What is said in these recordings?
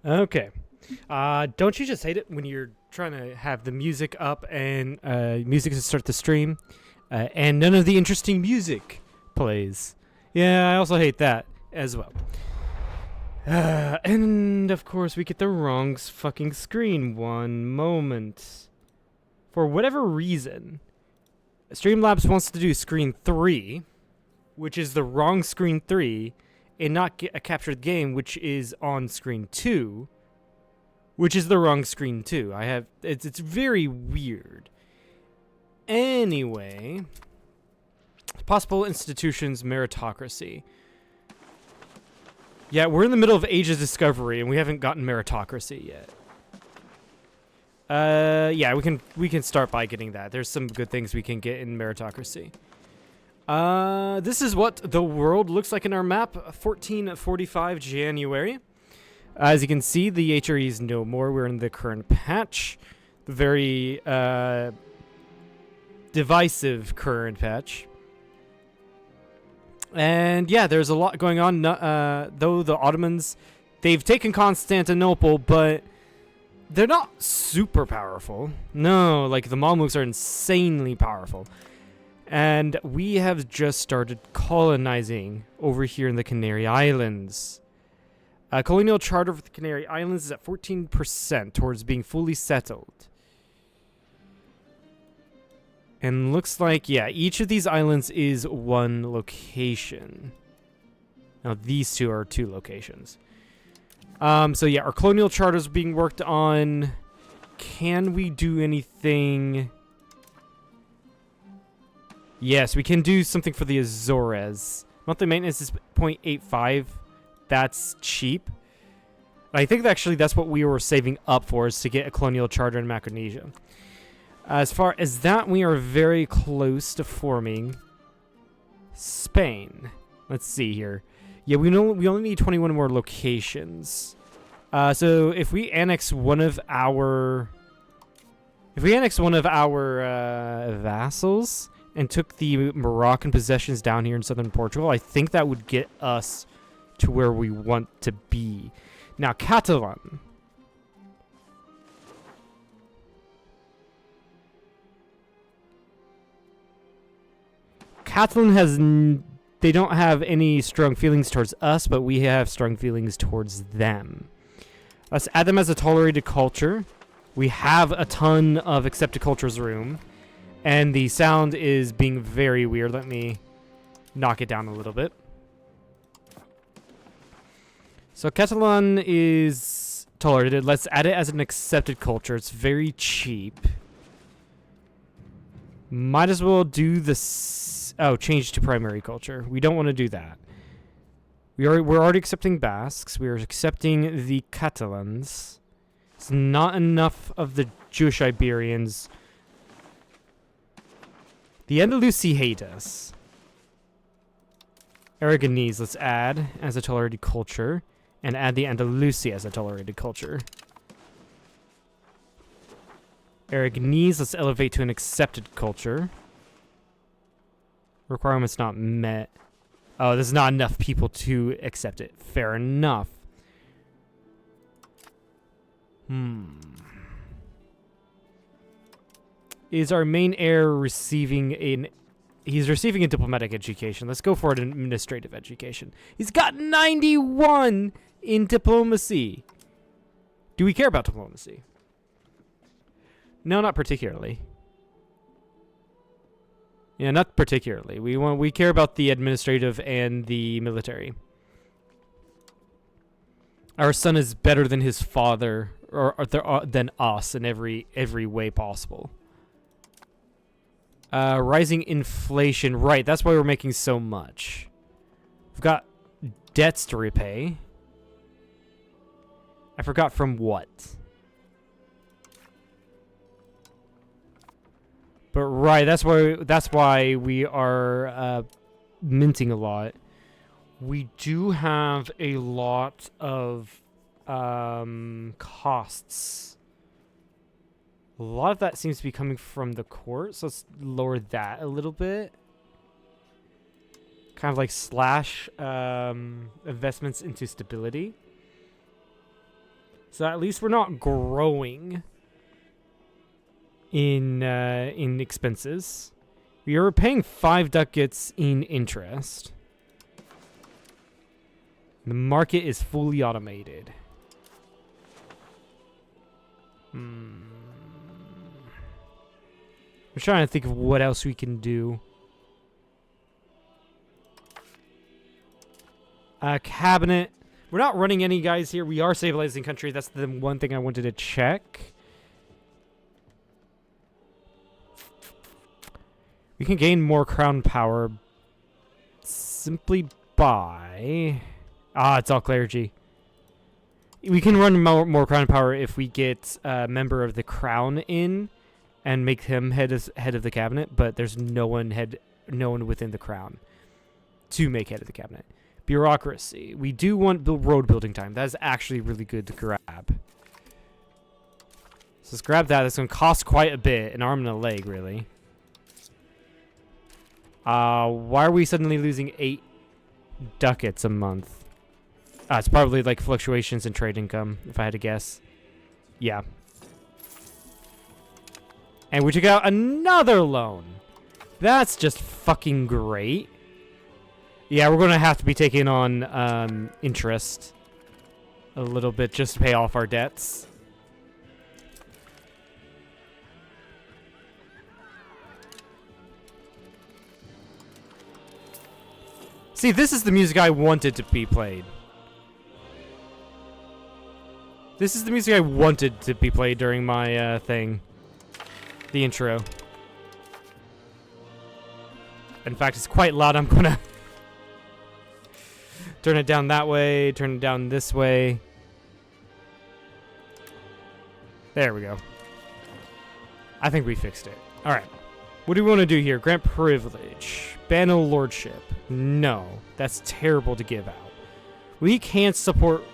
Okay. Don't you just hate it when you're trying to have the music up and music to start the stream, and none of the interesting music plays? Yeah, I also hate that as well. And of course, we get the wrong fucking screen. One moment. For whatever reason, Streamlabs wants to do screen 3, which is the wrong screen 3, and not get a captured game, which is on screen 2, which is the wrong screen too. It's very weird. Anyway, possible institutions meritocracy. Yeah, we're in the middle of Age of Discovery and we haven't gotten meritocracy yet. Yeah, we can start by getting that. There's some good things we can get in meritocracy. This is what the world looks like in our map. 1445 January. As you can see, the HRE is no more. We're in the current patch. The very divisive current patch. And yeah, there's a lot going on. Though the Ottomans, they've taken Constantinople, but they're not super powerful. No, like the Mamluks are insanely powerful. And we have just started colonizing over here in the Canary Islands. Colonial charter for the Canary Islands is at 14% towards being fully settled. And looks like, yeah, each of these islands is one location. Now, these two are 2 locations. So, yeah, our colonial charter is being worked on. Can we do anything? Yes, we can do something for the Azores. Monthly maintenance is 0.85. That's cheap. I think actually that's what we were saving up for, is to get a colonial charter in Micronesia. As far as that, we are very close to forming Spain. Let's see here. Yeah, we only need 21 more locations. So if we annex one of our vassals and took the Moroccan possessions down here in southern Portugal, I think that would get us to where we want to be. Now, Catalan. Catalan has... they don't have any strong feelings towards us, but we have strong feelings towards them. Let's add them as a tolerated culture. We have a ton of accepted cultures room. And the sound is being very weird. Let me knock it down a little bit. So Catalan is tolerated. Let's add it as an accepted culture. It's very cheap. Might as well do this. Oh, change to primary culture. We don't want to do that. We're already accepting Basques. We are accepting the Catalans. It's not enough of the Jewish Iberians. The Andalusi hate us. Aragonese, let's add as a tolerated culture. And add the Andalusi as a tolerated culture. Aragonese, let's elevate to an accepted culture. Requirements not met. Oh, there's not enough people to accept it. Fair enough. Is our main heir receiving an... He's receiving a diplomatic education. Let's go for an administrative education. He's got 91 in diplomacy. Do we care about diplomacy? No, not particularly. Yeah, not particularly. We care about the administrative and the military. Our son is better than his father, or than us in every way possible. Rising inflation. Right, that's why we're making so much. We've got debts to repay. I forgot from what. But right, that's why we are minting a lot. We do have a lot of costs. A lot of that seems to be coming from the court, so let's lower that a little bit. Kind of like slash investments into stability. So at least we're not growing in expenses. We are paying 5 ducats in interest. The market is fully automated. I'm trying to think of what else we can do. Cabinet. We're not running any guys here. We are stabilizing country. That's the one thing I wanted to check. We can gain more crown power simply by... it's all clergy. We can run more crown power if we get a member of the crown in and make him head of the cabinet, but there's no one within the crown to make head of the cabinet. Bureaucracy. We do want road building time. That is actually really good to grab. So let's grab that. That's going to cost quite a bit. An arm and a leg, really. Why are we suddenly losing 8 ducats a month? It's probably like fluctuations in trade income, if I had to guess. Yeah. And we took out another loan. That's just fucking great. Yeah, we're going to have to be taking on interest a little bit just to pay off our debts. See, this is the music I wanted to be played. This is the music I wanted to be played during my thing. The intro. In fact, it's quite loud. I'm going to turn it down that way, turn it down this way. There we go. I think we fixed it. All right. What do we want to do here? Grant privilege. Ban a lordship. No. That's terrible to give out. We can't support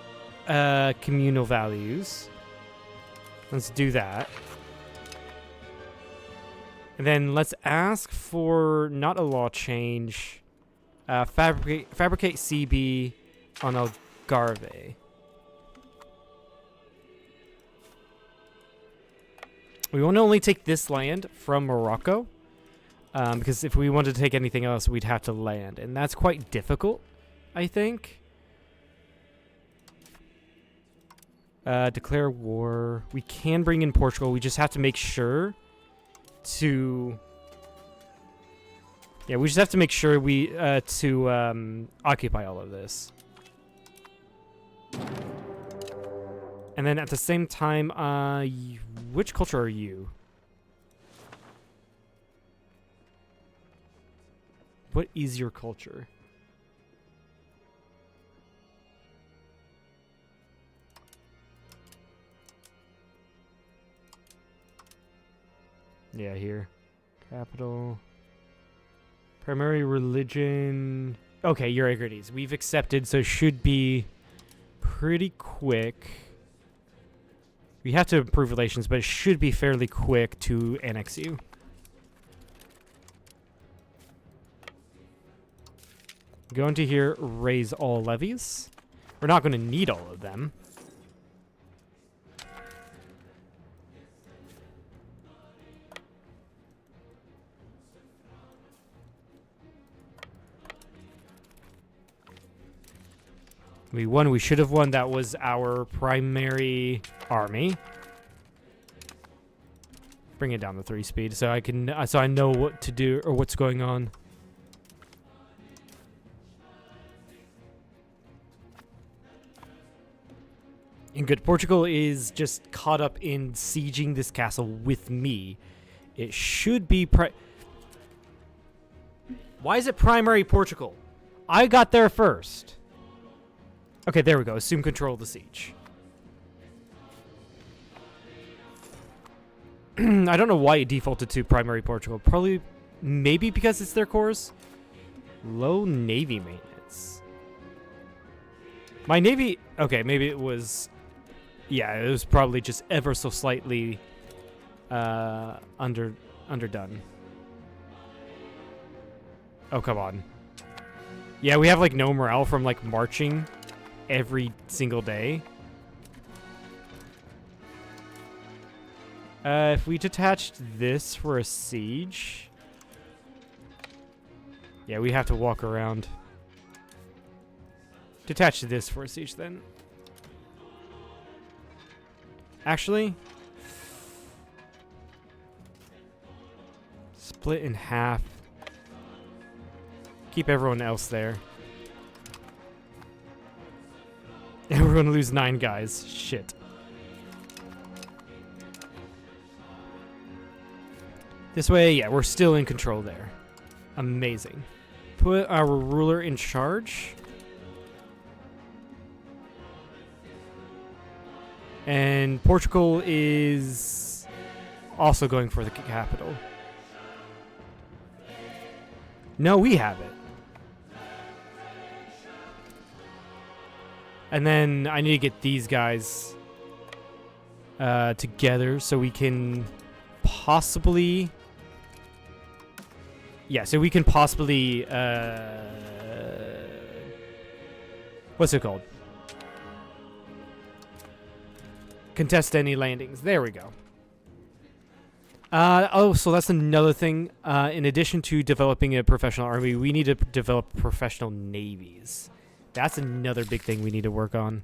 communal values. Let's do that. And then let's ask for not a law change. Fabricate CB on Algarve. We want to only take this land from Morocco. Because if we wanted to take anything else, we'd have to land. And that's quite difficult, I think. Declare war. We can bring in Portugal. We just have to make sure to... Yeah, we just have to make sure we occupy all of this. And then at the same time, which culture are you? What is your culture? Yeah, here. Capital. Primary religion. Okay, Eurycrates. We've accepted, so it should be pretty quick. We have to improve relations, but it should be fairly quick to annex you. Go into here, raise all levies. We're not going to need all of them. We won. We should have won. That was our primary army. Bring it down to 3 speed so I can so I know what to do or what's going on. And good. Portugal is just caught up in sieging this castle with me. It should be Why is it primary Portugal? I got there first. Okay, there we go. Assume control of the siege. I don't know why it defaulted to primary Portugal. Probably, maybe because it's their cores. Low navy maintenance. My navy... Okay, maybe it was... Yeah, it was probably just ever so slightly underdone. Oh, come on. Yeah, we have, like, no morale from, like, marching every single day. If we detached this for a siege... Yeah, we have to walk around. Detach this for a siege, then. Actually... Split in half. Keep everyone else there. And we're gonna lose 9 guys. Shit. This way, yeah, we're still in control there. Amazing. Put our ruler in charge. And Portugal is also going for the capital. No, we have it. And then I need to get these guys together so we can possibly... Yeah, so we can possibly... what's it called? Contest any landings. There we go. Oh, so that's another thing. In addition to developing a professional army, we need to develop professional navies. That's another big thing we need to work on.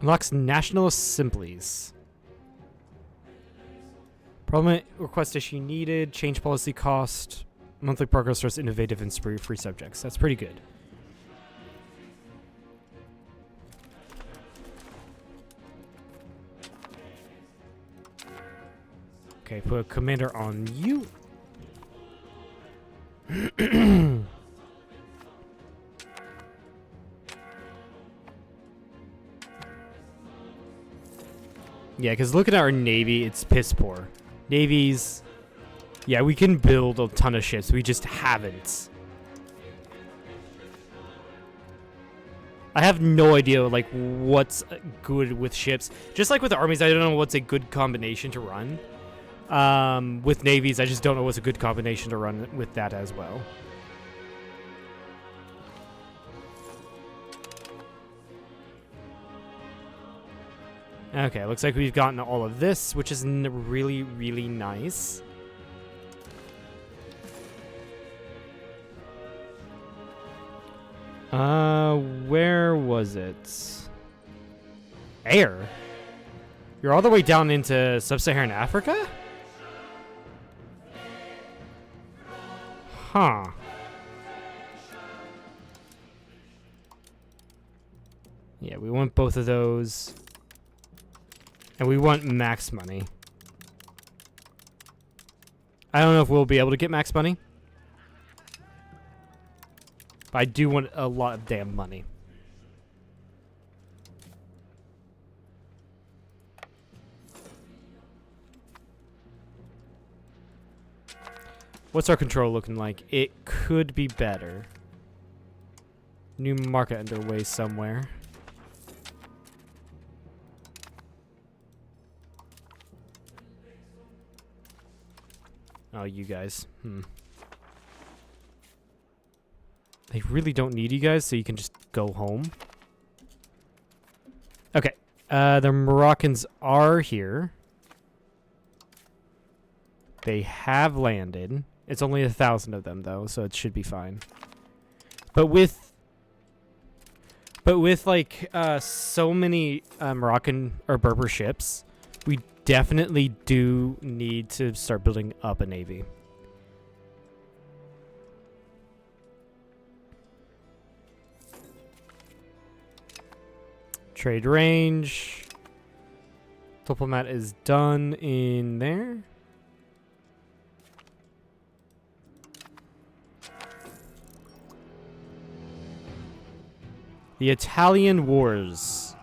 Unlocks national assemblies. Parliament request issue needed. Change policy cost. Monthly progress starts innovative and free subjects. That's pretty good. Okay, put a commander on you. Yeah, because looking at our navy, it's piss poor. Navies, yeah, we can build a ton of ships. We just haven't. I have no idea, like, what's good with ships. Just like with the armies, I don't know what's a good combination to run. With navies, I just don't know what's a good combination to run with that as well. Okay, looks like we've gotten all of this, which is really, really nice. Where was it? Air? You're all the way down into sub-Saharan Africa? Huh. Yeah, we want both of those. And we want max money. I don't know if we'll be able to get max money. But I do want a lot of damn money. What's our control looking like? It could be better. New market underway somewhere. Oh, you guys. They really don't need you guys, so you can just go home. Okay. The Moroccans are here. They have landed. It's only 1,000 of them, though, so it should be fine. But with like so many Moroccan or Berber ships, we definitely do need to start building up a navy. Trade range. Diplomat is done in there. The Italian Wars.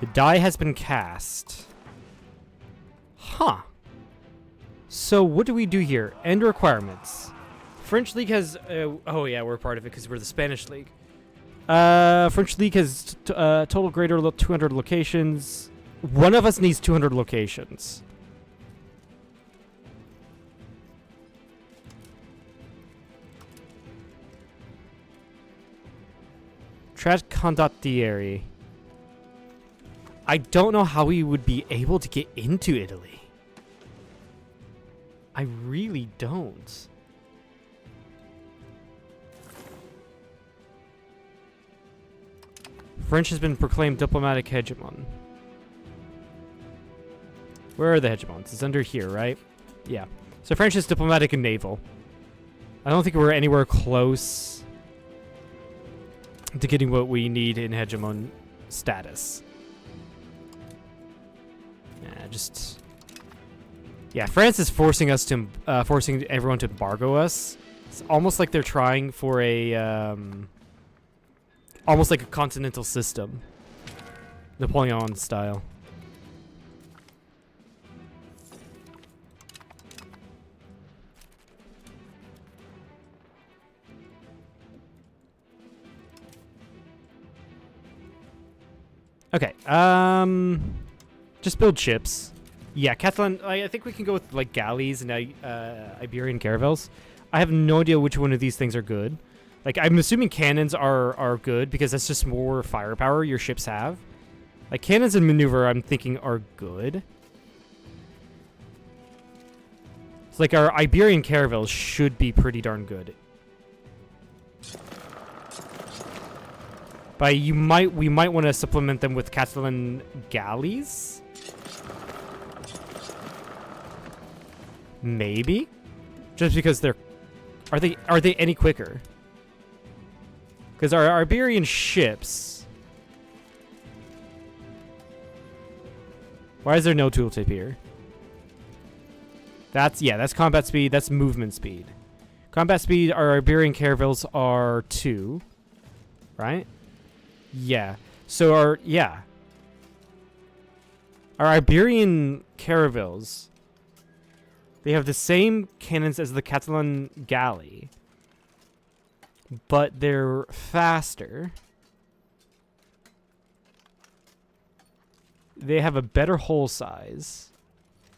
The die has been cast. Huh. So what do we do here? End requirements. French League has... oh yeah, we're part of it because we're the Spanish League. French League has total greater 200 locations. One of us needs 200 locations. Trad Condottieri. I don't know how we would be able to get into Italy. I really don't. French has been proclaimed diplomatic hegemon. Where are the hegemons? It's under here, right? Yeah. So French is diplomatic and naval. I don't think we're anywhere close to getting what we need in hegemon status. Yeah, just... Yeah, France is forcing us to... forcing everyone to embargo us. It's almost like they're trying for a... almost like a continental system. Napoleon style. Okay, just build ships. Yeah, Catalan, I think we can go with, like, galleys and Iberian caravels. I have no idea which one of these things are good. Like, I'm assuming cannons are good, because that's just more firepower your ships have. Like, cannons and maneuver, I'm thinking, are good. It's like, our Iberian caravels should be pretty darn good. But we might want to supplement them with Catalan galleys. Maybe, just because are they any quicker? Because our Iberian ships. Why is there no tooltip here? That's combat speed. That's movement speed. Combat speed. Our Iberian caravels are 2, right? Yeah. So our Iberian caravels, they have the same cannons as the Catalan galley, but they're faster. They have a better hull size.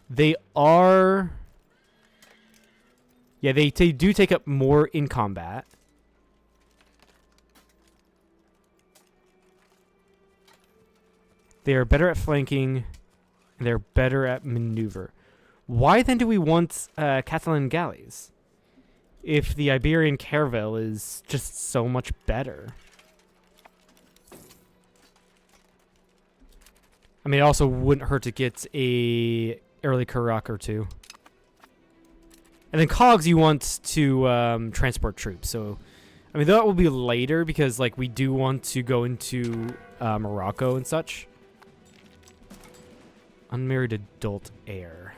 They are... Yeah, they do take up more in combat. They are better at flanking. And they're better at maneuver. Why then do we want Catalan galleys? If the Iberian caravel is just so much better. I mean, it also wouldn't hurt to get a early Karak or 2. And then cogs you want to transport troops. So, I mean, that will be later because, like, we do want to go into Morocco and such. Unmarried adult heir.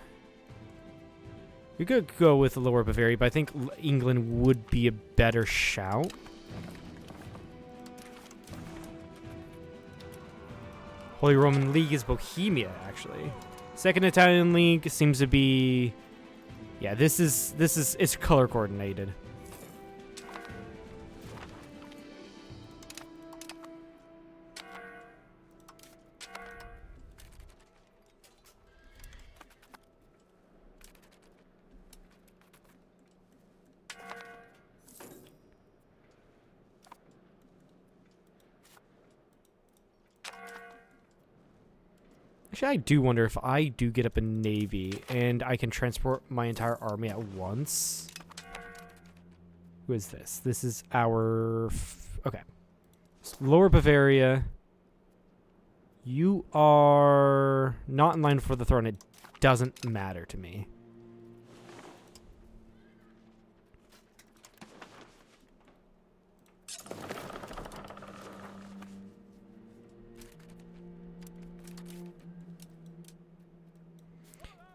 We could go with Lower Bavaria, but I think England would be a better shout. Holy Roman League is Bohemia, actually. Second Italian League seems to be... Yeah, it's color coordinated. Actually, I do wonder if I do get up a navy and I can transport my entire army at once. Who is this? This is our... Okay. Lower Bavaria. You are not in line for the throne. It doesn't matter to me.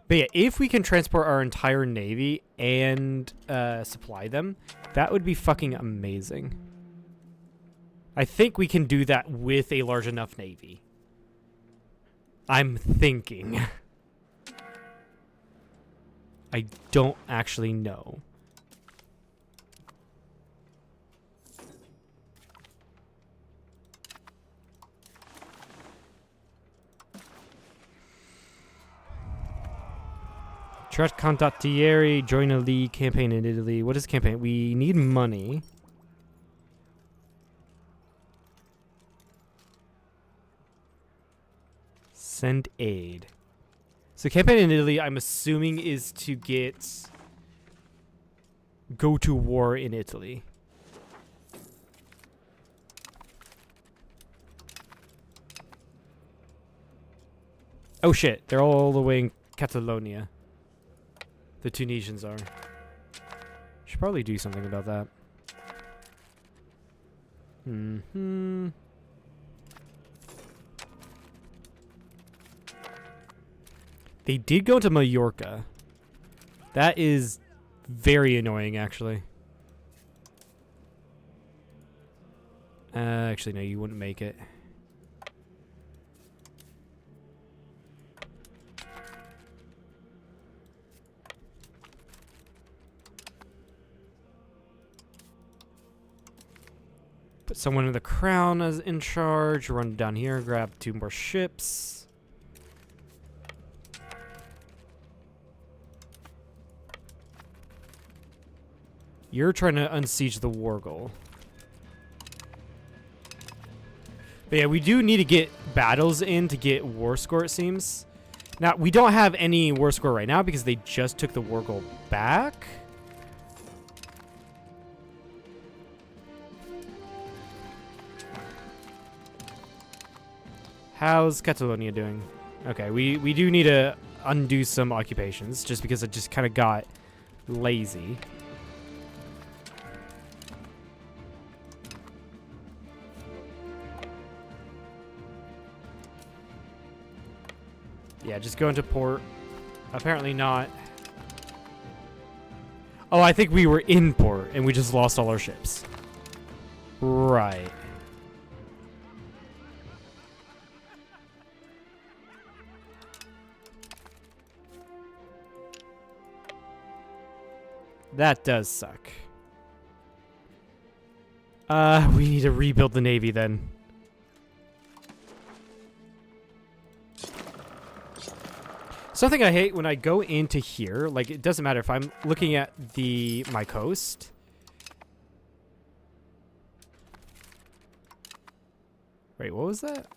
But yeah, if we can transport our entire navy and supply them, that would be fucking amazing. I think we can do that with a large enough navy. I'm thinking. I don't actually know. Contract condottieri, join a league, campaign in Italy. What is campaign? We need money. Send aid. So campaign in Italy, I'm assuming, is to go to war in Italy. Oh shit, they're all the way in Catalonia. The Tunisians are. Should probably do something about that. They did go to Mallorca. That is very annoying, actually. Actually, no, you wouldn't make it. Put someone in the crown as in charge. Run down here, grab 2 more ships. You're trying to unsiege the war goal. But yeah, we do need to get battles in to get war score, it seems. Now, we don't have any war score right now because they just took the war goal back. How's Catalonia doing? Okay, we do need to undo some occupations just because it just kind of got lazy. Yeah, just go into port. Apparently not. Oh, I think we were in port and we just lost all our ships. Right. That does suck. We need to rebuild the Navy then. Something I hate when I go into here, like it doesn't matter if I'm looking at my coast. Wait, what was that?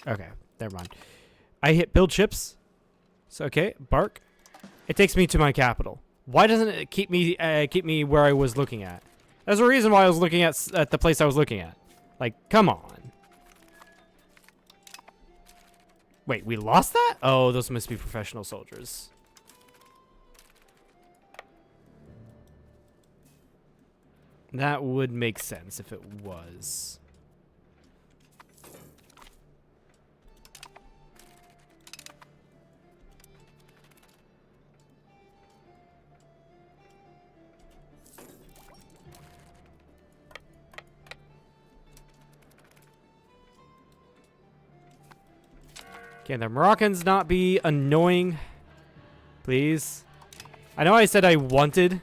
Okay, never mind. I hit build ships. So okay, bark. It takes me to my capital. Why doesn't it keep me where I was looking at? There's a reason why I was looking at the place I was looking at. Like, come on. Wait, we lost that? Oh, those must be professional soldiers. That would make sense if it was. Can the Moroccans not be annoying? Please. I know I said I wanted.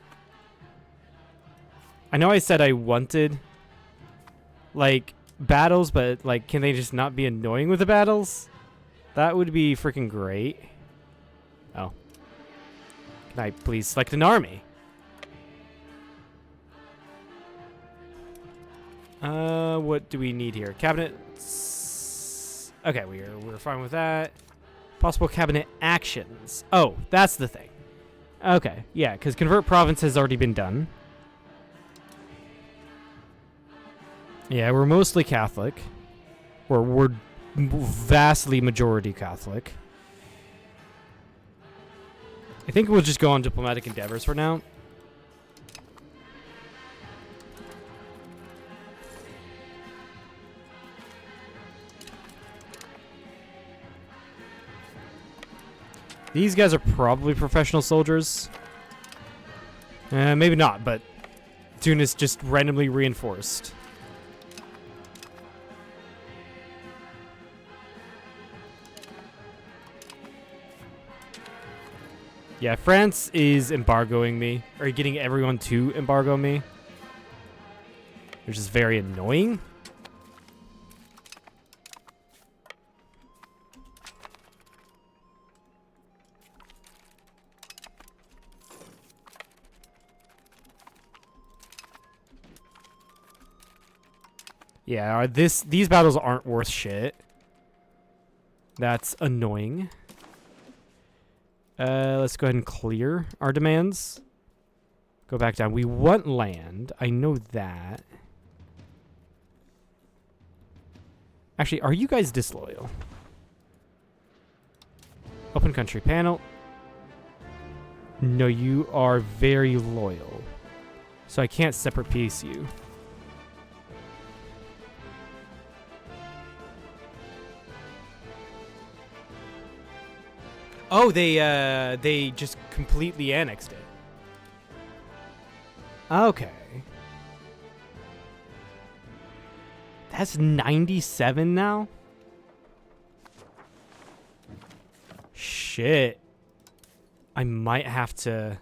Like, battles, but, like, can they just not be annoying with the battles? That would be freaking great. Oh. Can I please select an army? What do we need here? Cabinet. Okay, we're fine with that. Possible cabinet actions. Oh, that's the thing. Okay, yeah, because convert province has already been done. Yeah, we're mostly Catholic. We're vastly majority Catholic. I think we'll just go on diplomatic endeavors for now. These guys are probably professional soldiers. Maybe not, but Tunis just randomly reinforced. Yeah, France is embargoing me, or getting everyone to embargo me, which is very annoying. Yeah, these battles aren't worth shit. That's annoying. Let's go ahead and clear our demands. Go back down. We want land. I know that. Actually, are you guys disloyal? Open country panel. No, you are very loyal. So I can't separate piece you. Oh, they just completely annexed it. Okay. That's 97 now? Shit. I might have to...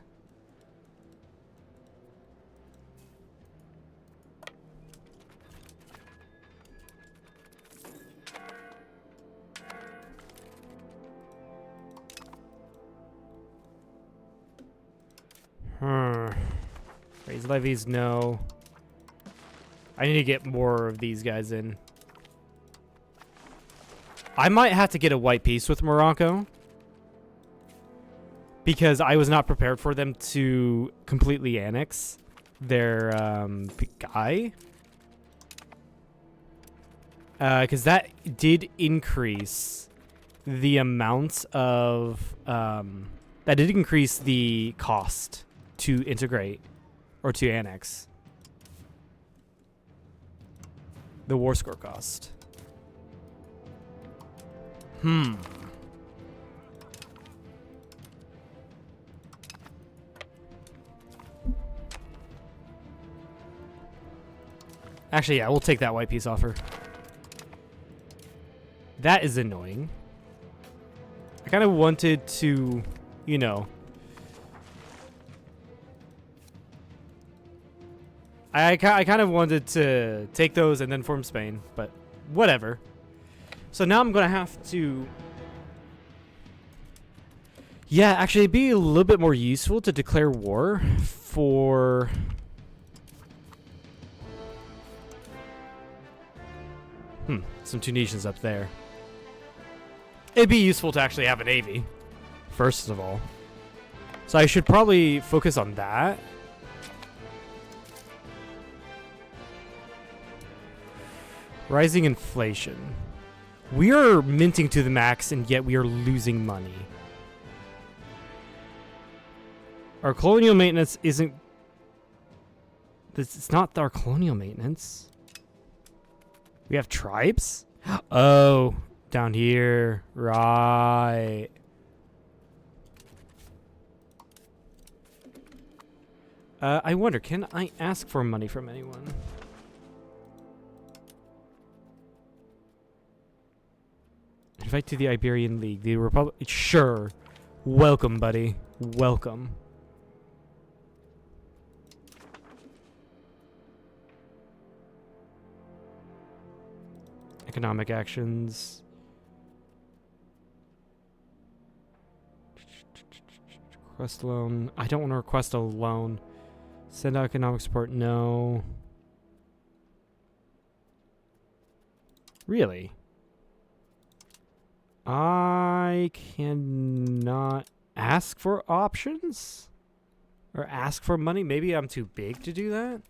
Raise levies, no. I need to get more of these guys in. I might have to get a white peace with Morocco. Because I was not prepared for them to completely annex their guy. Because that did increase the amount of... that did increase the cost to integrate or to annex. The war score cost. Actually, yeah, we'll take that white piece offer. That is annoying. I kind of wanted to, you know... I kind of wanted to take those and then form Spain, but whatever. So now I'm going to have to... Yeah, actually, it'd be a little bit more useful to declare war for... some Tunisians up there. It'd be useful to actually have a navy, first of all. So I should probably focus on that. Rising inflation. We are minting to the max, and yet we are losing money. Our colonial maintenance isn't... It's not our colonial maintenance. We have tribes? Oh, down here. Right. I wonder, can I ask for money from anyone? Invite to the Iberian League. The Republic... Sure. Welcome, buddy. Welcome. Economic actions. Request a loan. I don't want to request a loan. Send out economic support. No. Really? I cannot ask for options? Or ask for money? Maybe I'm too big to do that?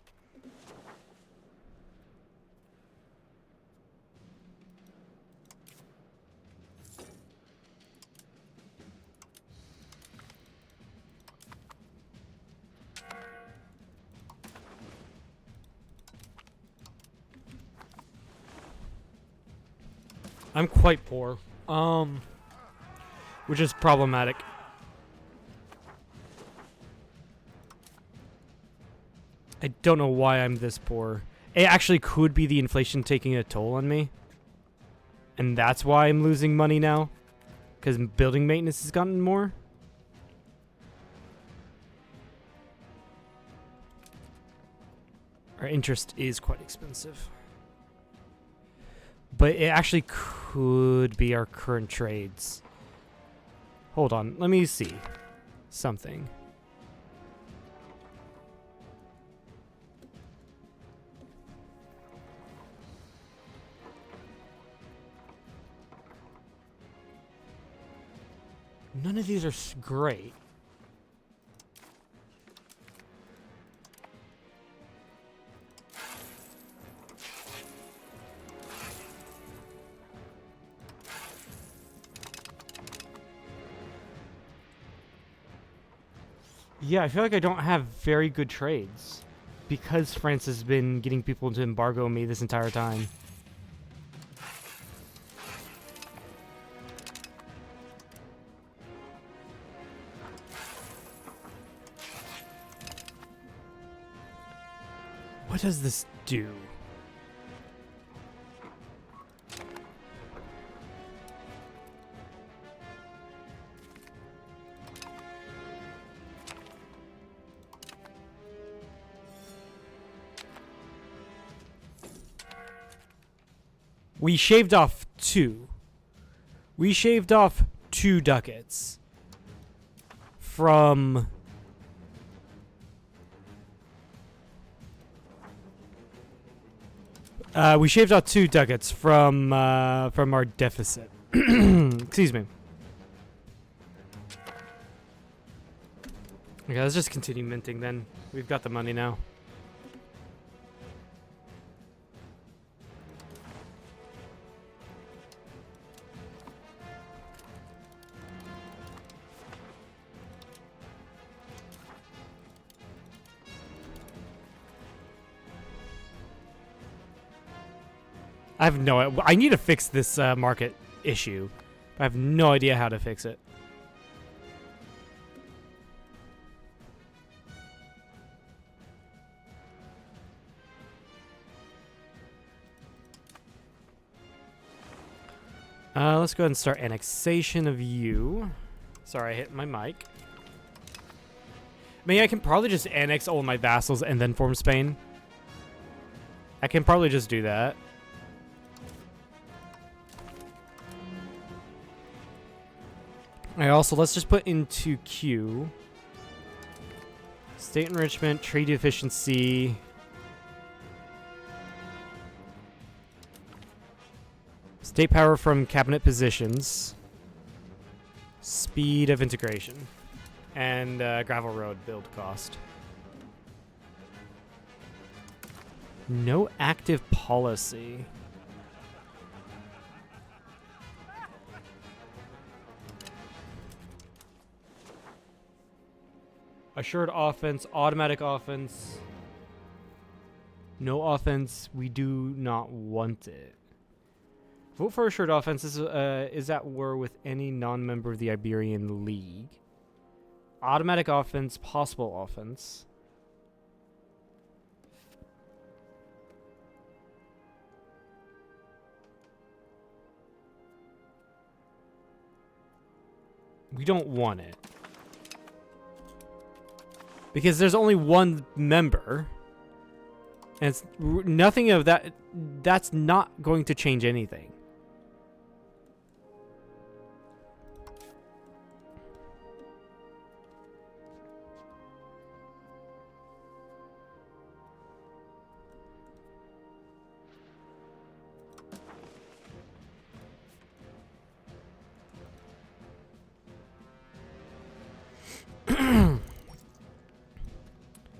I'm quite poor. Which is problematic. I don't know why I'm this poor. It actually could be the inflation taking a toll on me. And that's why I'm losing money now. Because building maintenance has gotten more. Our interest is quite expensive. But it actually could be our current trades. Hold on, let me see something. None of these are great. Yeah, I feel like I don't have very good trades because France has been getting people to embargo me this entire time. What does this do? We shaved off 2. We shaved off 2 ducats from we shaved off 2 ducats from our deficit. Excuse me. Okay, let's just continue minting then. We've got the money now. I have no. I need to fix this market issue. I have no idea how to fix it. Let's go ahead and start annexation of you. Sorry, I hit my mic. I mean, I can probably just annex all of my vassals and then form Spain. I can probably just do that. Let's just put into Q. State enrichment, trade efficiency. State power from cabinet positions. Speed of integration. And gravel road build cost. No active policy. Assured offense, automatic offense. No offense. We do not want it. Vote for assured offense is at war with any non-member of the Iberian League. Automatic offense, possible offense. We don't want it. Because there's only one member. And it's nothing of that. That's not going to change anything.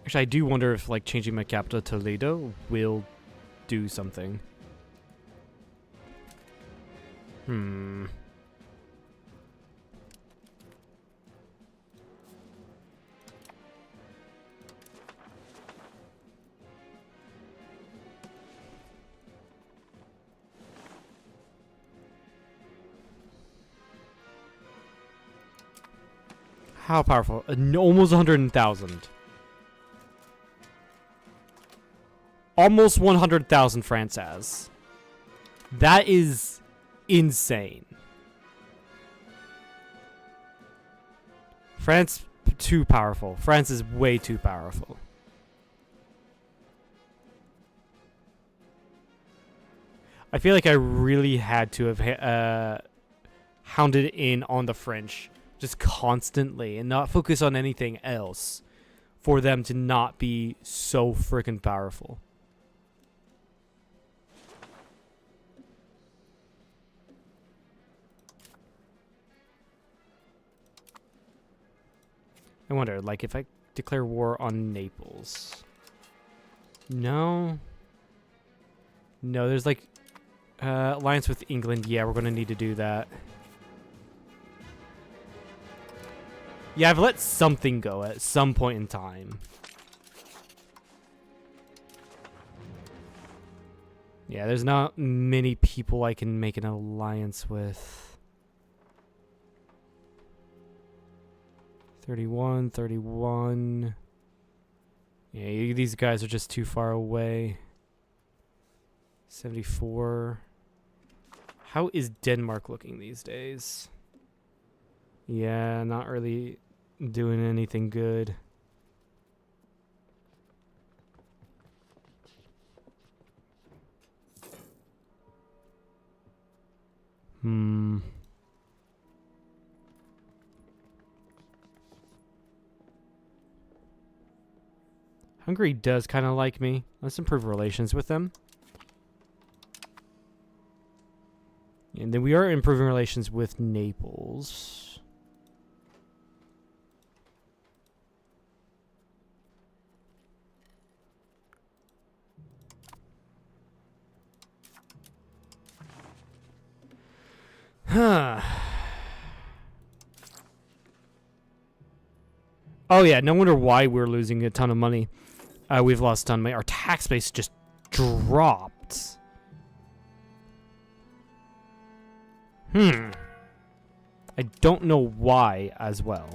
Actually, I do wonder if, like, changing my capital to Toledo will do something. How powerful? Almost 100,000. Almost 100,000 France has. That is insane. France, too powerful. France is way too powerful. I feel like I really had to have hounded in on the French just constantly and not focus on anything else for them to not be so freaking powerful. I wonder, like, if I declare war on Naples. No. No, there's like alliance with England. Yeah, we're gonna need to do that. Yeah, I've let something go at some point in time. Yeah, there's not many people I can make an alliance with. 31, 31. Yeah, these guys are just too far away. 74. How is Denmark looking these days? Yeah, not really doing anything good. Hungary does kind of like me. Let's improve relations with them. And then we are improving relations with Naples. Huh. Oh yeah, no wonder why we're losing a ton of money. We've lost a ton of money. Our tax base just dropped. I don't know why as well.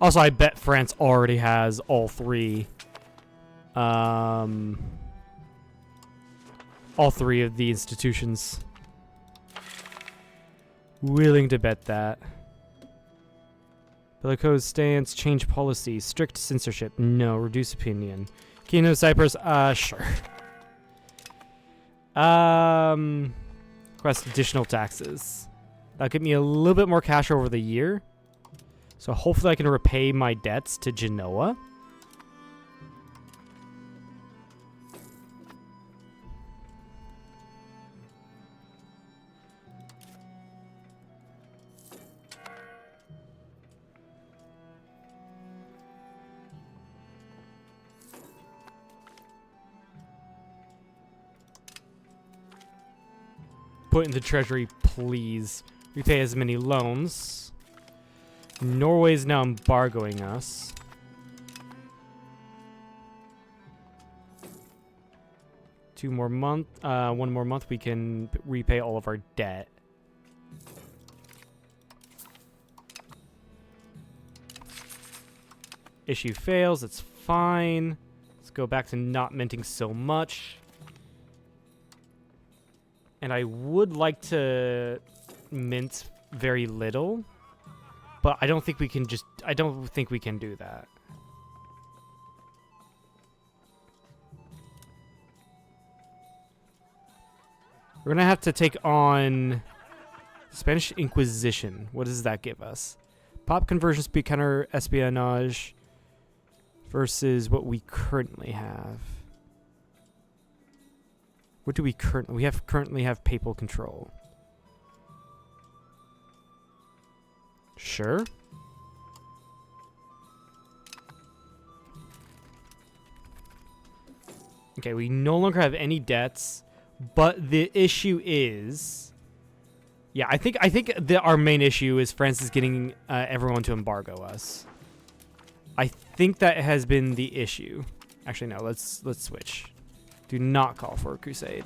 Also, I bet France already has all three. All three of the institutions. Willing to bet that. Bellicose stance, change policy, strict censorship, no, reduce opinion. Kingdom of Cyprus, sure. Request additional taxes. That'll give me a little bit more cash over the year. So hopefully I can repay my debts to Genoa. Put in the treasury, please. Repay as many loans. Norway is now embargoing us. One more month, we can repay all of our debt. Issue fails, it's fine. Let's go back to not minting so much. And I would like to mint very little. But I don't think we can I don't think we can do that. We're gonna have to take on Spanish Inquisition. What does that give us? Pop conversion speed counter espionage versus what we currently have. What do we currently have papal control. Sure. Okay, we no longer have any debts, but the issue is, yeah, I think our main issue is France is getting everyone to embargo us. I think that has been the issue. Actually, no. Let's switch. Do not call for a crusade.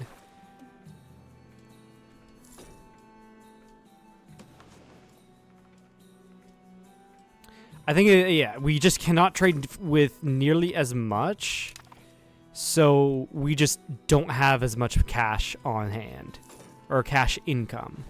I think, yeah, we just cannot trade with nearly as much, so we just don't have as much cash on hand, or cash income.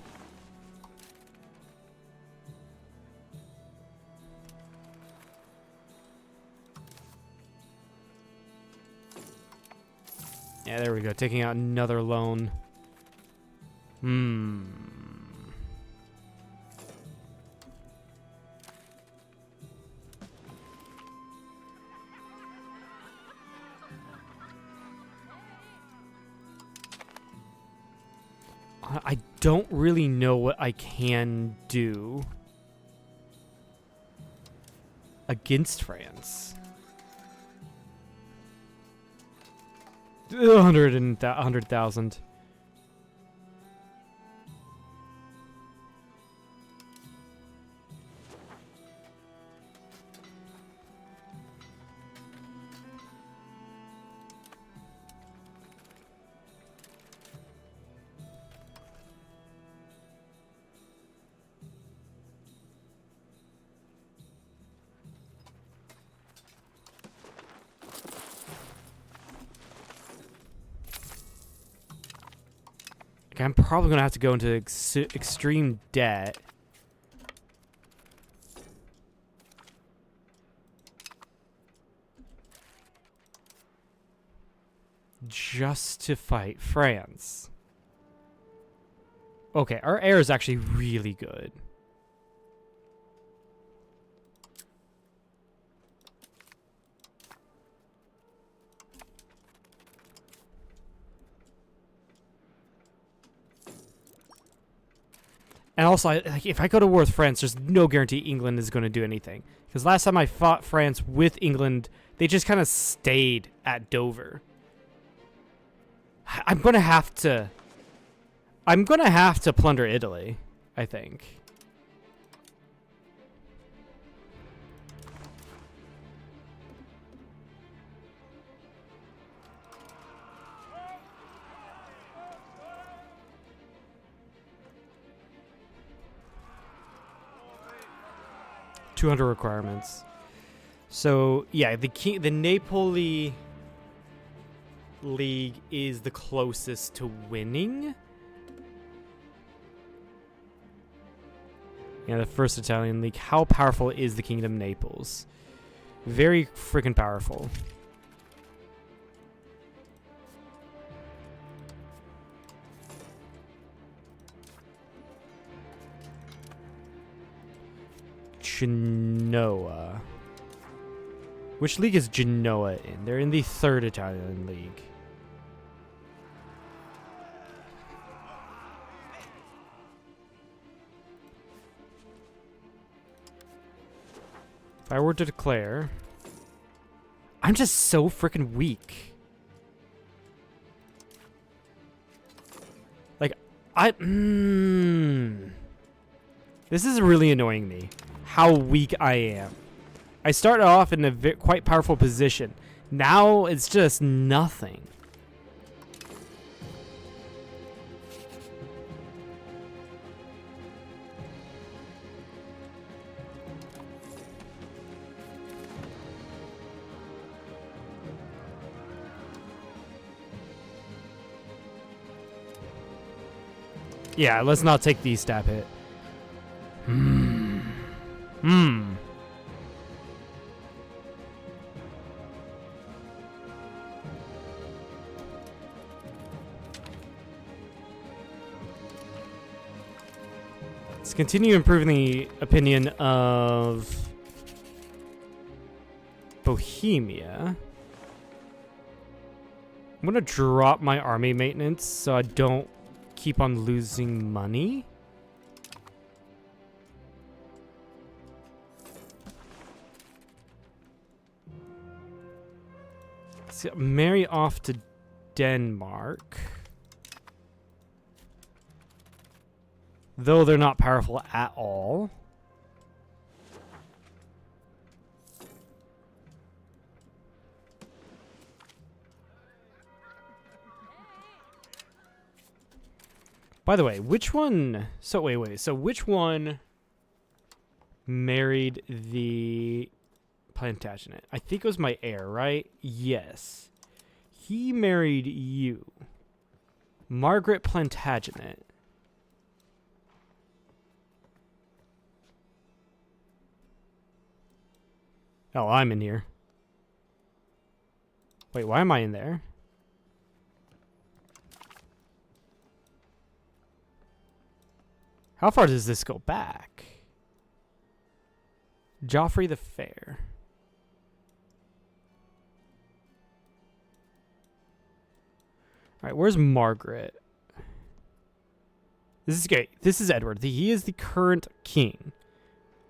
Yeah, there we go. Taking out another loan. I don't really know what I can do against France. 100,000. Okay, I'm probably gonna have to go into extreme debt. Just to fight France. Okay, our air is actually really good. And also, like, if I go to war with France, there's no guarantee England is going to do anything. Because last time I fought France with England, they just kind of stayed at Dover. I'm going to have to plunder Italy, I think. $200 requirements. So yeah, the Napoli League is the closest to winning. Yeah, the first Italian League. How powerful is the Kingdom Naples? Very freaking powerful. Genoa. Which league is Genoa in? They're in the third Italian league. If I were to declare... I'm just so freaking weak. Like, This is really annoying me. How weak I am. I started off in a quite powerful position. Now it's just nothing. Yeah, let's not take the stab hit. Let's continue improving the opinion of Bohemia. I'm gonna drop my army maintenance so I don't keep on losing money. So marry off to Denmark. Though they're not powerful at all. By the way, which one... So, wait. So, which one married the Plantagenet? I think it was my heir, right? Yes. He married you. Margaret Plantagenet. Oh, I'm in here. Wait, why am I in there? How far does this go back? Joffrey the Fair. All right, where's Margaret? This is great. This is Edward. He is the current king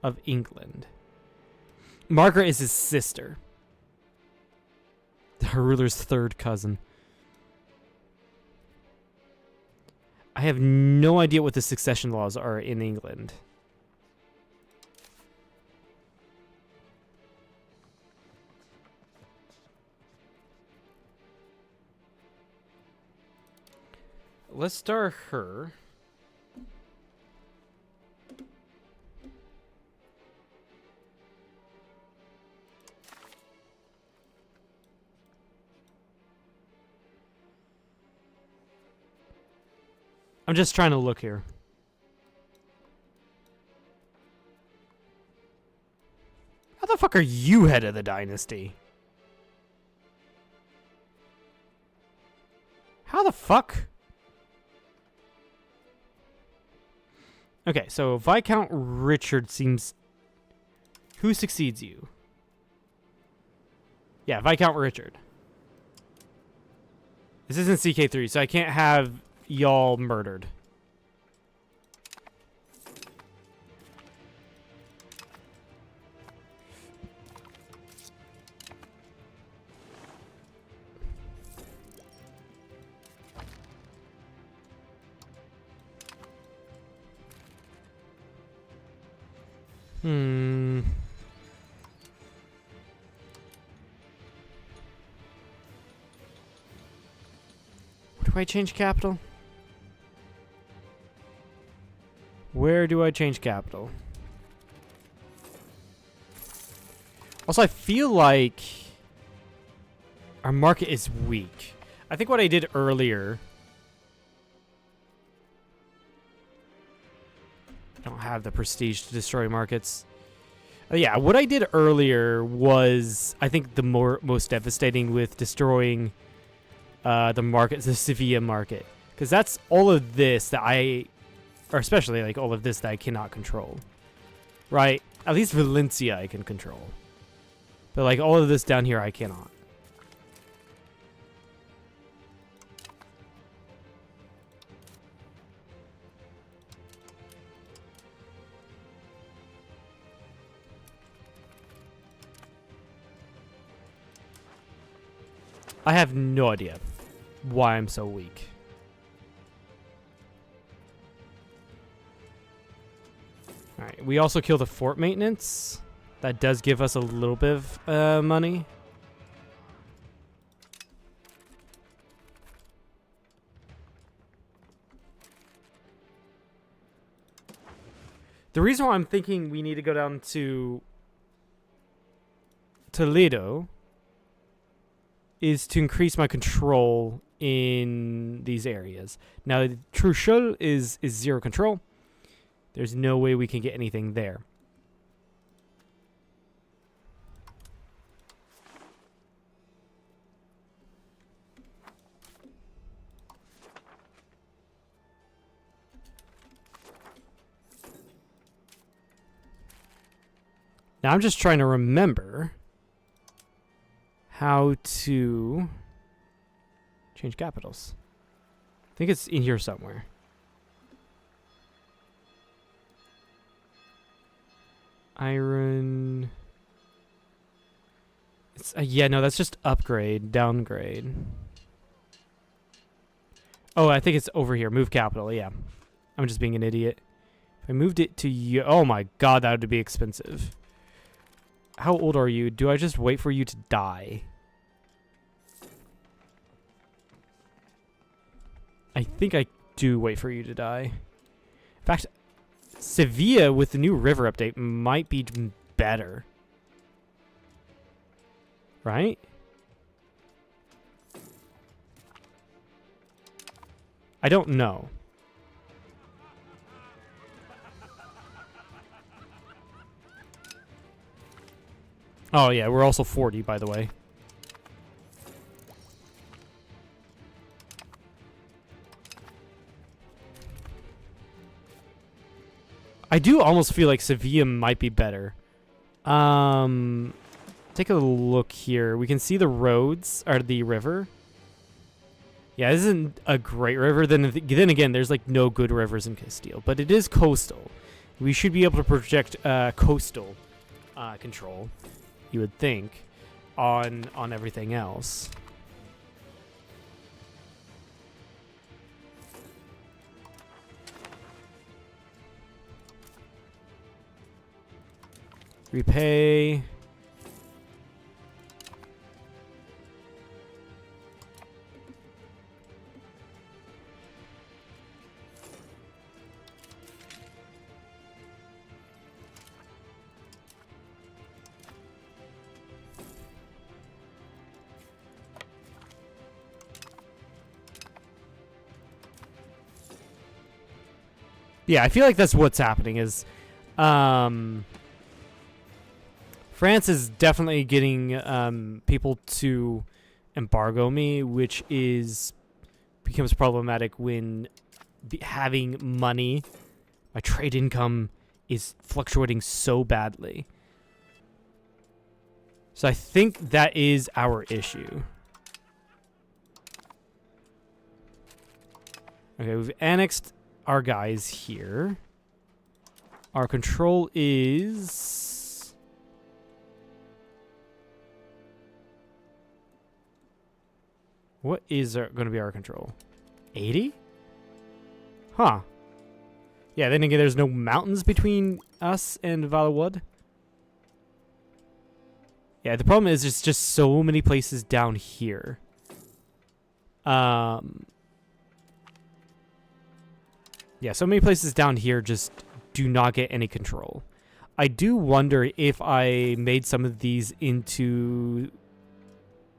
of England. Margaret is his sister. Her ruler's third cousin. I have no idea what the succession laws are in England. Let's start her. I'm just trying to look here. How the fuck are you head of the dynasty? How the fuck? Okay, so Viscount Richard seems... Who succeeds you? Yeah, Viscount Richard. This isn't CK3, so I can't have y'all murdered. Where do I change capital? Where do I change capital? Also, I feel like our market is weak. I think what I did earlier... I don't have the prestige to destroy markets. Yeah, what I did earlier was, I think, the most devastating with destroying the market, the Sevilla market. Because that's all of this that or especially like all of this that I cannot control. Right? At least Valencia I can control. But like all of this down here I cannot. I have no idea why I'm so weak. Alright, we also kill the fort maintenance. That does give us a little bit of money. The reason why I'm thinking we need to go down to Toledo is to increase my control in these areas. Now, Truchel is 0 control. There's no way we can get anything there. Now, I'm just trying to remember how to change capitals. I think it's in here somewhere. Iron. It's yeah, no, that's just upgrade, downgrade. Oh, I think it's over here. Move capital. Yeah, I'm just being an idiot. If I moved it to you, oh my god, that would be expensive. How old are you? Do I just wait for you to die? I think I do wait for you to die. In fact, Sevilla with the new river update might be better. Right? I don't know. Oh yeah, we're also 40, by the way. I do almost feel like Sevilla might be better. Take a look here. We can see the roads, or the river. Yeah, this isn't a great river. Then again, there's like no good rivers in Castile, but it is coastal. We should be able to project coastal control, you would think, on everything else. Repay. Yeah, I feel like that's what's happening is France is definitely getting people to embargo me, which becomes problematic when having money, my trade income is fluctuating so badly. So I think that is our issue. Okay, we've annexed our guys here. Our control is... What is going to be our control? 80? Huh. Yeah, then again, there's no mountains between us and Valawad. Yeah, the problem is there's just so many places down here. Yeah, so many places down here just do not get any control. I do wonder if I made some of these into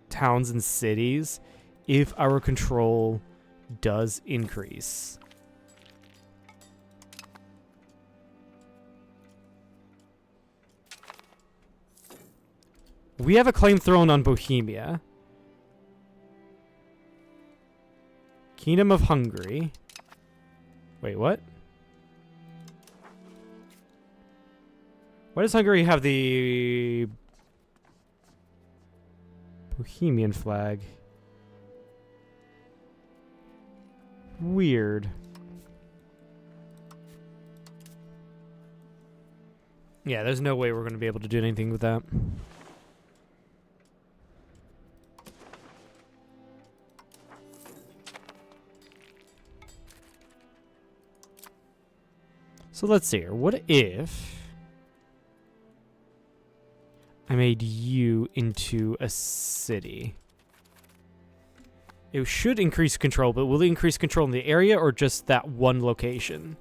towns and cities, if our control does increase. We have a claim thrown on Bohemia. Kingdom of Hungary. Wait, what? Why does Hungary have the Bohemian flag? Weird. Yeah, there's no way we're going to be able to do anything with that. So let's see here. What if I made you into a city? It should increase control, but will it increase control in the area or just that one location?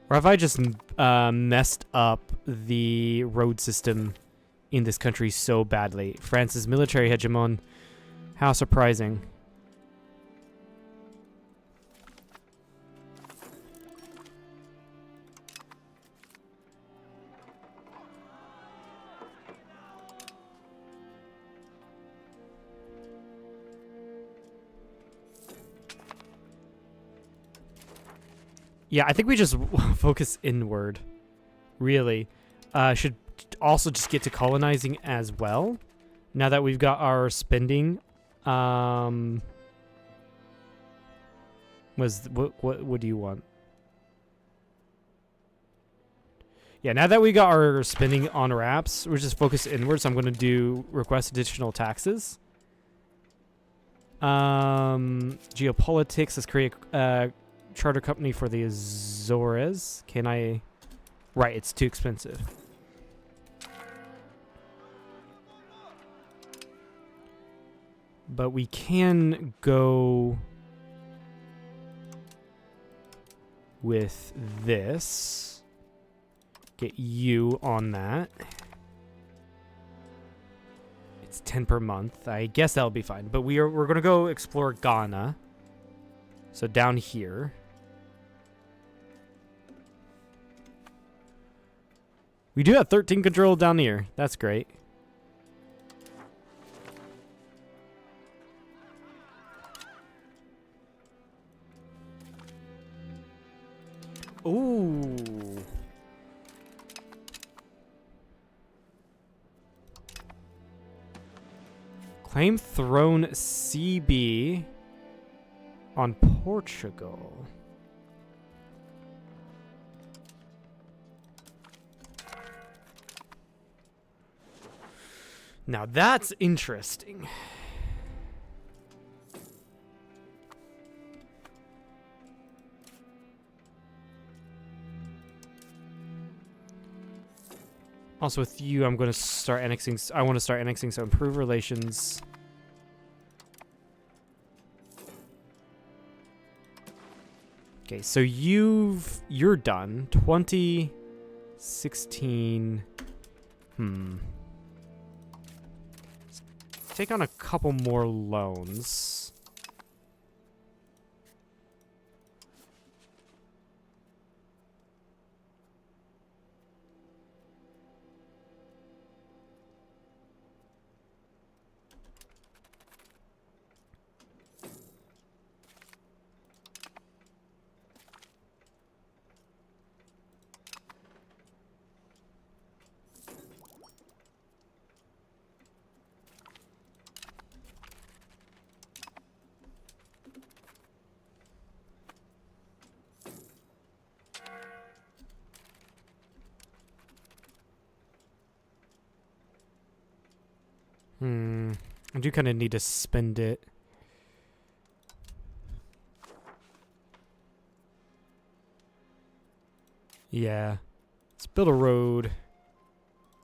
Or have I just messed up the road system in this country so badly? France's military hegemon. How surprising. Yeah, I think we just focus inward, really. Should also just get to colonizing as well. Now that we've got our spending, what do you want? Yeah, now that we got our spending on wraps, we're just focus inward. So I'm going to do request additional taxes. Geopolitics. Let's create a charter company for the Azores. Can I? Right, it's too expensive. But we can go with this. Get you on that. It's 10 per month. I guess that'll be fine. But we're going to go explore Ghana. So down here. We do have 13 control down here. That's great. Ooh. Claim throne CB on Portugal. Now that's interesting. Also with you, I'm going to start annexing. I want to start annexing, so improve relations. Okay, so you're done. 2016. Take on a couple more loans. I do kind of need to spend it. Yeah. Let's build a road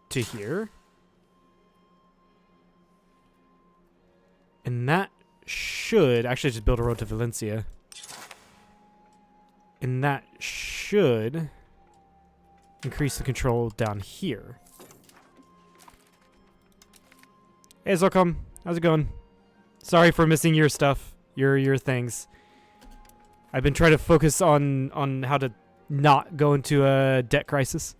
to here. And that should actually just build a road to Valencia. And that should increase the control down here. Hey, Zolcom. How's it going? Sorry for missing your stuff, your things. I've been trying to focus on how to not go into a debt crisis.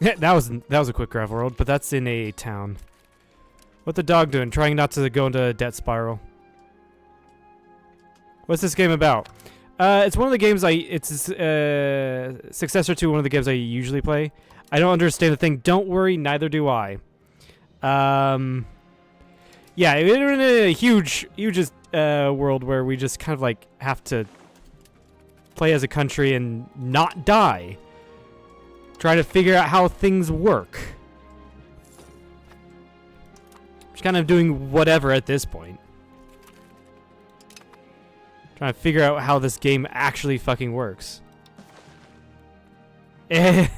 Yeah, that was a quick gravel road, but that's in a town. What the dog doing? Trying not to go into a debt spiral. What's this game about? It's one of the games it's a successor to one of the games I usually play. I don't understand the thing. Don't worry, neither do I. Yeah, we're in a huge world where we just kind of like have to play as a country and not die. Try to figure out how things work. Just kind of doing whatever at this point. Trying to figure out how this game actually fucking works. Can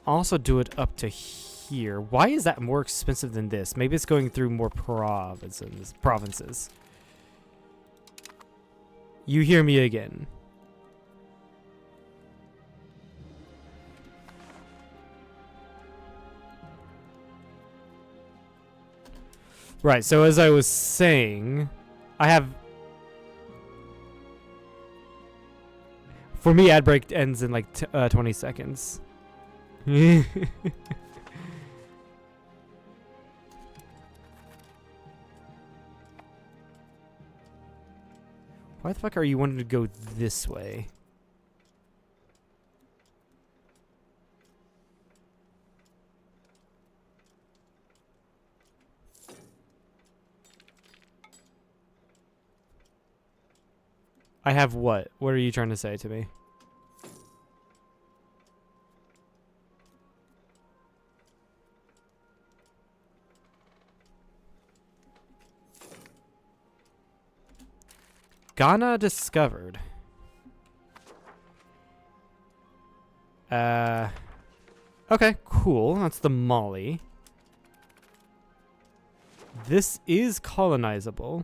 also do it up to here. Why is that more expensive than this? Maybe it's going through more provinces. You hear me again. Right, so as I was saying, I have... For me, ad break ends in like 20 seconds. Why the fuck are you wanting to go this way? I have what? What are you trying to say to me? Ghana discovered. Okay, cool. That's the Mali. This is colonizable.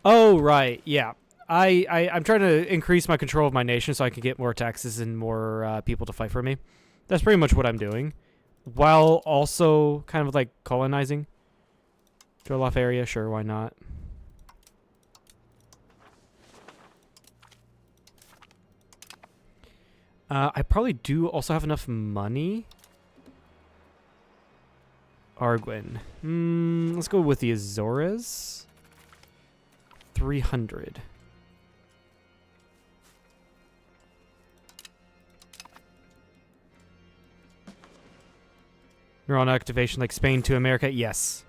Oh, right. Yeah. I'm trying to increase my control of my nation so I can get more taxes and more people to fight for me. That's pretty much what I'm doing, while also kind of like colonizing. Drill off area, sure, why not? I probably do also have enough money. Arguin. Let's go with the Azores. 300. Neuron activation like Spain to America? Yes.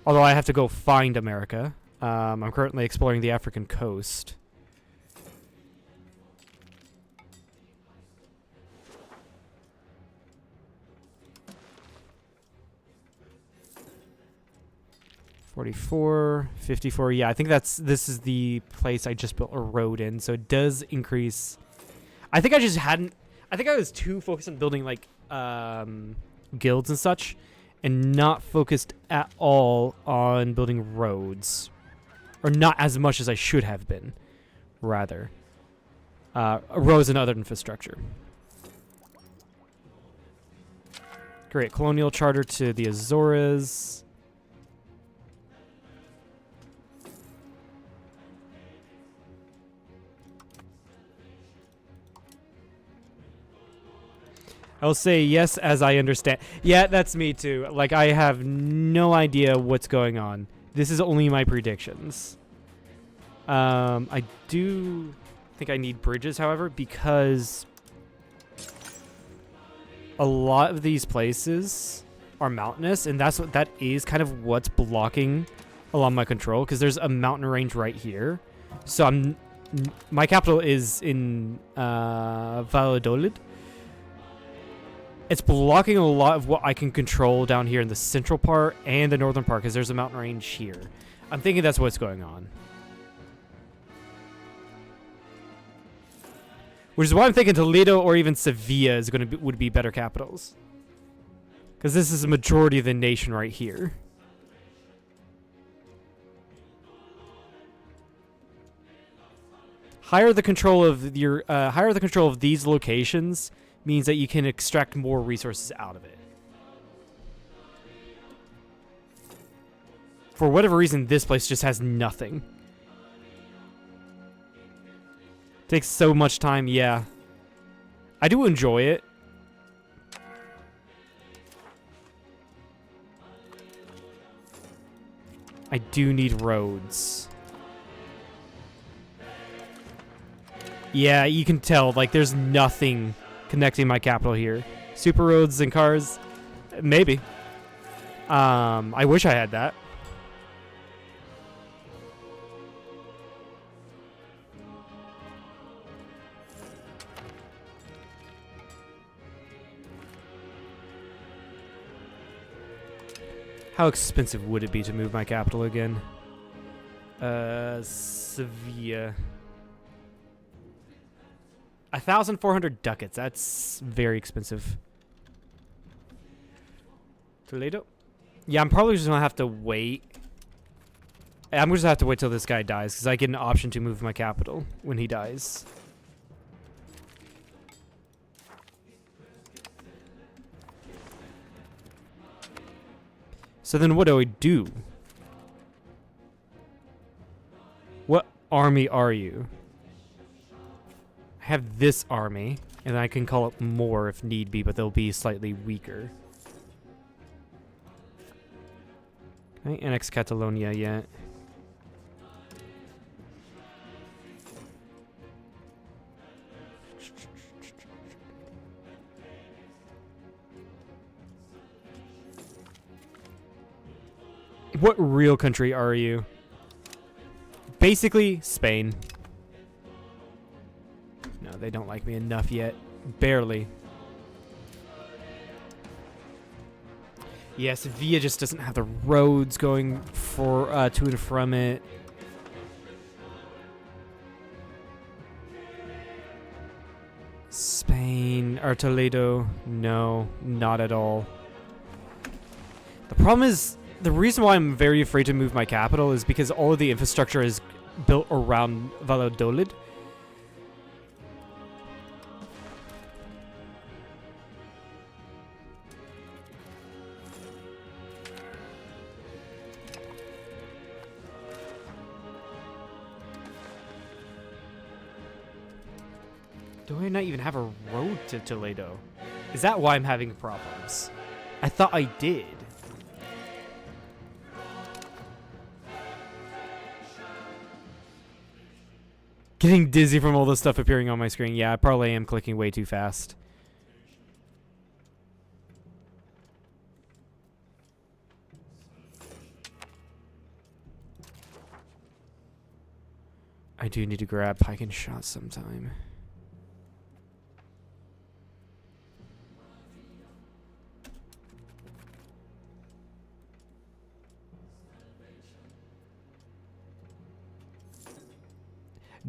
Although I have to go find America. I'm currently exploring the African coast. $44, $54. Yeah, I think this is the place I just built a road in, so it does increase. I think I just hadn't. I think I was too focused on building like guilds and such, and not focused at all on building roads, or not as much as I should have been. Rather, roads and other infrastructure. Great colonial charter to the Azores. I'll say yes as I understand. Yeah, that's me too. Like, I have no idea what's going on. This is only my predictions. I do think I need bridges, however, because a lot of these places are mountainous, and that is kind of what's blocking along my control, because there's a mountain range right here. So my capital is in Valladolid. It's blocking a lot of what I can control down here in the central part and the northern part, because there's a mountain range here. I'm thinking that's what's going on. Which is why I'm thinking Toledo or even Sevilla is would be better capitals. Because this is a majority of the nation right here. Higher the control of these locations means that you can extract more resources out of it. For whatever reason, this place just has nothing. Takes so much time, yeah. I do enjoy it. I do need roads. Yeah, you can tell, like, there's nothing connecting my capital here. Super roads and cars, maybe. I wish I had that. How expensive would it be to move my capital again? Sevilla. 1,400 ducats. That's very expensive. Toledo? Yeah, I'm probably just gonna have to wait. I'm just gonna have to wait till this guy dies, because I get an option to move my capital when he dies. So then what do I do? What army are you? I have this army, and I can call up more if need be, but they'll be slightly weaker. Can I annex Catalonia yet? What real country are you? Basically, Spain. No, they don't like me enough yet. Barely. Yeah, Sevilla just doesn't have the roads going for to and from it. Spain or Toledo? No, not at all. The problem is, the reason why I'm very afraid to move my capital is because all of the infrastructure is built around Valladolid. Do I not even have a road to Toledo? Is that why I'm having problems? I thought I did. Getting dizzy from all this stuff appearing on my screen. Yeah, I probably am clicking way too fast. I do need to grab Pike and Shot sometime.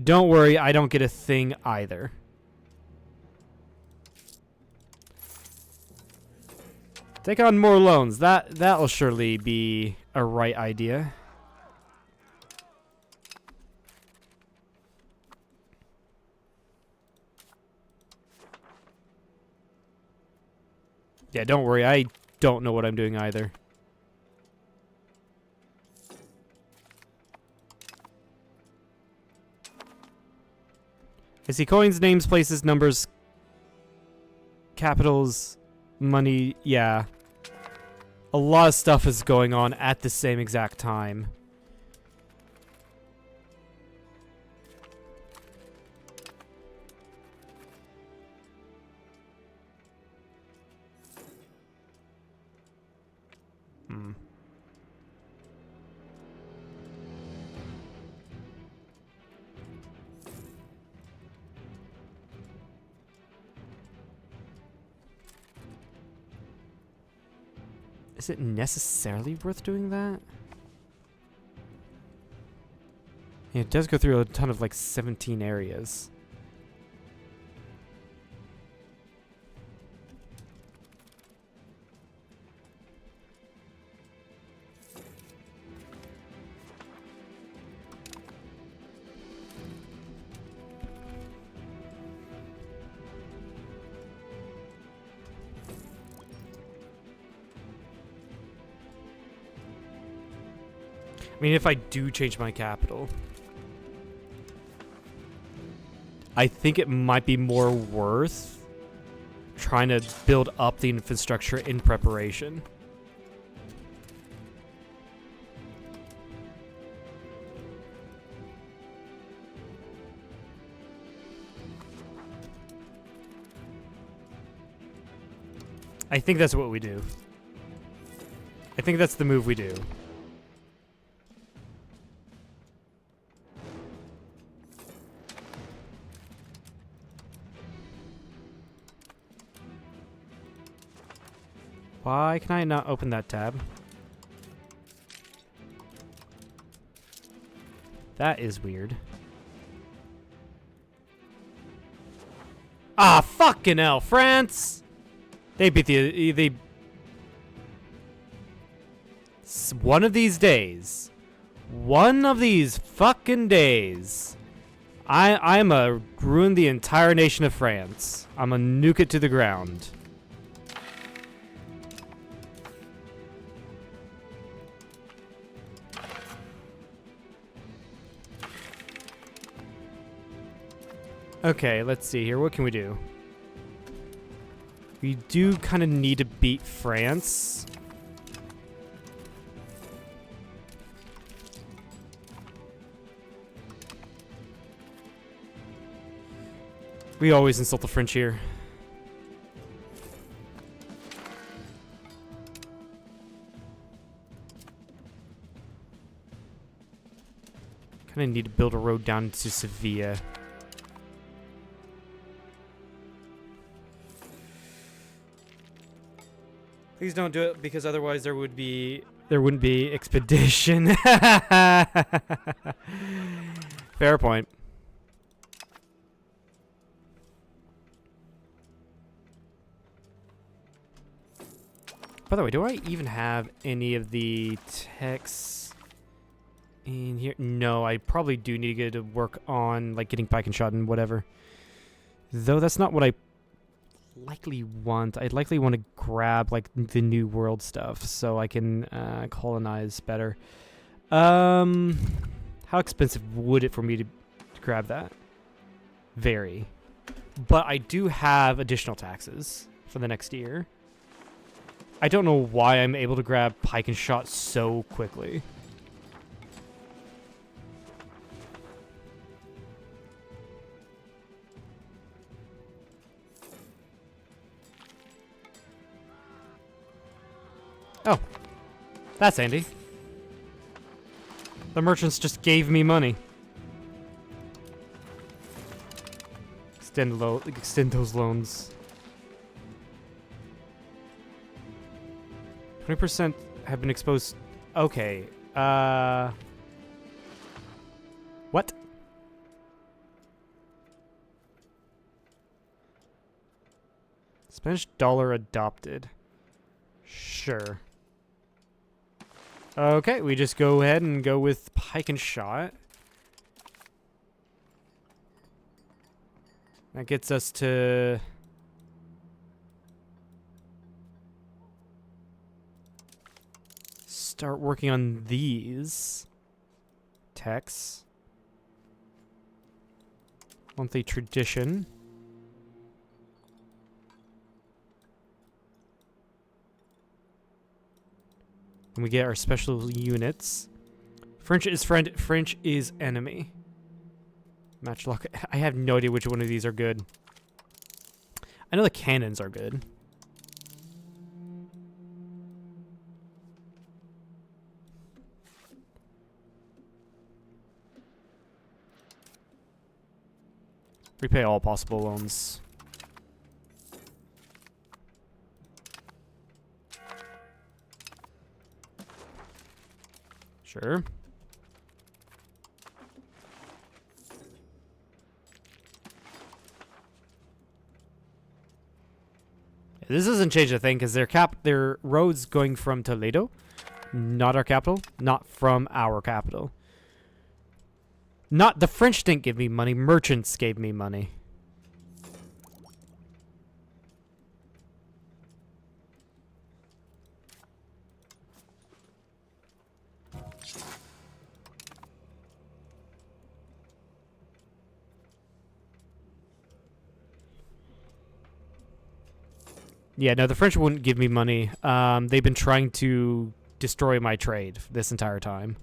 Don't worry, I don't get a thing either. Take on more loans. That'll surely be a right idea. Yeah, don't worry, I don't know what I'm doing either. I see coins, names, places, numbers, capitals, money. Yeah. A lot of stuff is going on at the same exact time. Is it necessarily worth doing that? Yeah, it does go through a ton of like 17 areas. I mean, if I do change my capital, I think it might be more worth trying to build up the infrastructure in preparation. I think that's what we do. I think that's the move we do. Why can I not open that tab? That is weird. Ah, fucking hell, France! They beat the... One of these days. One of these fucking days. I'm a ruin the entire nation of France. I'm a nuke it to the ground. Okay, let's see here. What can we do? We do kind of need to beat France. We always insult the French here. Kind of need to build a road down to Sevilla. Please don't do it, because otherwise there wouldn't be expedition. Fair point. By the way, do I even have any of the texts in here? No, I probably do need to get to work on like getting pike and shot and whatever. Though that's not what I likely want. I'd likely want to grab like the New World stuff so I can colonize better. How expensive would it for me to grab that? Very. but I do have additional taxes for the next year. I don't know why I'm able to grab pike and shot so quickly. Oh, that's handy. The merchants just gave me money. Extend those loans. 20% have been exposed. Okay. What? Spanish dollar adopted. Sure. Okay, we just go ahead and go with pike and shot. That gets us to... start working on these texts. Monthly tradition. And we get our special units. French is friend, French is enemy. Matchlock. I have no idea which one of these are good. I know the cannons are good. Repay all possible loans. Sure. This doesn't change a thing because their roads going from Toledo, not our capital, not from our capital. Not the French didn't give me money, merchants gave me money. Yeah, no, the French wouldn't give me money. They've been trying to destroy my trade this entire time.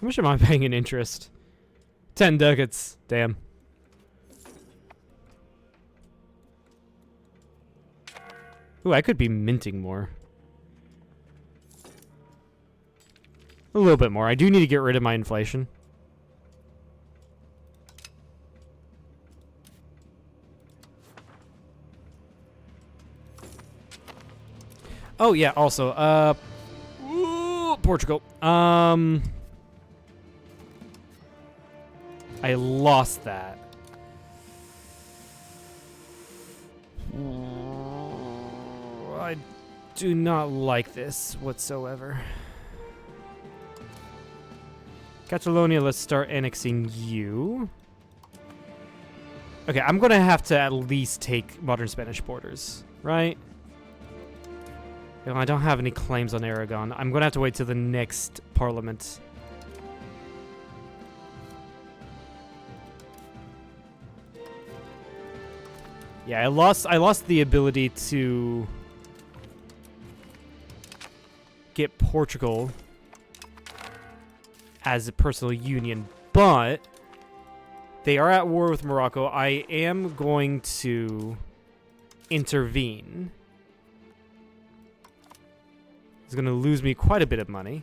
How much am I paying in interest? 10 ducats. Damn. Ooh, I could be minting more. A little bit more. I do need to get rid of my inflation. Oh, yeah, also, ooh, Portugal. I lost that. I do not like this whatsoever. Catalonia, let's start annexing you. Okay, I'm gonna have to at least take modern Spanish borders, right? You know, I don't have any claims on Aragon. I'm gonna have to wait till the next parliament. Yeah, I lost the ability to get Portugal as a personal union, but they are at war with Morocco. I am going to intervene. It's going to lose me quite a bit of money.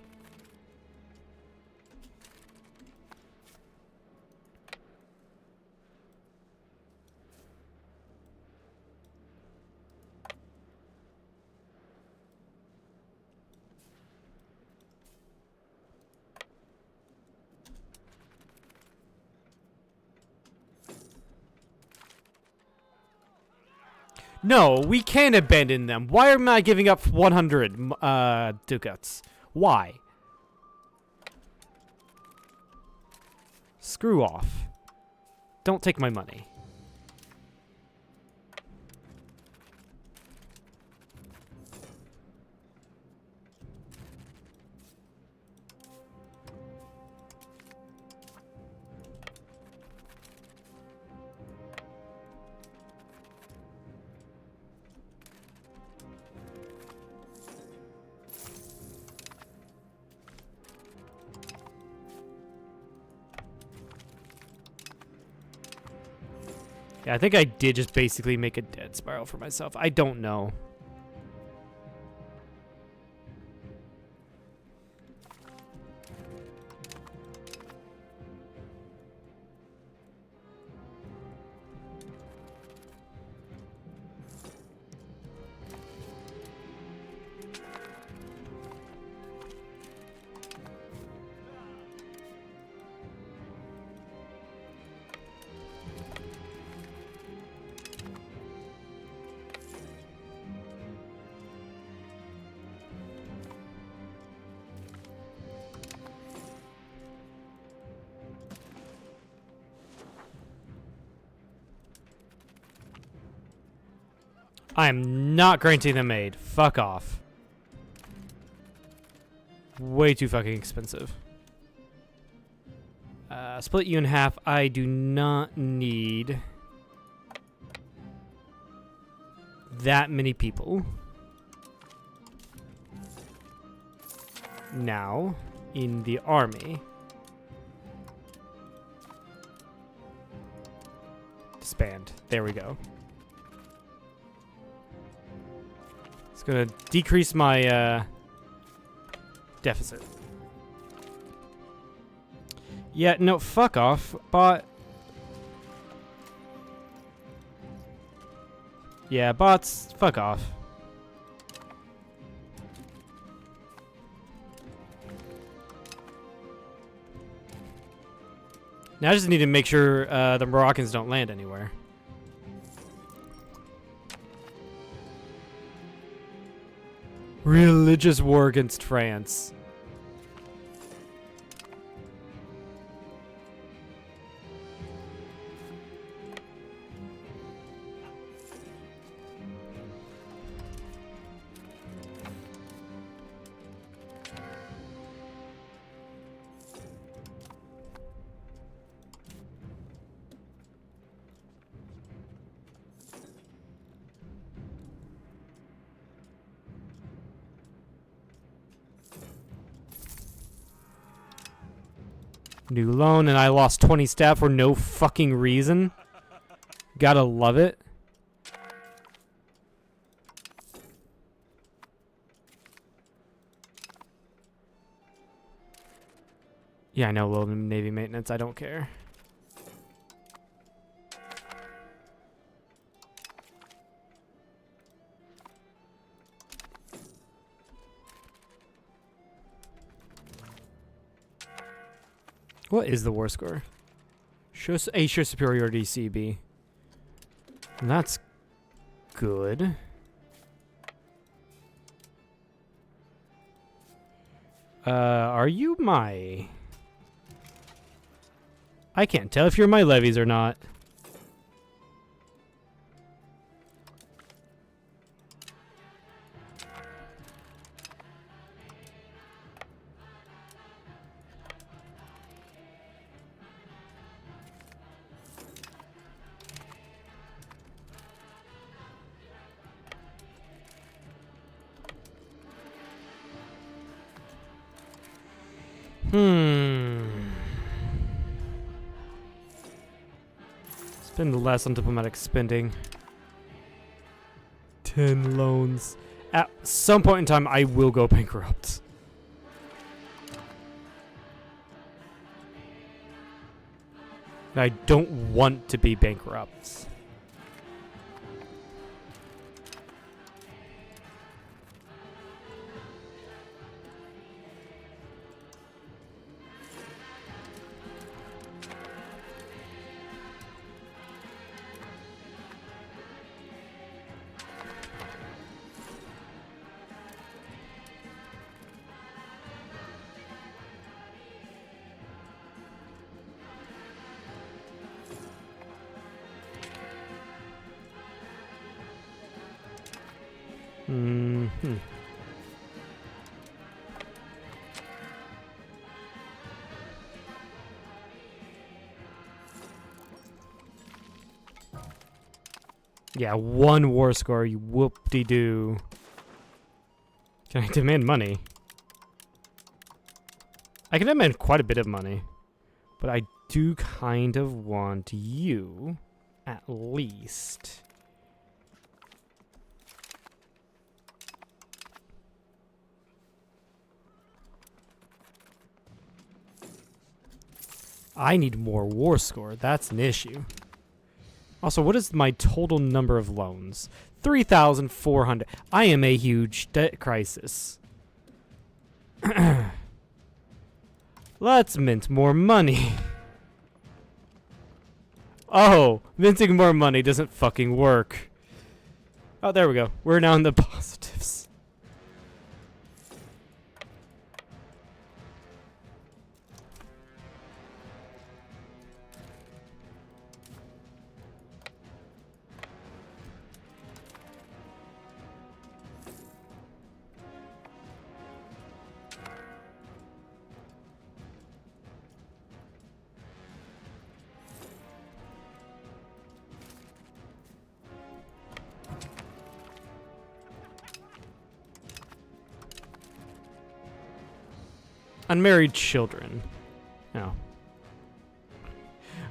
No, we can't abandon them. Why am I giving up 100 ducats? Why? Screw off. Don't take my money. Yeah, I think I did just basically make a dead spiral for myself. I don't know. I am not granting them aid. Fuck off. Way too fucking expensive. Split you in half. I do not need that many people. Now, in the army. Disband. There we go. It's gonna decrease my deficit. Yeah, no, fuck off, bot. Yeah, bots, fuck off. Now I just need to make sure the Moroccans don't land anywhere. Religious war against France. New loan, and I lost 20 staff for no fucking reason. Gotta love it. Yeah, I know, low Navy maintenance. I don't care. What is the war score? Show superiority CB. That's good. Are you my... I can't tell if you're my levies or not. Spend less on diplomatic spending. 10 loans. At some point in time, I will go bankrupt. I don't want to be bankrupt. Hmm. Yeah, 1 war score, you whoop-de-doo. Can I demand money? I can demand quite a bit of money. But I do kind of want you, at least. I need more war score. That's an issue. Also, what is my total number of loans? 3,400. I am a huge debt crisis. Let's mint more money. Oh, minting more money doesn't fucking work. Oh, there we go. We're now in the positives. Unmarried children. Oh.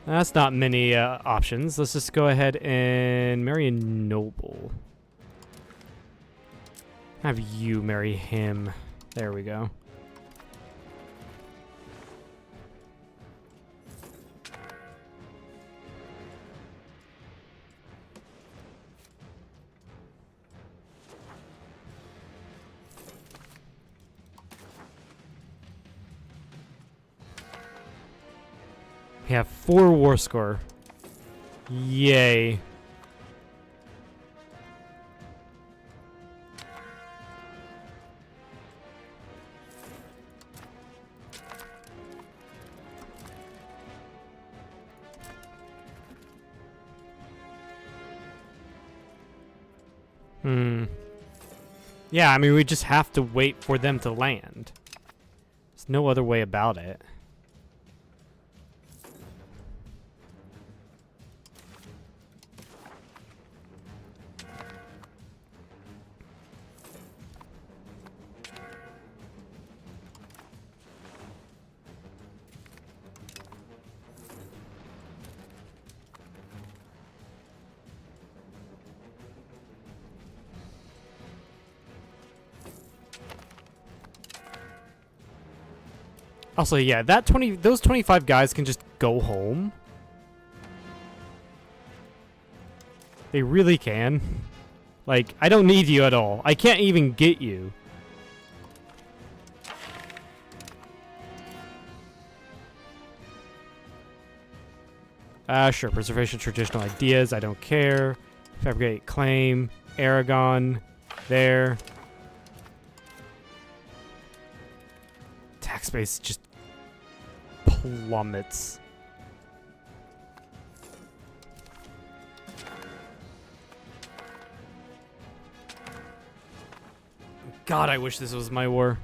That's not many options. Let's just go ahead and marry a noble. Have you marry him. There we go. We have 4 war score. Yay. Yeah, I mean, we just have to wait for them to land. There's no other way about it. Also, yeah, those 25 guys can just go home. They really can. Like, I don't need you at all. I can't even get you. Sure, preservation of traditional ideas, I don't care. Fabricate claim, Aragon, there. Tax base just plummets. God, I wish this was my war.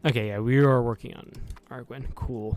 Okay, yeah, we are working on Arguin. Cool.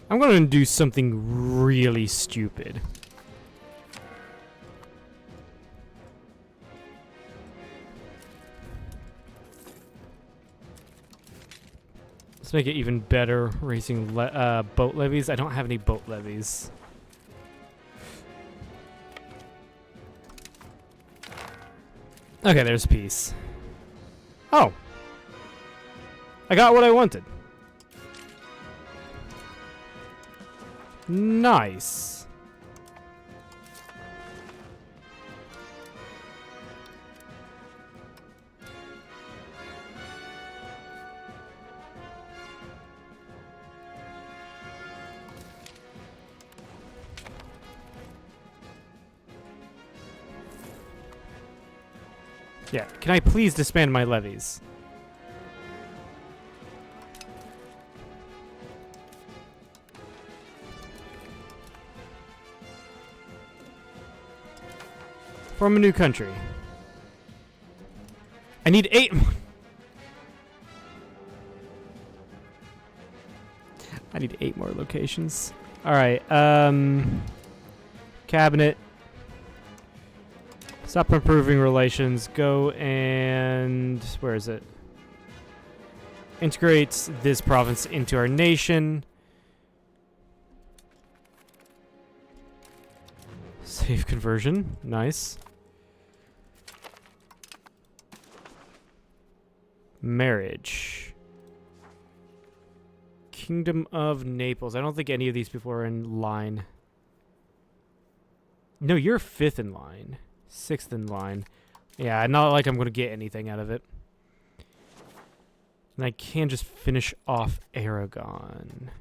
I'm going to do something really stupid. Let's make it even better, raising boat levies. I don't have any boat levies. Okay, there's peace. Oh. I got what I wanted. Nice. Yeah, can I please disband my levies? Form a new country. I need 8 more. I need 8 more locations. Alright, cabinet. Stop improving relations. Go and... where is it? Integrate this province into our nation. Save conversion. Nice. Marriage. Kingdom of Naples. I don't think any of these people are in line. No, you're 5th in line. 6th in line. Yeah, not like I'm going to get anything out of it. And I can just finish off Aragon.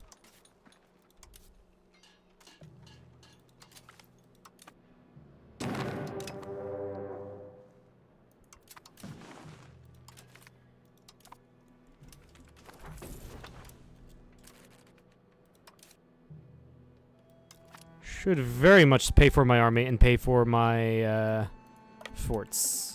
Should very much pay for my army and pay for my forts.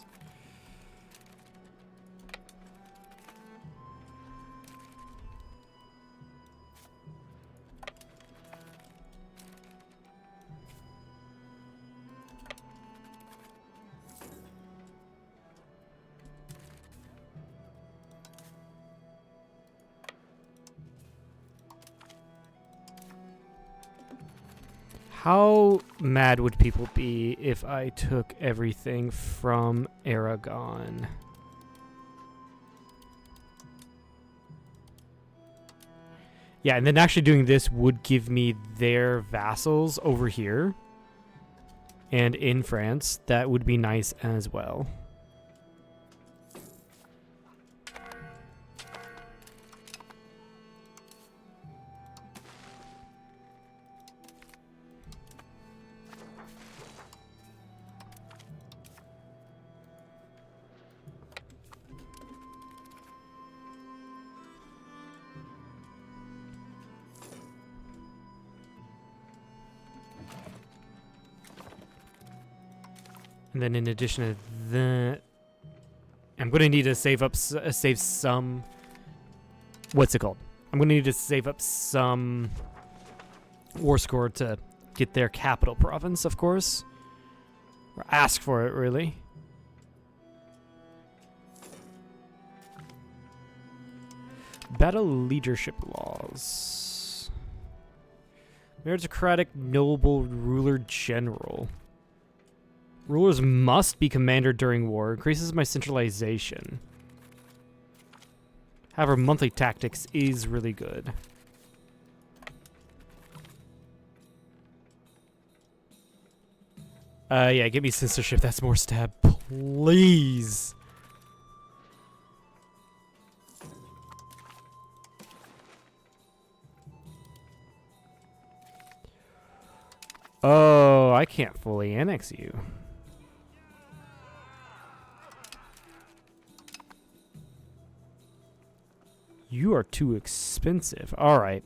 How mad would people be if I took everything from Aragon? Yeah, and then actually doing this would give me their vassals over here. And in France, that would be nice as well. And then in addition to that, I'm going to need to save up, save some, what's it called? I'm going to need to save up some war score to get their capital province, of course. Or ask for it, really. Battle leadership laws. Meritocratic noble ruler general. Rulers must be commander during war. Increases my centralization. However, monthly tactics is really good. Yeah, give me censorship. That's more stab. Please. Oh, I can't fully annex you. You are too expensive. All right.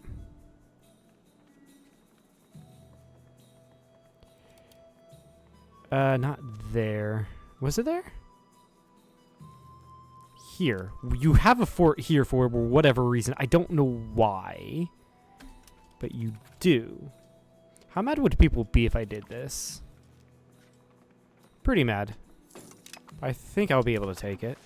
Not there. Was it there? Here. You have a fort here for whatever reason. I don't know why. but you do. How mad would people be if I did this? Pretty mad. I think I'll be able to take it.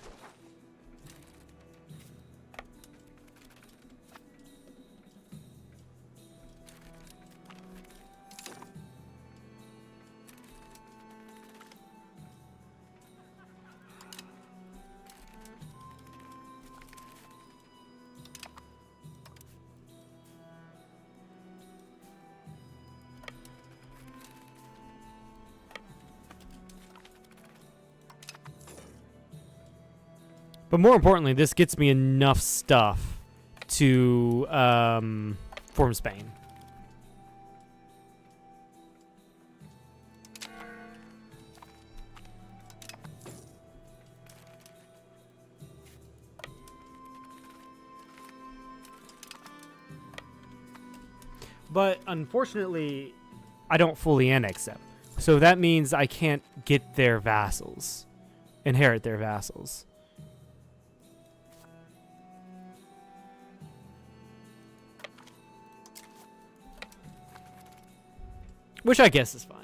But more importantly, this gets me enough stuff to form Spain. But unfortunately, I don't fully annex them. So that means I can't get their vassals, inherit their vassals. Which I guess is fine.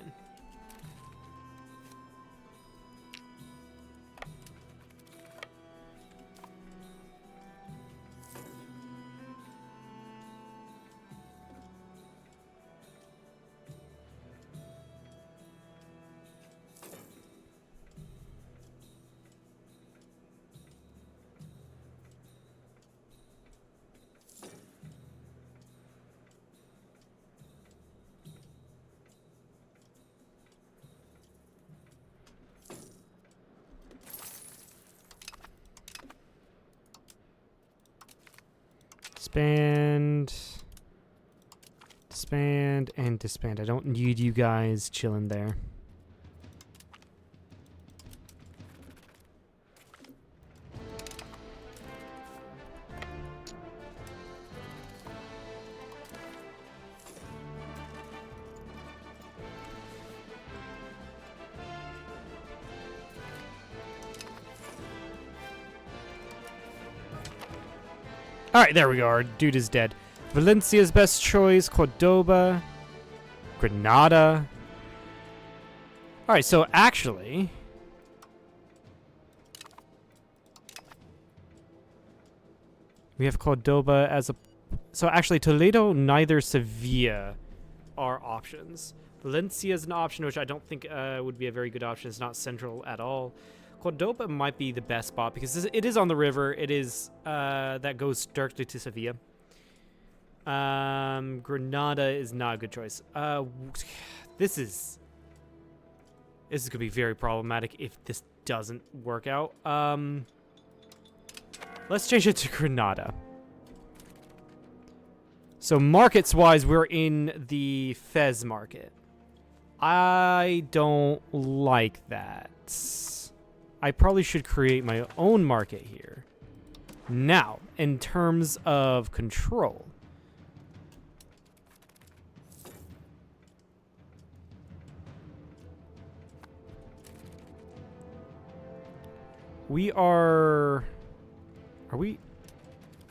Disband, and disband. I don't need you guys chilling there. Alright, there we go. Our dude is dead. Valencia's best choice. Cordoba. Granada. Alright, so actually... we have Cordoba as a... so actually, Toledo, neither Sevilla are options. Valencia is an option, which I don't think would be a very good option. It's not central at all. Cordoba might be the best spot because it is on the river. It is that goes directly to Sevilla. Granada is not a good choice. This is gonna be very problematic if this doesn't work out. Let's change it to Granada. So markets wise, we're in the Fez market. I don't like that. I probably should create my own market here. Now, in terms of control. We are we?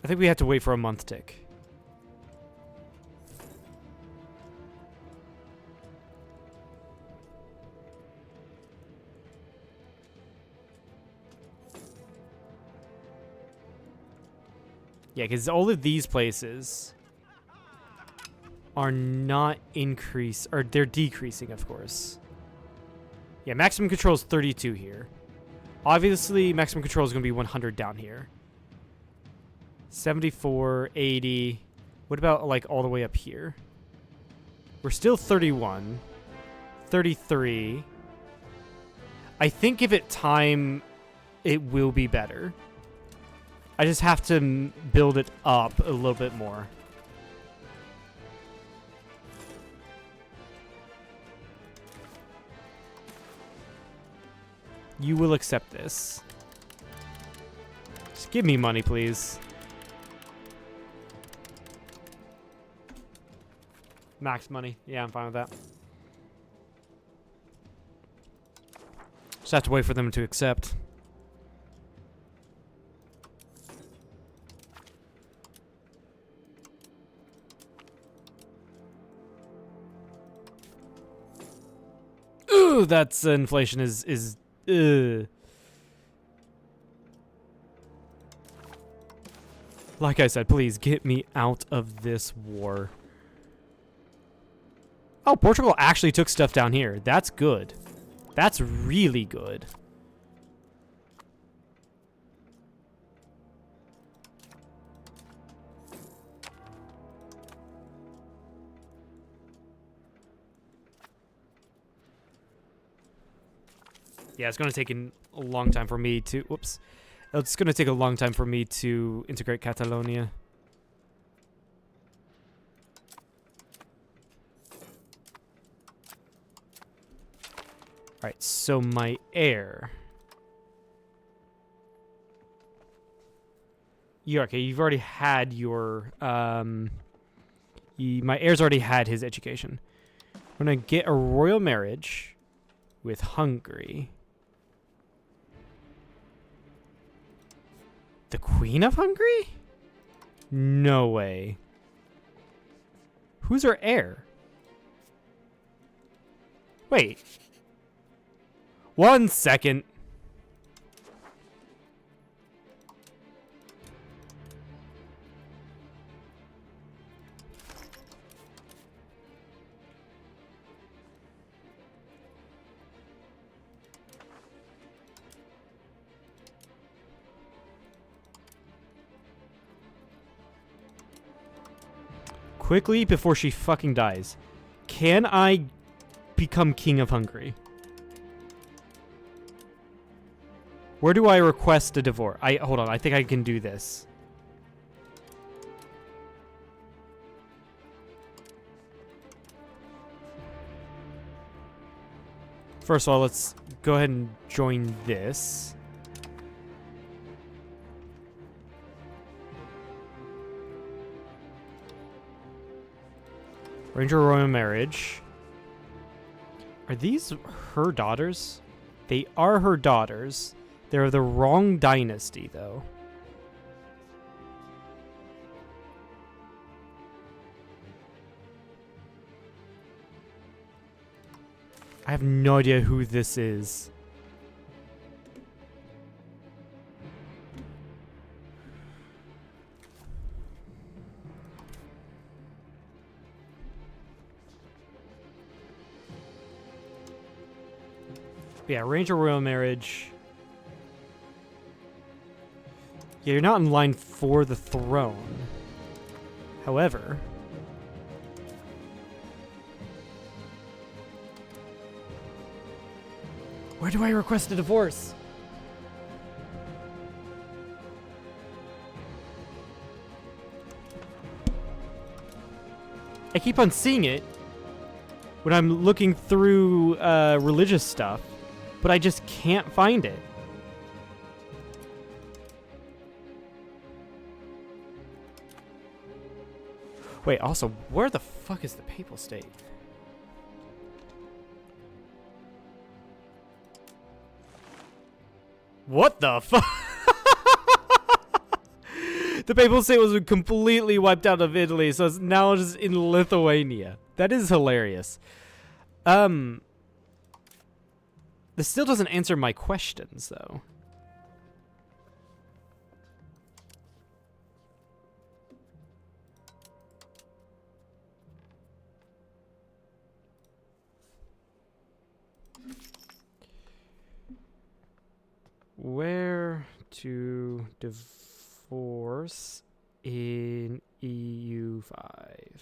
I think we have to wait for a month tick. Yeah, because all of these places are not or they're decreasing, of course. Yeah, maximum control is 32 here. Obviously, maximum control is going to be 100 down here. 74, 80. What about, like, all the way up here? We're still 31. 33. I think give it time, it will be better. I just have to build it up a little bit more. You will accept this. Just give me money, please. Max money. Yeah, I'm fine with that. Just have to wait for them to accept. That's inflation is. Like I said, please get me out of this war. Oh, Portugal actually took stuff down here. That's good. That's really good. Yeah, it's going to take a long time for me to... Whoops. It's going to take a long time for me to integrate Catalonia. Alright, so my heir... okay, you've already had your... my heir's already had his education. I'm going to get a royal marriage with Hungary. The Queen of Hungary? No way. Who's her heir? Wait. 1 second. Quickly, before she fucking dies. Can I become King of Hungary? Where do I request a divorce? Hold on, I think I can do this. First of all, let's go ahead and join this. Ranger royal marriage. Are these her daughters? They are her daughters. They're the wrong dynasty, though. I have no idea who this is. Yeah, Ranger royal marriage. Yeah, you're not in line for the throne. However, where do I request a divorce? I keep on seeing it when I'm looking through religious stuff, but I just can't find it. Wait, also, where the fuck is the papal state? What the fuck? The papal state was completely wiped out of Italy, so it's now just in Lithuania. That is hilarious. This still doesn't answer my questions, though. Where to divorce in EU5?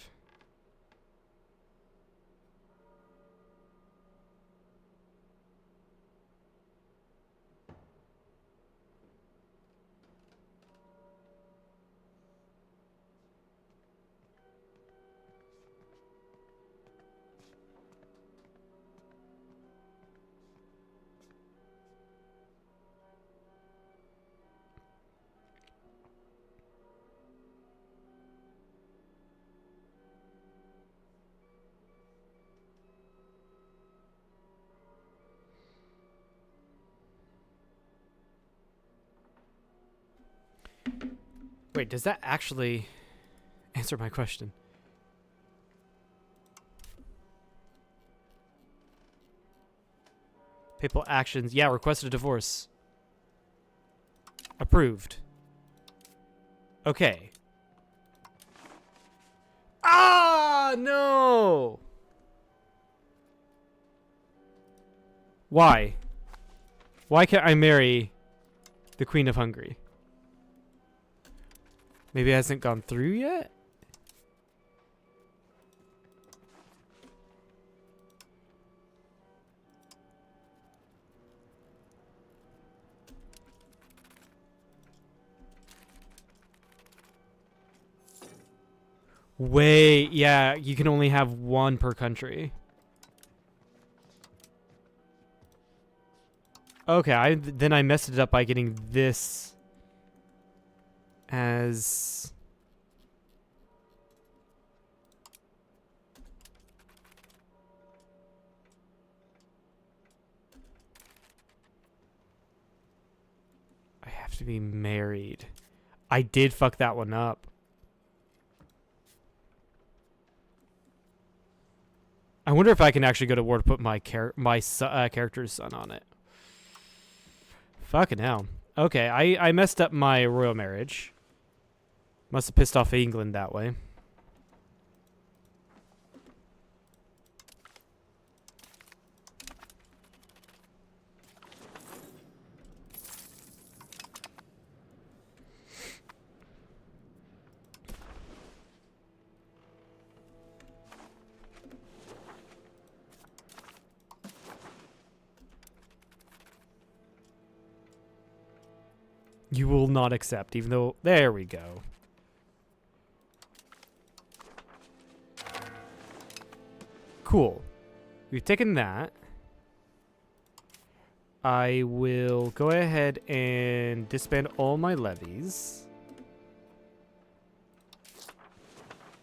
Wait, does that actually answer my question? Papal actions. Yeah, requested a divorce. Approved. Okay. Ah, no! Why? Why can't I marry the Queen of Hungary? Maybe it hasn't gone through yet? Wait, yeah, you can only have one per country. Okay, then I messed it up by getting this as... I have to be married. I did fuck that one up. I wonder if I can actually go to war to put my character's son on it. Fucking hell. Okay, I messed up my royal marriage. Must have pissed off England that way. You will not accept, even though... There we go. Cool. We've taken that. I will go ahead and disband all my levies.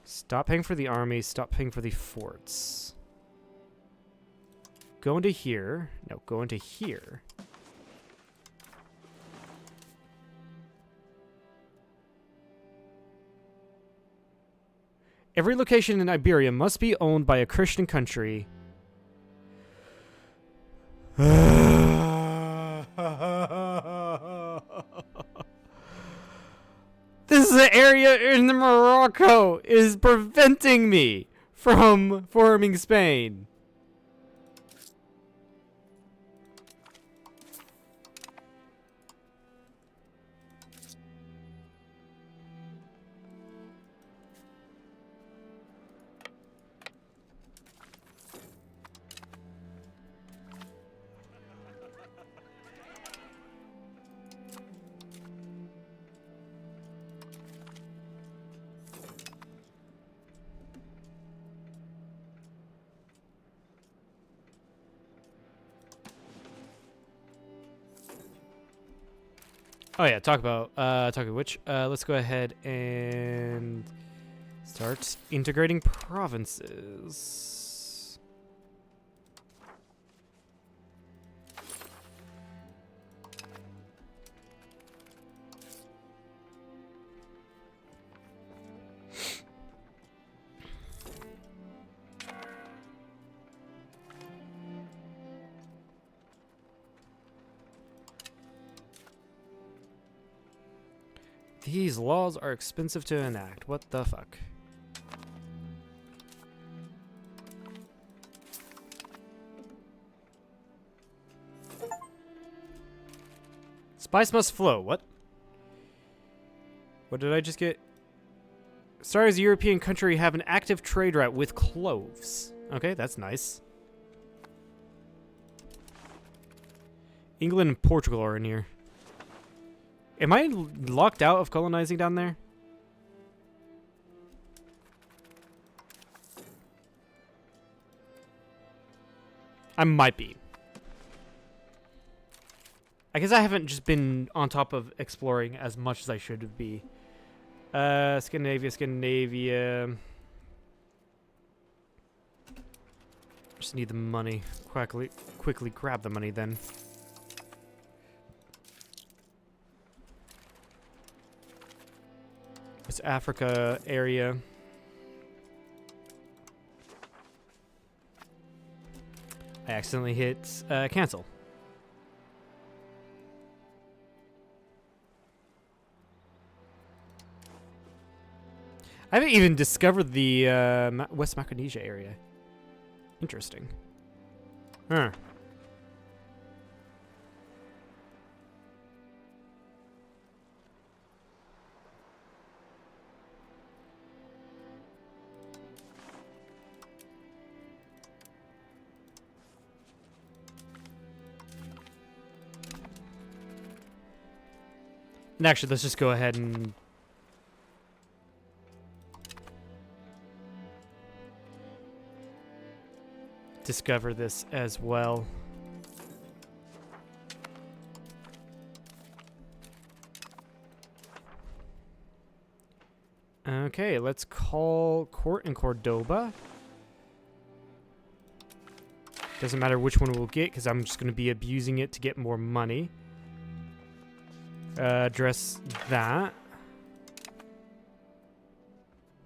Stop paying for the army. Stop paying for the forts. Go into here. No, go into here. Every location in Iberia must be owned by a Christian country. This is the area in Morocco is preventing me from forming Spain. Oh yeah, talk about which. Let's go ahead and start integrating provinces. These laws are expensive to enact. What the fuck? Spice must flow. What? What did I just get? Sorry, as a European country, have an active trade route with cloves. Okay, that's nice. England and Portugal are in here. Am I locked out of colonizing down there? I might be. I guess I haven't just been on top of exploring as much as I should be. Scandinavia. Just need the money. Quickly grab the money then. West Africa area. I accidentally hit cancel. I haven't even discovered the West Micronesia area. Interesting. Huh. And actually, let's just go ahead and discover this as well. Okay, let's call court in Cordoba. Doesn't matter which one we'll get, because I'm just going to be abusing it to get more money. Address that.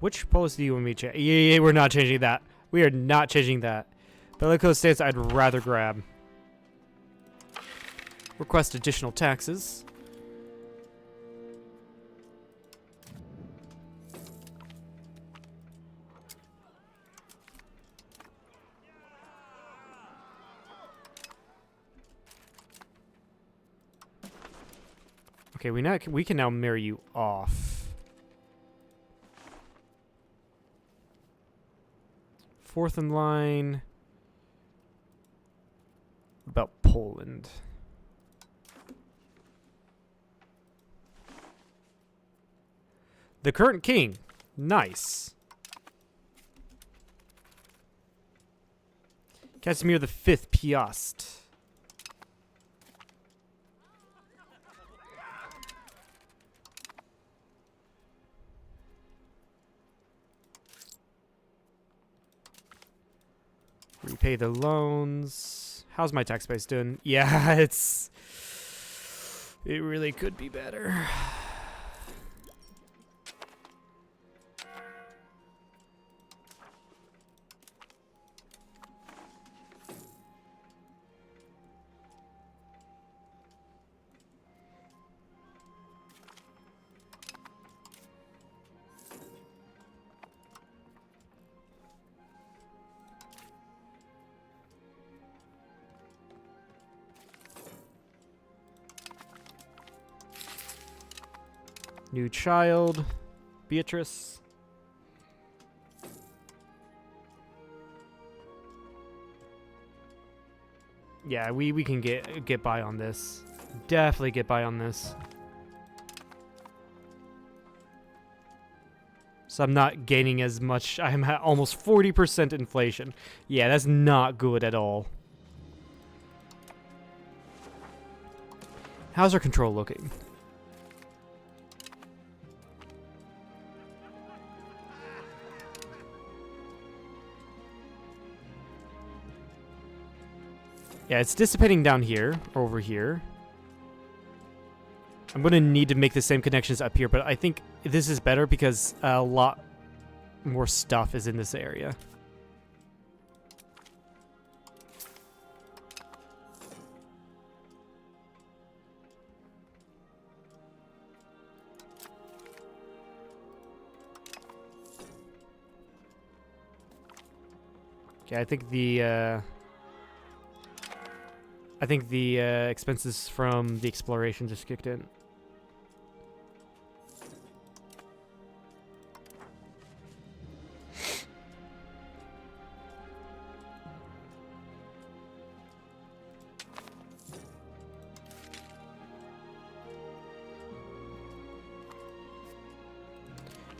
Which policy do you want me to change? Yeah, we're not changing that. We are not changing that. Bellicose stance I'd rather grab. Request additional taxes. Okay, we can now marry you off. Fourth in line. What about Poland? The current king. Nice. Casimir the Fifth Piast. Repay the loans. How's my tax base doing? Yeah, it really could be better. New child, Beatrice. Yeah, we can get by on this. Definitely get by on this. So I'm not gaining as much. I'm at almost 40% inflation. Yeah, that's not good at all. How's our control looking? Yeah, it's dissipating down here, over here. I'm going to need to make the same connections up here, but I think this is better because a lot more stuff is in this area. Okay, I think the expenses from the exploration just kicked in.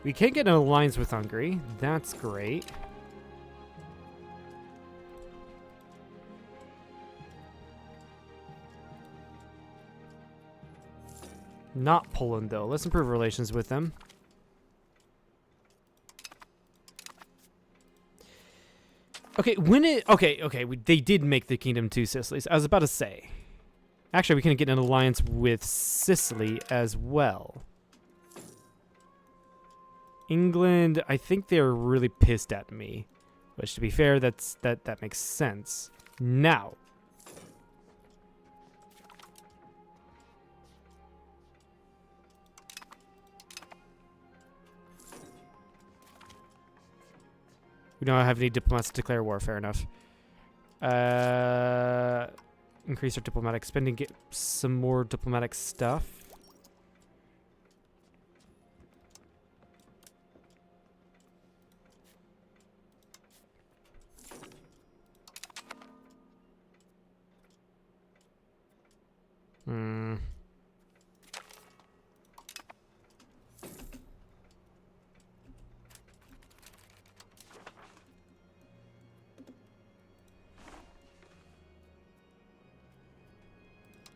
We can't get an alliance with Hungary. That's great. Not Poland, though. Let's improve relations with them. Okay, they did make the kingdom two Sicilies. I was about to say. Actually, we can get an alliance with Sicily as well. England, I think they're really pissed at me. Which, to be fair, that makes sense. Now. We don't have any diplomats to declare war. Fair enough. Increase our diplomatic spending. Get some more diplomatic stuff. Hmm.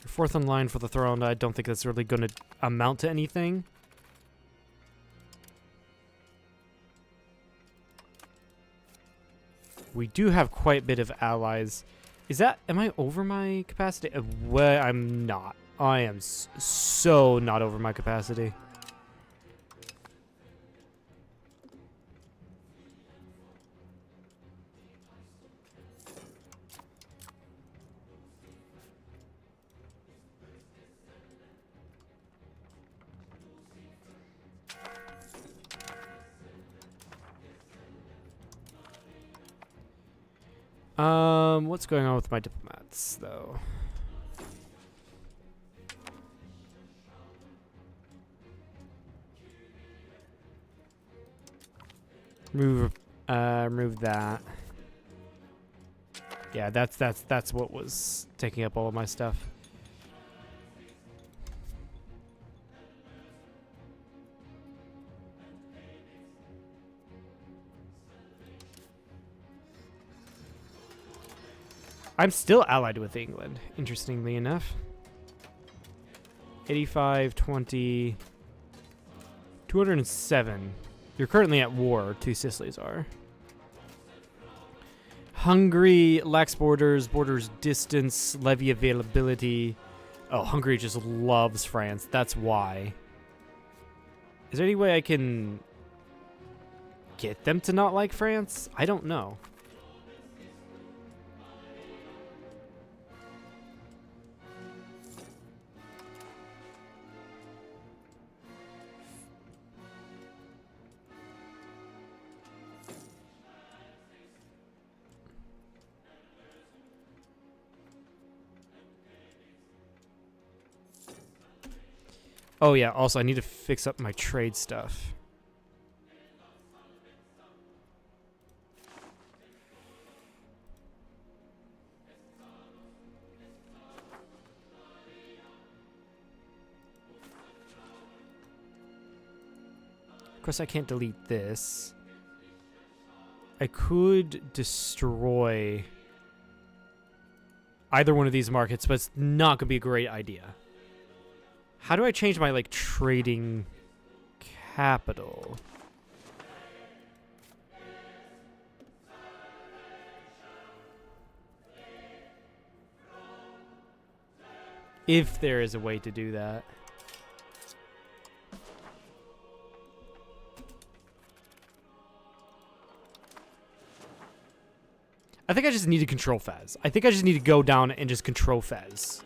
You're fourth in line for the throne. I don't think that's really going to amount to anything. We do have quite a bit of allies. Is that... Am I over my capacity? Well, I'm not. I am so not over my capacity. What's going on with my diplomats, though? Remove that. Yeah, that's what was taking up all of my stuff. I'm still allied with England, interestingly enough. 85, 20, 207. You're currently at war. 2 Sicilies are. Hungary lacks borders distance, levy availability. Oh, Hungary just loves France. That's why. Is there any way I can get them to not like France? I don't know. Oh yeah, also I need to fix up my trade stuff. Of course I can't delete this. I could destroy either one of these markets, but it's not going to be a great idea. How do I change my, like, trading capital? If there is a way to do that. I think I just need to control Fez. I think I just need to go down and just control Fez.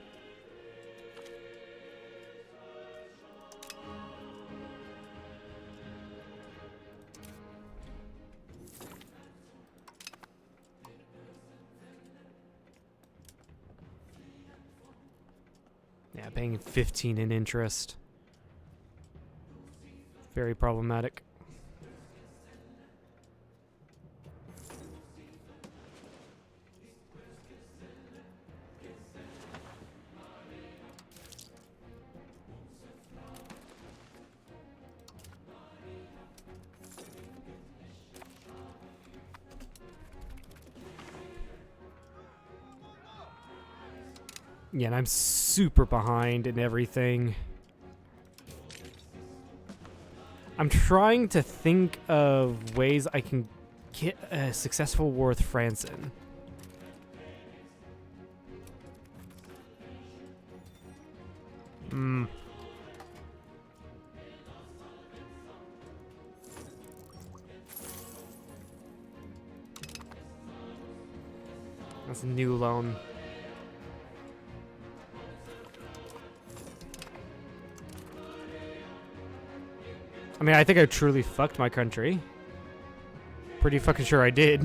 Yeah, paying 15 in interest. Very problematic. Yeah, and I'm super behind in everything. I'm trying to think of ways I can get a successful war with France in. That's a new loan. I mean, I think I truly fucked my country. Pretty fucking sure I did.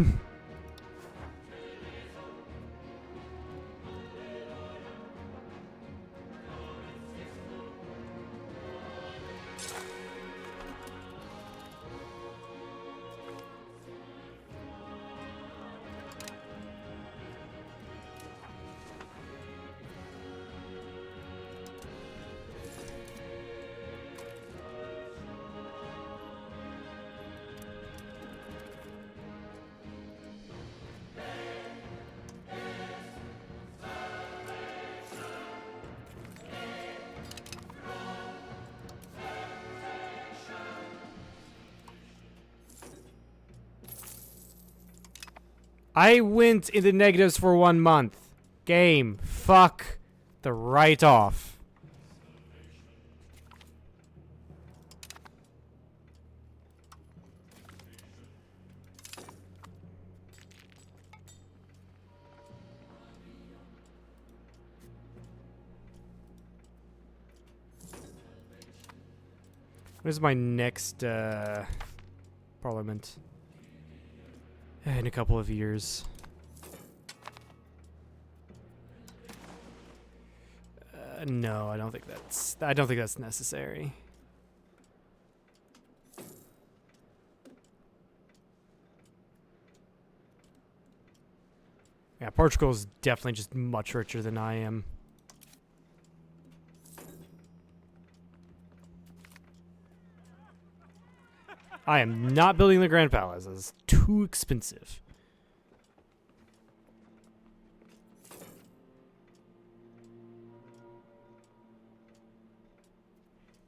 I went in the negatives for 1 month. Game. Fuck the write-off. Where's my next parliament? In a couple of years. No, I don't think that's necessary. Yeah, Portugal is definitely just much richer than I am. I am not building the Grand Palace. It's too expensive.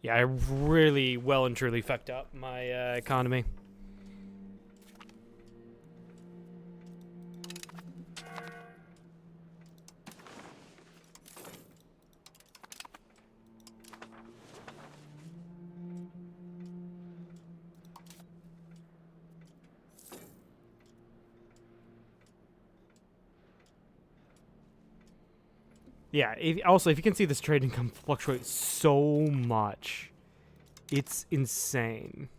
Yeah, I really well and truly fucked up my economy. Yeah, also, if you can see, this trade income fluctuates so much. It's insane.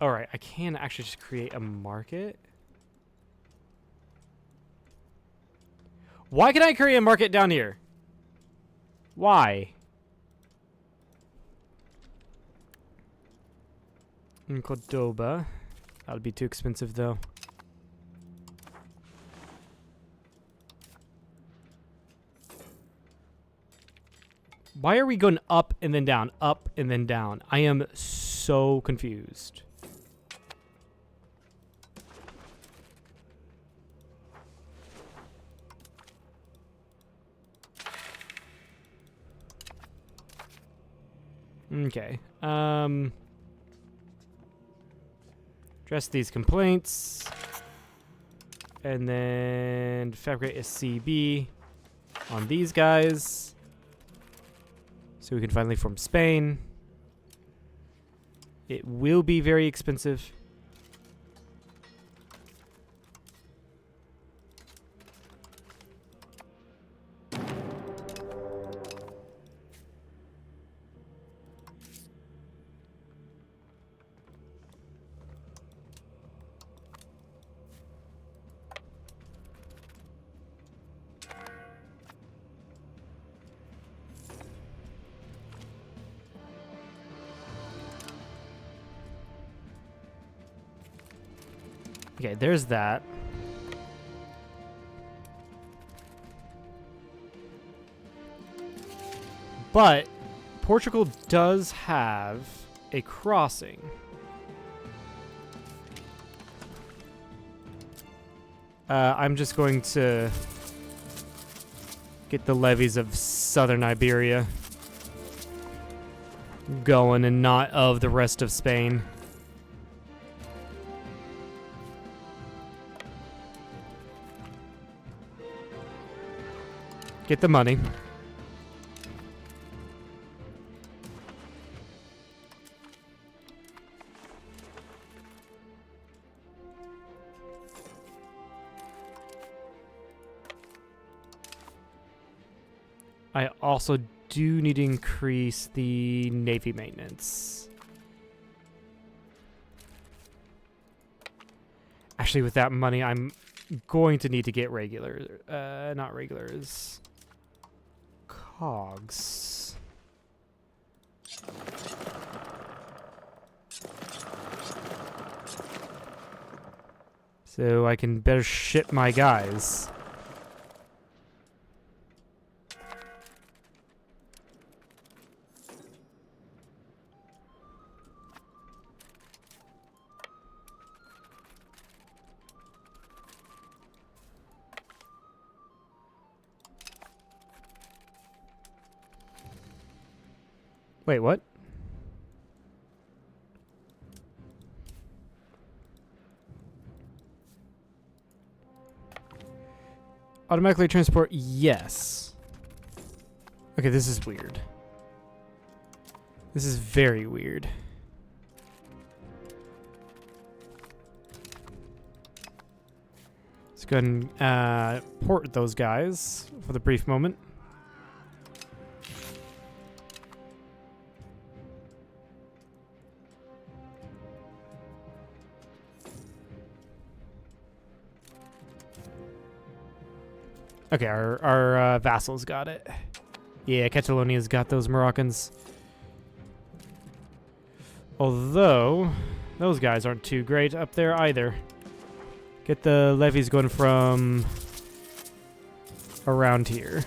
Alright, I can actually just create a market. Why can I create a market down here? Why? In Cordoba. That would be too expensive, though. Why are we going up and then down, up and then down? I am so confused. Okay. Address these complaints. And then fabricate a CB on these guys. So we can finally form Spain. It will be very expensive. Okay, there's that. But Portugal does have a crossing. I'm just going to get the levies of southern Iberia going and not of the rest of Spain. Get the money. I also do need to increase the Navy maintenance. Actually, with that money, I'm going to need to get not regulars, cogs. So I can better ship my guys. Wait, what? Automatically transport, yes. Okay, this is weird. This is very weird. Let's go ahead and port those guys for the brief moment. Okay, our vassals got it. Yeah, Catalonia's got those Moroccans. Although, those guys aren't too great up there either. Get the levies going from around here.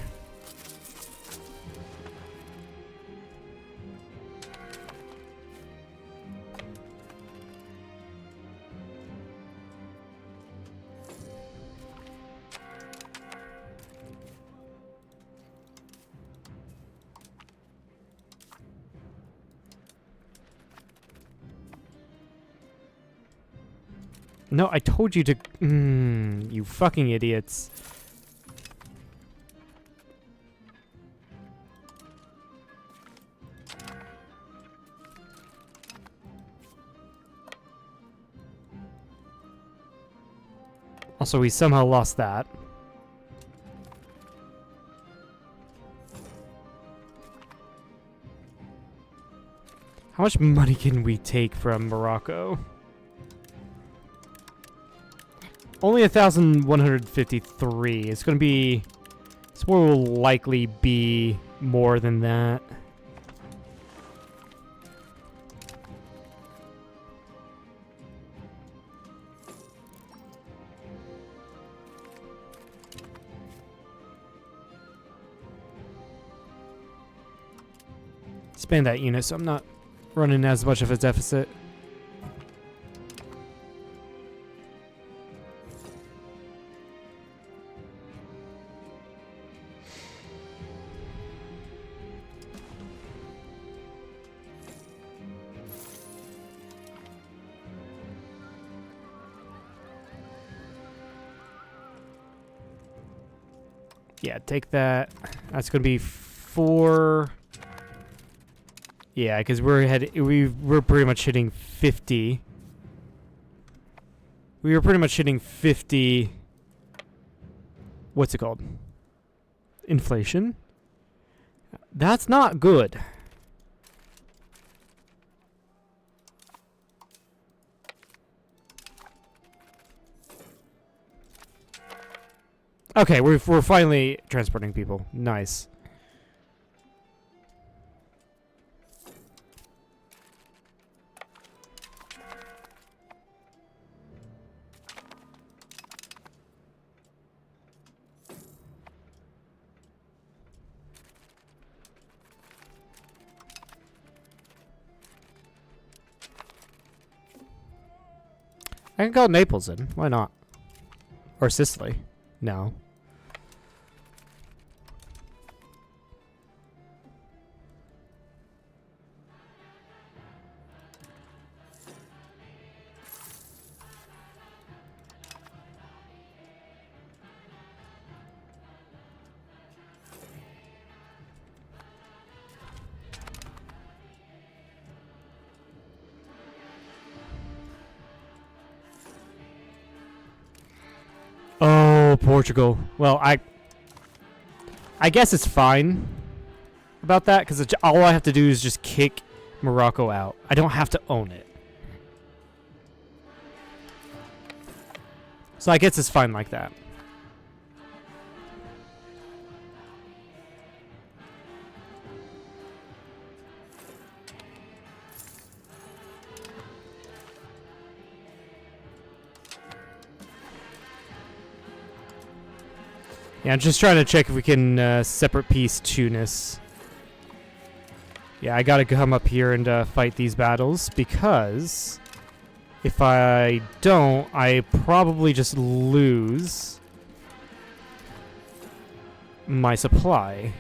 No, I told you to... you fucking idiots. Also, we somehow lost that. How much money can we take from Morocco? Only 1,153. It's going to be... This war will likely be more than that. Expand that unit so I'm not running as much of a deficit. Yeah, take that. That's gonna be 4. Yeah, because we're pretty much hitting 50. We were pretty much hitting 50. What's it called? Inflation. That's not good. Okay, we're finally transporting people. Nice. I can call Naples in. Why not? Or Sicily. No. Oh, Portugal. Well, I guess it's fine. about that, because all I have to do is just kick Morocco out. I don't have to own it. So I guess it's fine like that. Yeah, I'm just trying to check if we can separate piece Tunis. Yeah, I gotta come up here and fight these battles, because if I don't, I probably just lose my supply.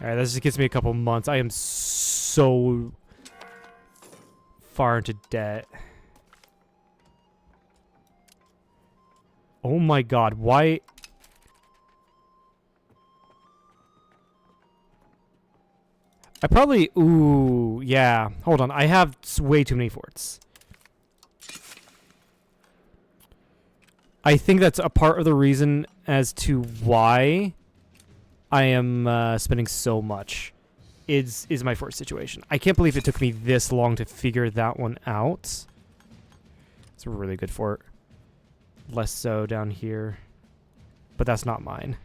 Alright, that just gives me a couple months. I am so far into debt. Oh my god, why? I probably... Ooh, yeah. Hold on, I have way too many forts. I think that's a part of the reason as to why I am spending so much is my fort situation. I can't believe it took me this long to figure that one out. It's a really good fort. Less so down here. But that's not mine.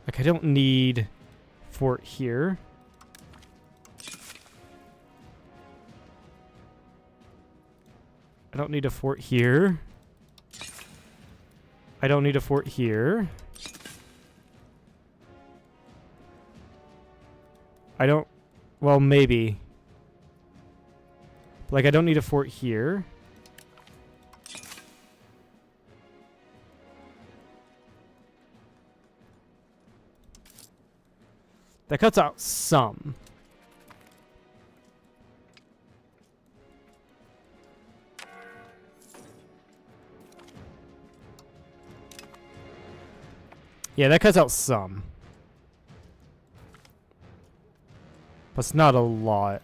Like, I don't need fort here. I don't need a fort here. I don't need a fort here. I don't... Well, maybe. Like, I don't need a fort here. That cuts out some. Yeah, that cuts out some. But it's not a lot.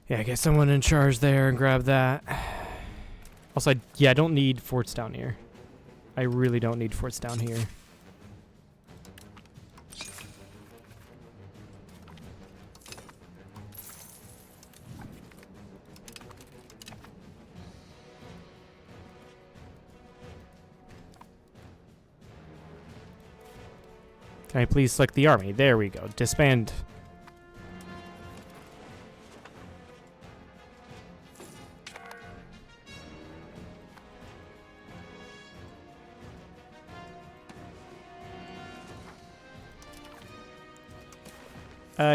Yeah, get someone in charge there and grab that. Also, yeah, I don't need forts down here. I really don't need forts down here. Can I please select the army? There we go. Disband.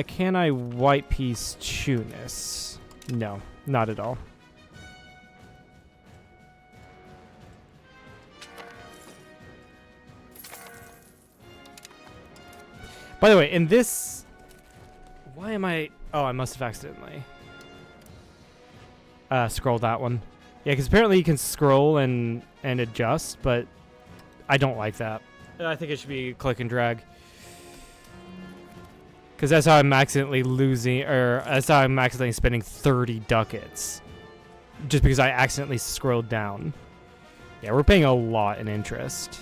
Can I white piece Tunis? No, not at all. By the way, in this... Why am I... Oh, I must have accidentally scrolled that one. Yeah, because apparently you can scroll and adjust, but I don't like that. I think it should be click and drag. Because that's how I'm accidentally losing, or that's how I'm accidentally spending 30 ducats. Just because I accidentally scrolled down. Yeah, we're paying a lot in interest.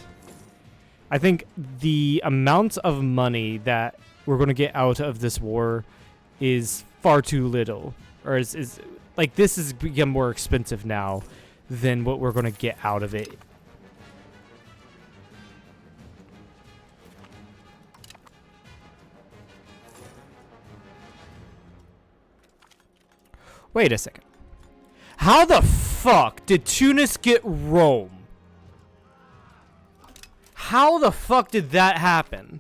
I think the amount of money that we're going to get out of this war is far too little. Or is like, this has become more expensive now than what we're going to get out of it. Wait a second. How the fuck did Tunis get Rome? How the fuck did that happen?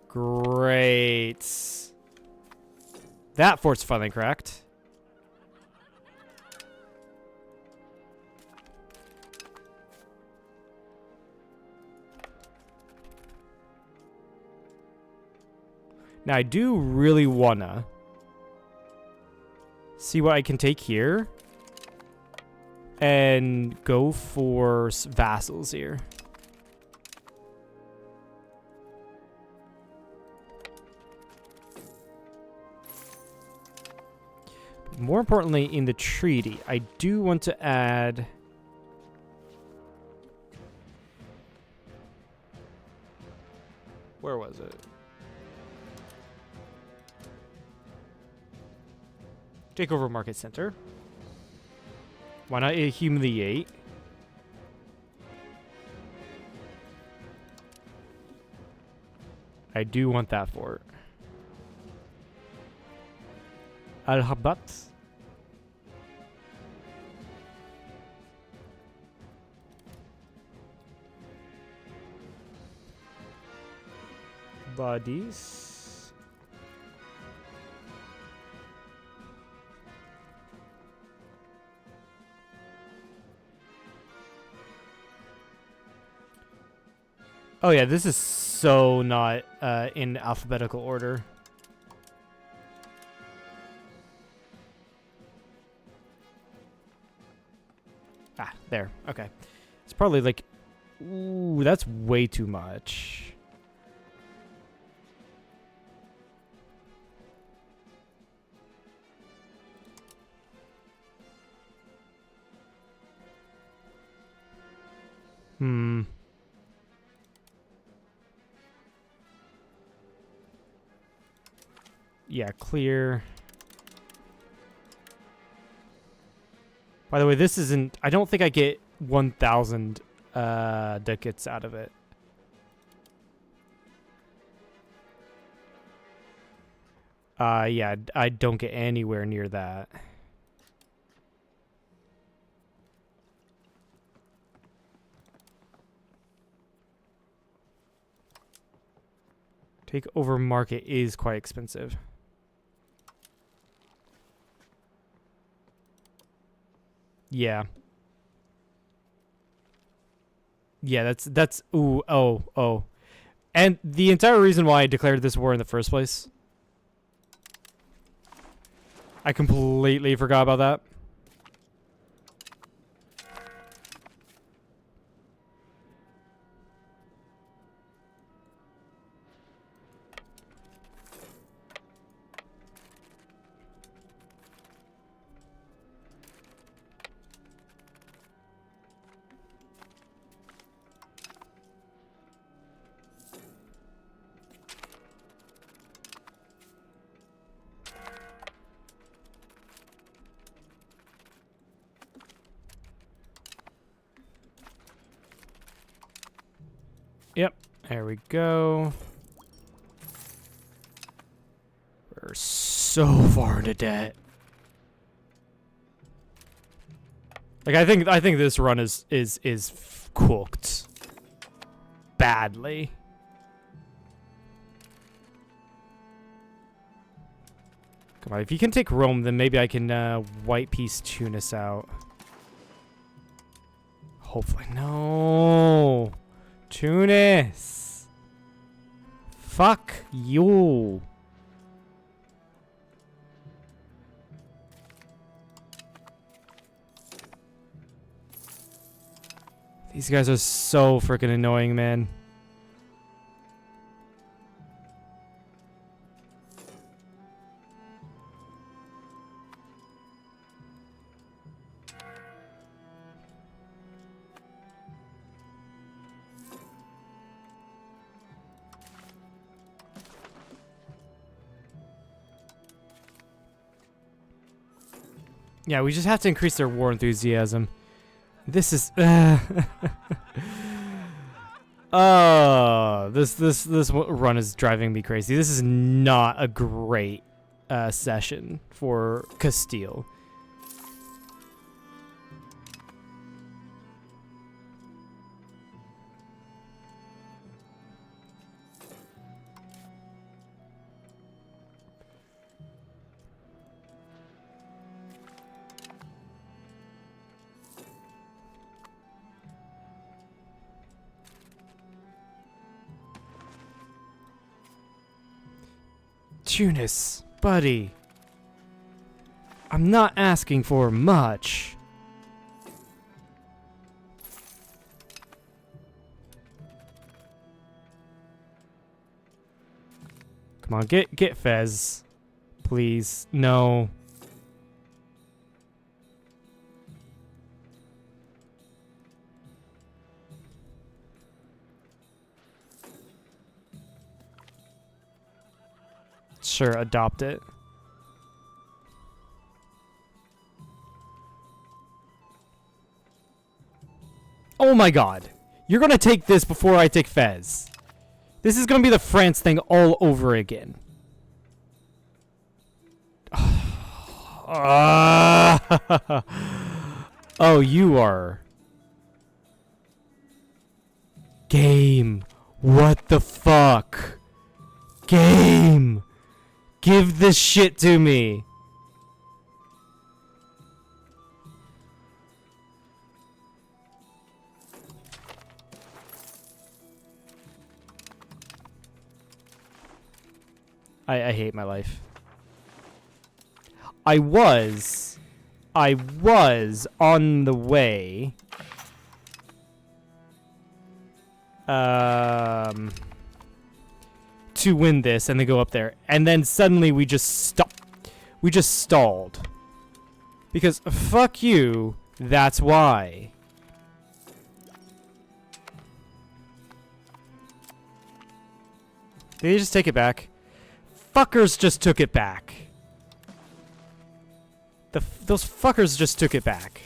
Great. That fort's finally cracked. Now, I do really wanna see what I can take here and go for vassals here. More importantly, in the treaty, I do want to add... Where was it? Take over market center. Why not humiliate? I do want that fort. Al-Habat. Bodies. Oh yeah, this is so not in alphabetical order. Ah, there. Okay. It's probably like... Ooh, that's way too much. Yeah, clear. By the way, this isn't... I don't think I get 1,000 ducats out of it. Yeah, I don't get anywhere near that. Take over market is quite expensive. Yeah. Yeah, that's ooh, oh. And the entire reason why I declared this war in the first place. I completely forgot about that. Yep, there we go. We're so far into debt. Like I think this run is cooked badly. Come on, if you can take Rome, then maybe I can white piece Tunis out. Hopefully, no. Tunis. Fuck you. These guys are so freaking annoying, man. Yeah, we just have to increase their war enthusiasm. This is oh, this run is driving me crazy. This is not a great session for Castile. Tunis, buddy. I'm not asking for much. Come on, get Fez. Please. No. Sure, adopt it. Oh my god. You're gonna take this before I take Fez. This is gonna be the France thing all over again. Oh, you are. Game. What the fuck? Game. Give this shit to me. I hate my life. I was on the way to win this and then go up there, and then suddenly we just stopped. We just stalled. Because fuck you, that's why. Did they just take it back? Fuckers just took it back. Those fuckers just took it back.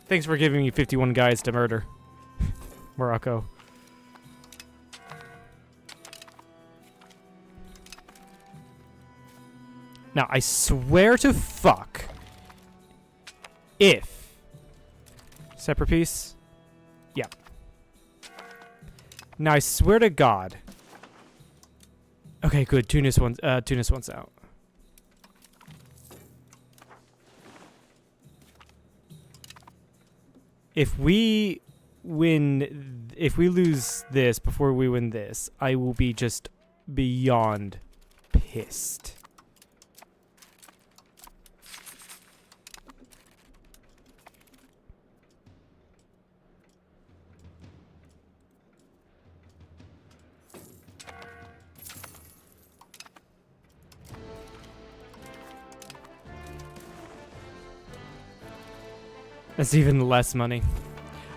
Thanks for giving me 51 guys to murder. Morocco. Now, I swear to fuck, if... Separate piece? Yeah. Now, I swear to God... Okay, good. Tunis wants out. If we lose this before we win this, I will be just beyond pissed. That's even less money.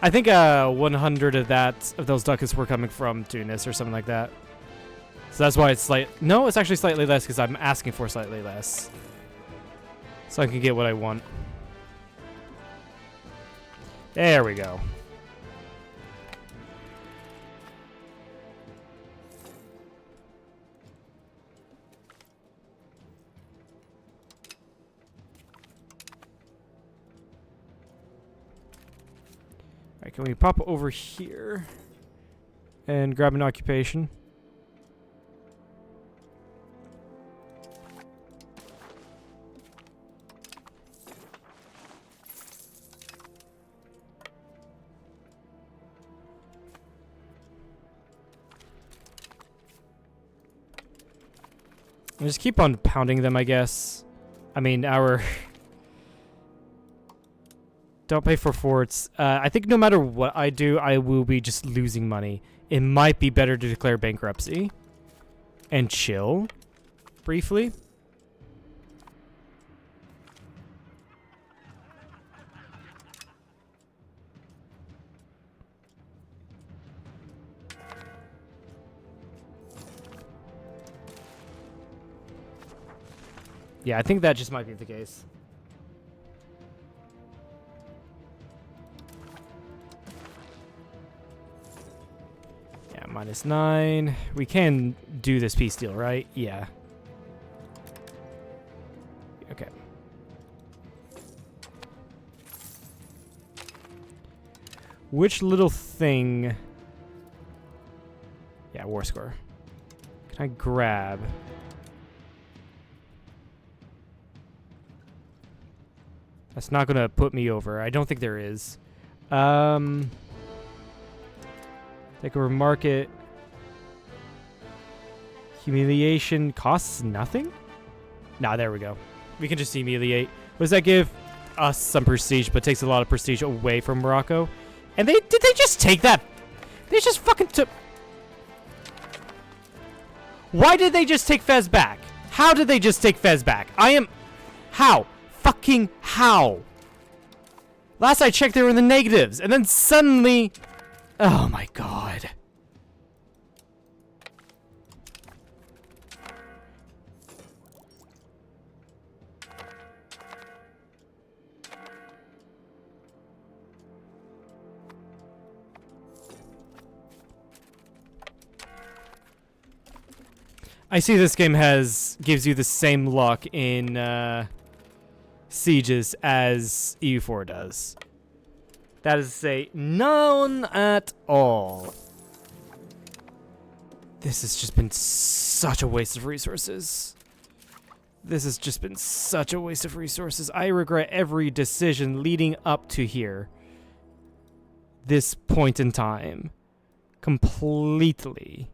I think 100 of those ducats were coming from Tunis or something like that. So that's why it's no, it's actually slightly less because I'm asking for slightly less. So I can get what I want. There we go. Alright, can we pop over here and grab an occupation? We'll just keep on pounding them, I guess. I mean, our... Don't pay for forts. I think no matter what I do, I will be just losing money. It might be better to declare bankruptcy. And chill. Briefly. Yeah, I think that just might be the case. Yeah, -9. We can do this peace deal, right? Yeah. Okay. Which little thing... Yeah, war score. Can I grab... That's not gonna put me over. I don't think there is. Take over market. Humiliation costs nothing? Nah, there we go. We can just humiliate. What does that give? Us some prestige, but takes a lot of prestige away from Morocco. And did they just take that? They just fucking took... Why did they just take Fez back? How did they just take Fez back? How? Fucking how? Last I checked, they were in the negatives, and then suddenly... Oh my god. I see this game gives you the same luck in sieges as EU4 does. That is to say, none at all. This has just been such a waste of resources. This has just been such a waste of resources. I regret every decision leading up to here. This point in time. Completely.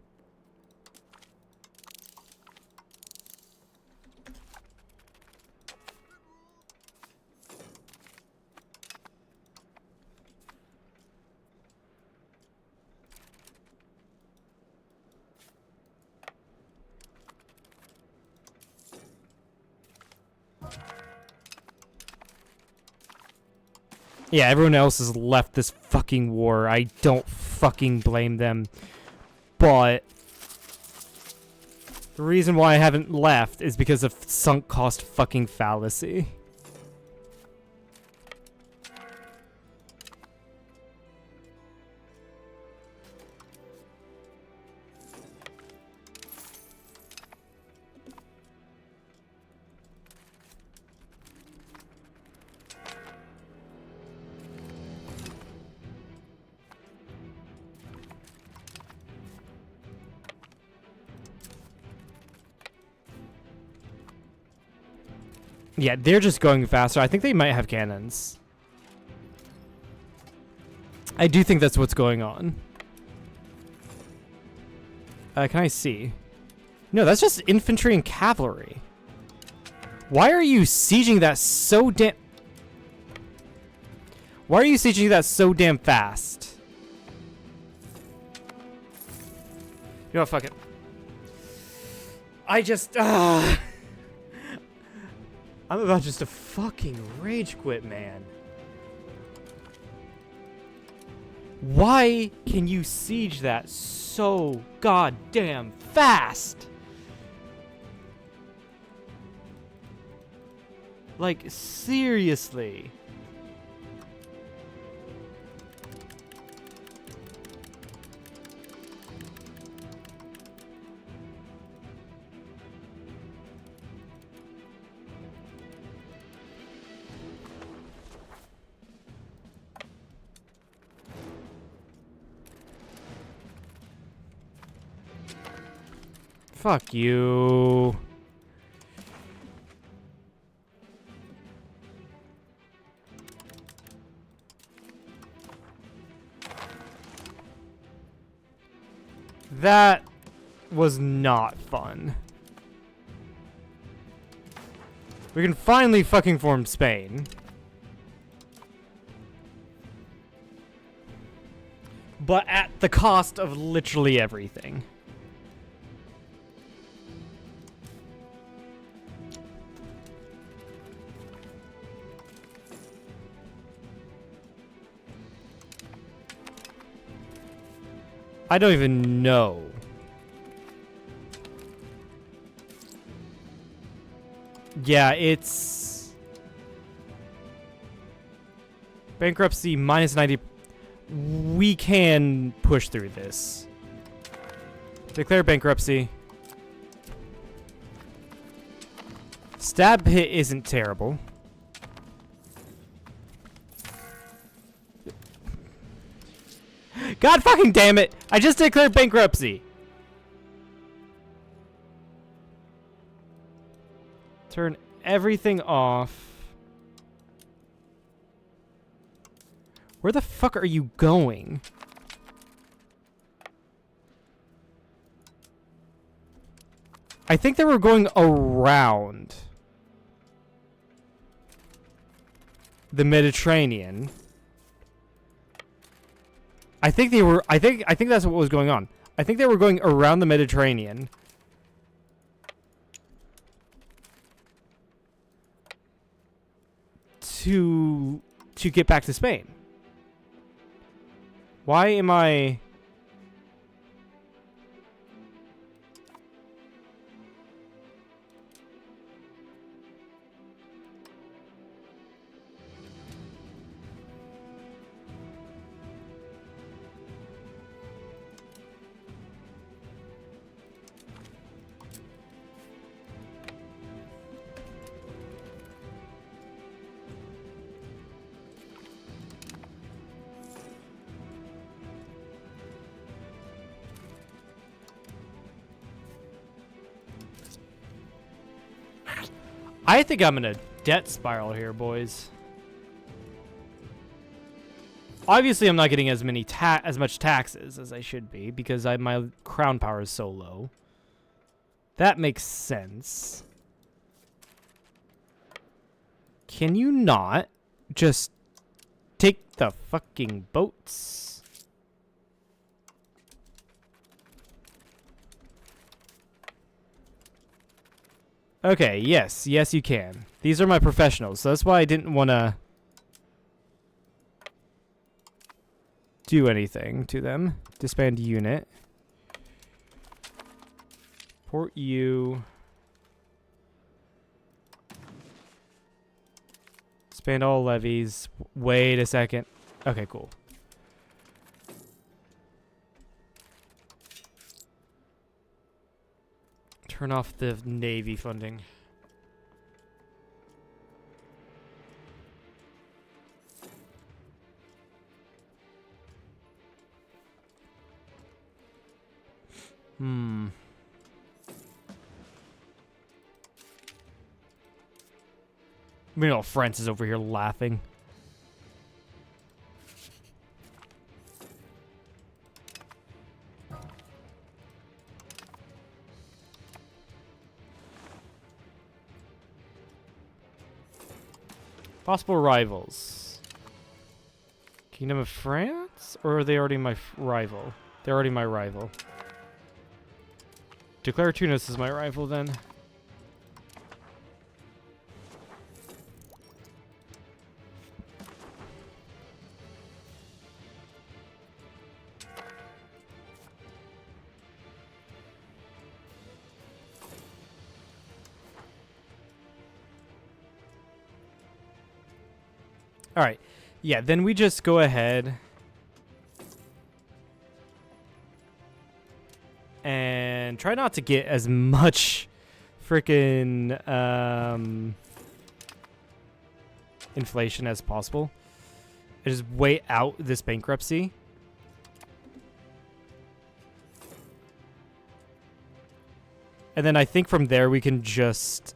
Yeah, everyone else has left this fucking war. I don't fucking blame them. But the reason why I haven't left is because of sunk cost fucking fallacy. Yeah, they're just going faster. I think they might have cannons. I do think that's what's going on. Can I see? No, that's just infantry and cavalry. Why are you sieging that so damn... Why are you sieging that so damn fast? You know what, fuck it. I just... I'm about just to fucking rage quit, man. Why can you siege that so goddamn fast? Like, seriously. Fuck you. That was not fun. We can finally fucking form Spain. But at the cost of literally everything. I don't even know. Yeah, it's bankruptcy minus 90. We can push through this. Declare bankruptcy. Stab hit isn't terrible. God fucking damn it! I just declared bankruptcy! Turn everything off. Where the fuck are you going? I think they were going around the Mediterranean. I think they were. I think that's what was going on. I think they were going around the Mediterranean. To get back to Spain. Why am I? I think I'm in a debt spiral here, boys. Obviously, I'm not getting as much taxes as I should be because my crown power is so low. That makes sense. Can you not just take the fucking boats? Okay, yes, you can. These are my professionals, so that's why I didn't want to do anything to them. Disband unit. Port you. Disband all levies. Wait a second. Okay, cool. Turn off the Navy funding. Meanwhile, France is over here laughing. Possible rivals. Kingdom of France? Or are they already my rival? They're already my rival. Declare Tunis as my rival then. All right. Yeah, then we just go ahead and try not to get as much freaking inflation as possible. And just wait out this bankruptcy. And then I think from there we can just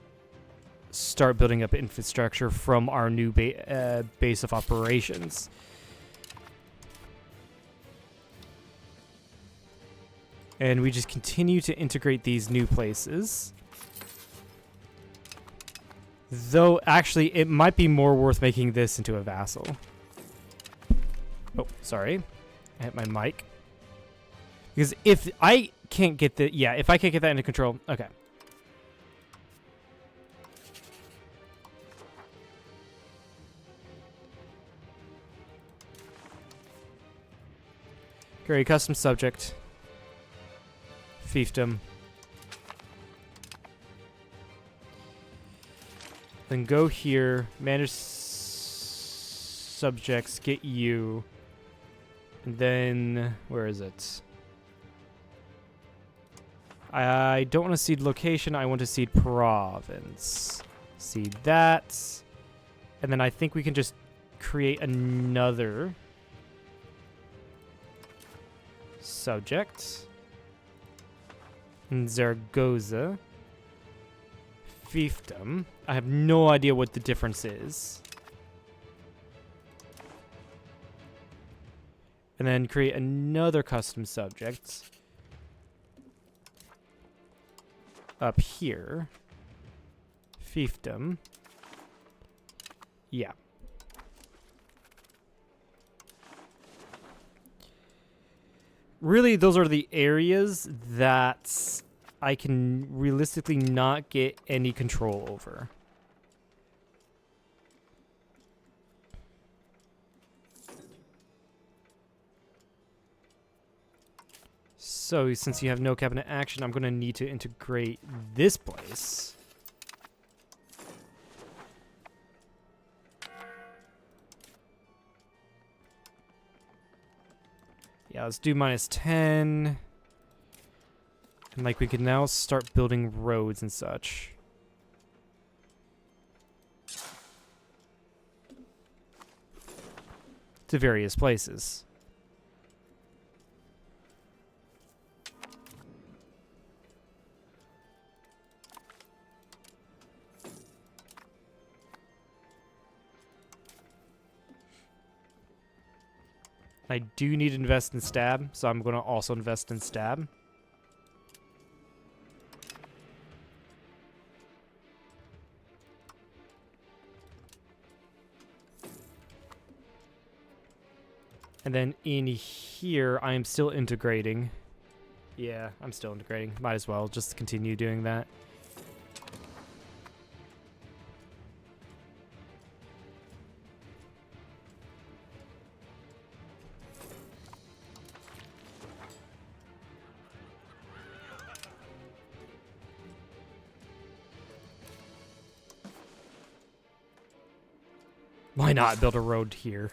start building up infrastructure from our new base of operations. And we just continue to integrate these new places. Though, actually, it might be more worth making this into a vassal. Oh, sorry. I hit my mic. Because if I can't get the... Yeah, if I can't get that into control... Okay. Create custom subject. Fiefdom. Then go here, manage subjects, get you, and then, where is it? I don't want to seed location, I want to seed province. Seed that, and then I think we can just create another subject. And Zaragoza. Fiefdom. I have no idea what the difference is. And then create another custom subject. Up here. Fiefdom. Yeah. Really, those are the areas that I can realistically not get any control over. So, since you have no cabinet action, I'm going to need to integrate this place. Yeah, let's do -10. And, like, we can now start building roads and such. To various places. I do need to invest in stab, so I'm going to also invest in stab. And then in here, I am still integrating. Yeah, I'm still integrating. Might as well just continue doing that. Why not build a road here?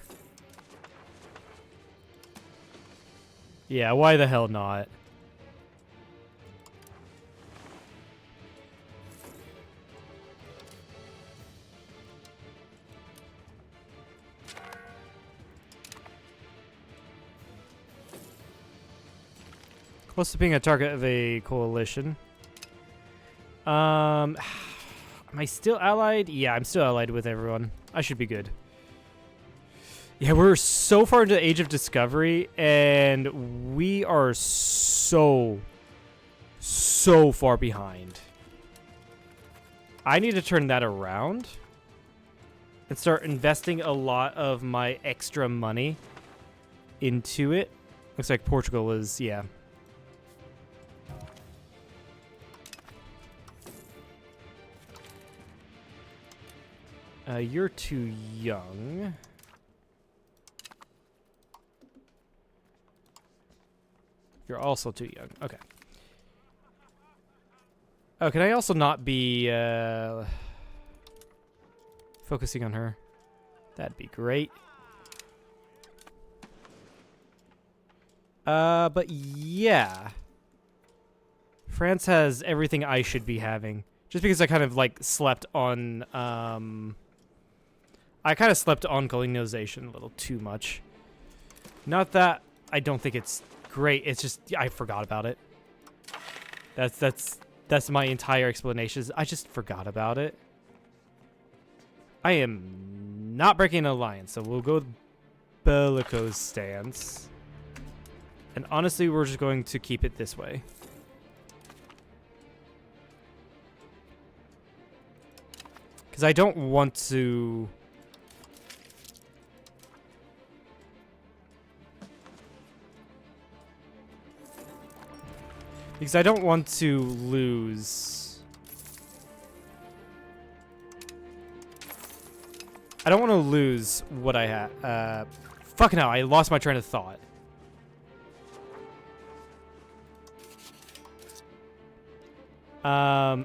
Yeah, why the hell not? Close to being a target of a coalition. Am I still allied? Yeah, I'm still allied with everyone. I should be good. Yeah, we're so far into the Age of Discovery, and we are so far behind. I need to turn that around and start investing a lot of my extra money into it. Looks like Portugal is, yeah. You're too young. You're also too young. Okay. Oh, can I also not be focusing on her? That'd be great. But yeah. France has everything I should be having. Just because I kind of, like, slept on, I kind of slept on colonialization a little too much. Not that I don't think it's great. It's just I forgot about it. That's my entire explanation. Is I just forgot about it. I am not breaking an alliance, so we'll go with bellicose stance. And honestly, we're just going to keep it this way. Because I don't want to... Because I don't want to lose... I don't want to lose what I have. Fucking hell, I lost my train of thought.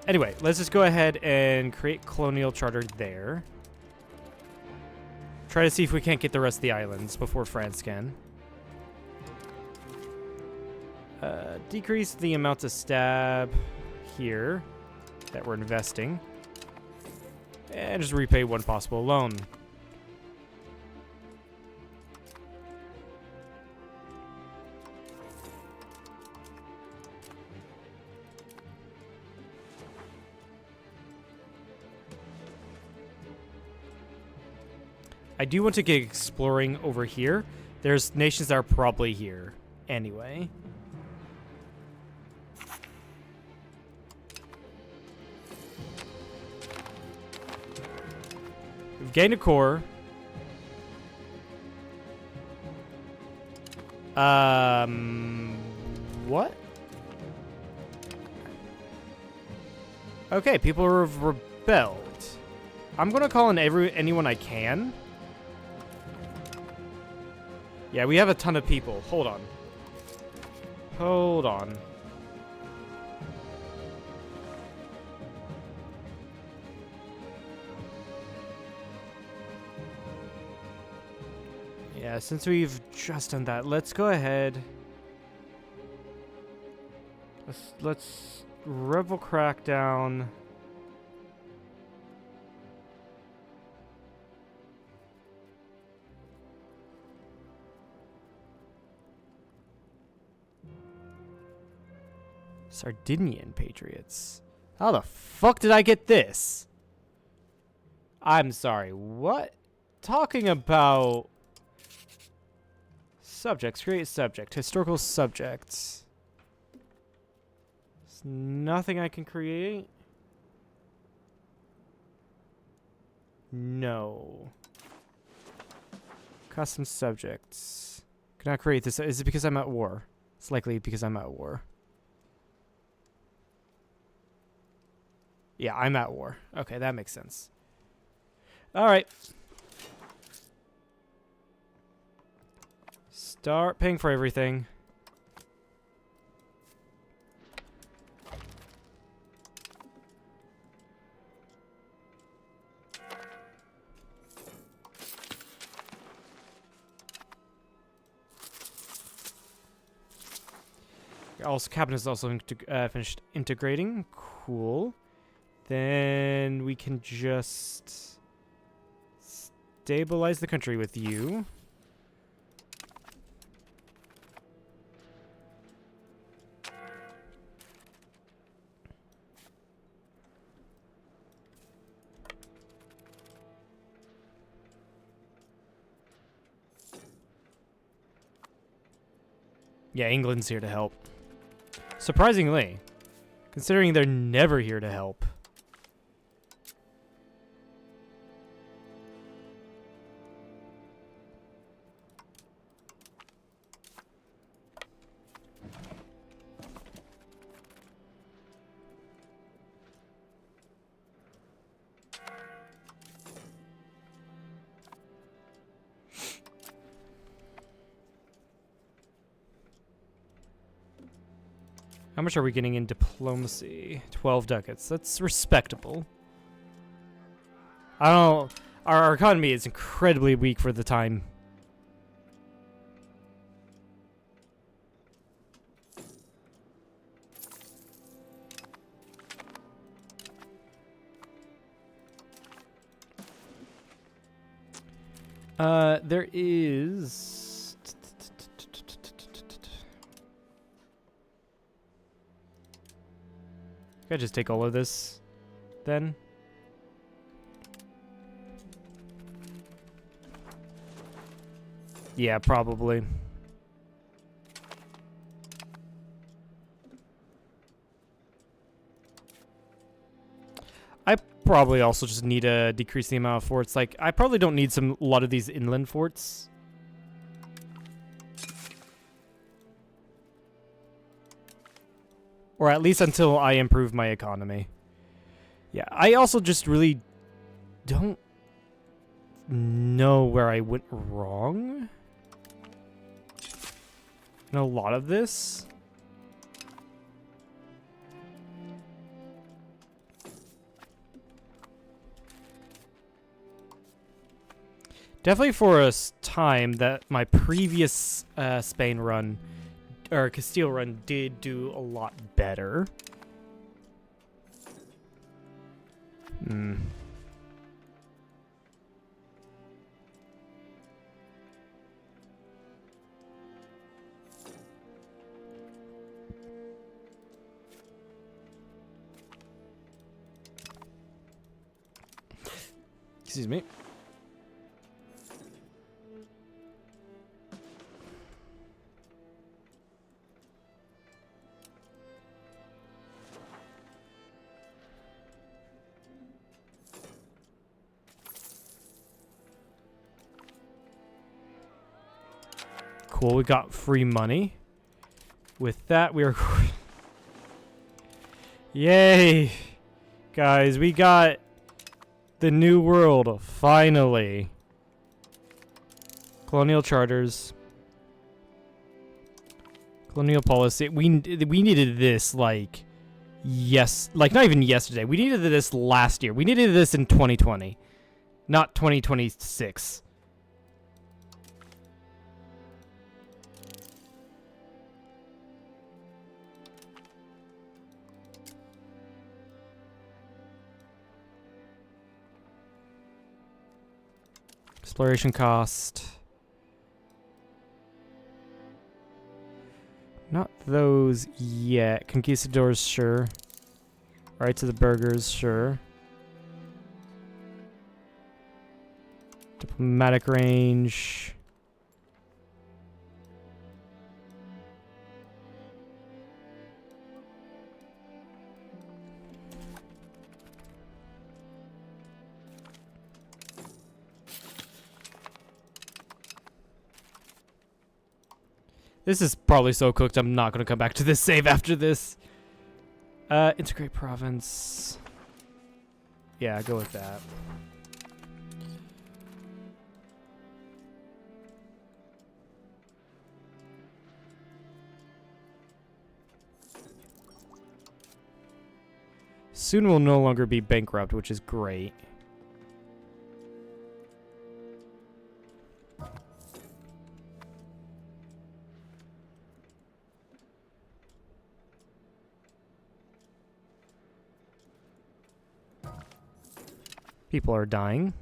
Anyway, let's just go ahead and create colonial charter there. Try to see if we can't get the rest of the islands before France can. Decrease the amount of stab here that we're investing. And just repay one possible loan. I do want to get exploring over here. There's nations that are probably here anyway. We've gained a core. What? Okay, people have rebelled. I'm gonna call in anyone I can. Yeah, we have a ton of people. Hold on. Hold on. Yeah, since we've just done that, let's go ahead. Let's rebel crackdown. Sardinian Patriots. How the fuck did I get this? I'm sorry, what? Talking about... Subjects, create subject, historical subjects. There's nothing I can create? No. Custom subjects. Can I create this? Is it because I'm at war? It's likely because I'm at war. Yeah, I'm at war. Okay, that makes sense. All right. Start paying for everything. Also, cabinet is also finished integrating. Cool. Then we can just stabilize the country with you. Yeah, England's here to help. Surprisingly, considering they're never here to help. How much are we getting in diplomacy? 12 ducats. That's respectable. I don't... Our economy is incredibly weak for the time. There is... Can I just take all of this, then? Yeah, probably. I probably also just need to decrease the amount of forts. Like, I probably don't need a lot of these inland forts. Or at least until I improve my economy. Yeah, I also just really don't know where I went wrong in a lot of this. Definitely for a time that my previous Spain run, or Castile run, did do a lot better. Excuse me. Cool, we got free money. With that, we are... Yay! Guys, we got the new world, finally. Colonial charters. Colonial policy. We needed this, like... Yes, like, not even yesterday. We needed this last year. We needed this in 2020. Not 2026. Exploration cost. Not those yet. Conquistadors, sure. Right to the burghers, sure. Diplomatic range. This is probably so cooked, I'm not going to come back to this save after this. Integrate province. Yeah, go with that. Soon we'll no longer be bankrupt, which is great. People are dying.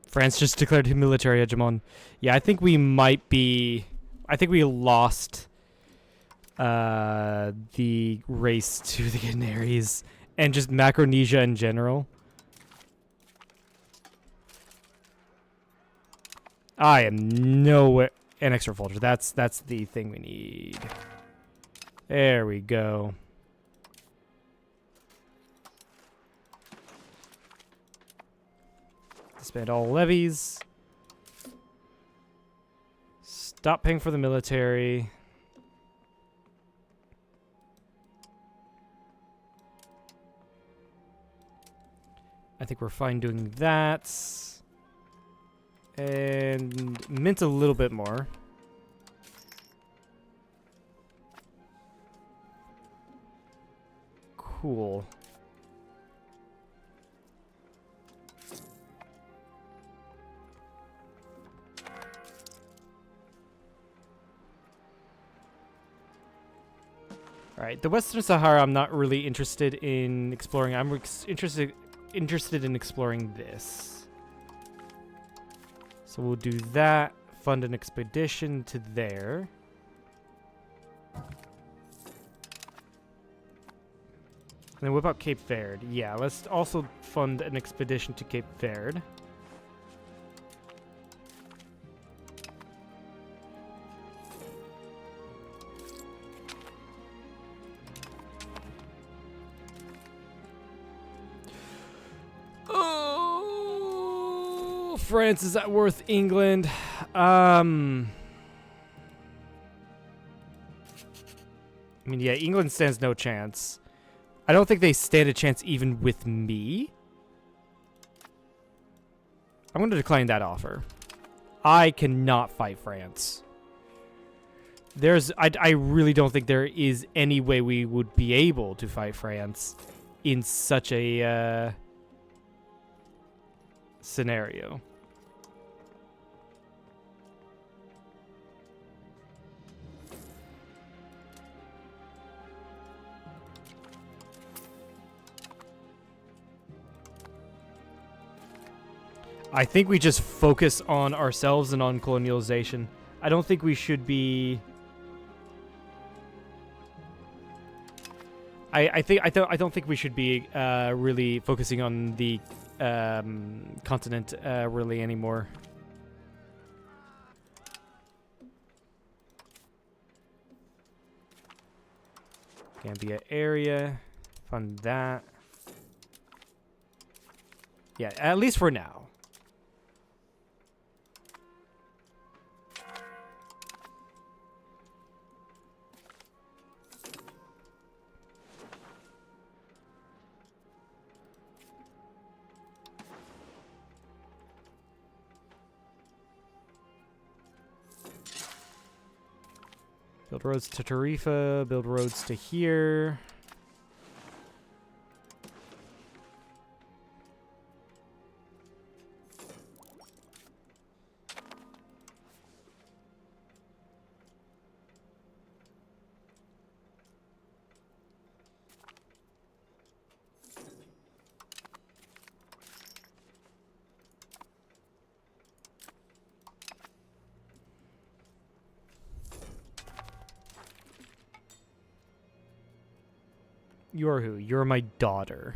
France just declared military hegemon. Yeah, I think we might be... I think we lost the race to the Canaries and just Macaronesia in general. I am nowhere... An extra folder. That's the thing we need. There we go. Spend all levies. Stop paying for the military. I think we're fine doing that. And mint a little bit more. Cool. Alright, the Western Sahara I'm not really interested in exploring. I'm interested in exploring this. So we'll do that. Fund an expedition to there. then what about Cape Verde? Yeah, let's also fund an expedition to Cape Verde. Oh, France, is that worth England? I mean, yeah, England stands no chance. I don't think they stand a chance even with me. I'm going to decline that offer. I cannot fight France. I really don't think there is any way we would be able to fight France in such a scenario. I think we just focus on ourselves and on colonialization. I don't think we should be. I don't think we should be really focusing on the continent really anymore. Gambia area, fund that. Yeah, at least for now. Build roads to Tarifa, build roads to here. You're who? You're my daughter.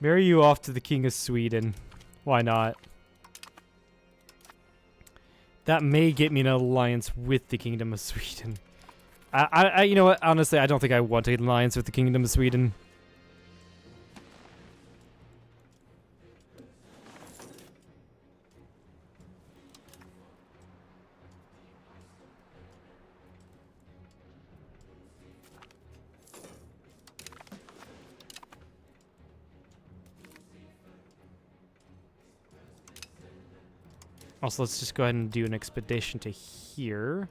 Marry you off to the King of Sweden. Why not? That may get me an alliance with the Kingdom of Sweden. You know what? Honestly, I don't think I want an alliance with the Kingdom of Sweden. Also, let's just go ahead and do an expedition to here.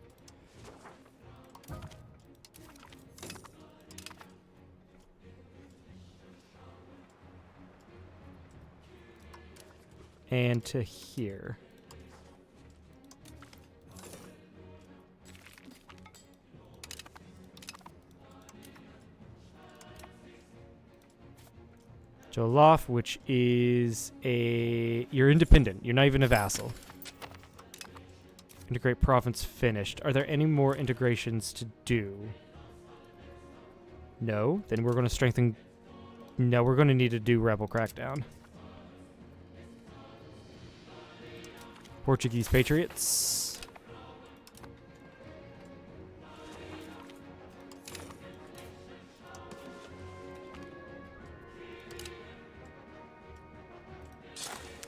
And to here. Jollof, which is you're independent. You're not even a vassal. Integrate province finished. Are there any more integrations to do? No. Then we're going to strengthen. No, we're going to need to do rebel crackdown. Portuguese patriots.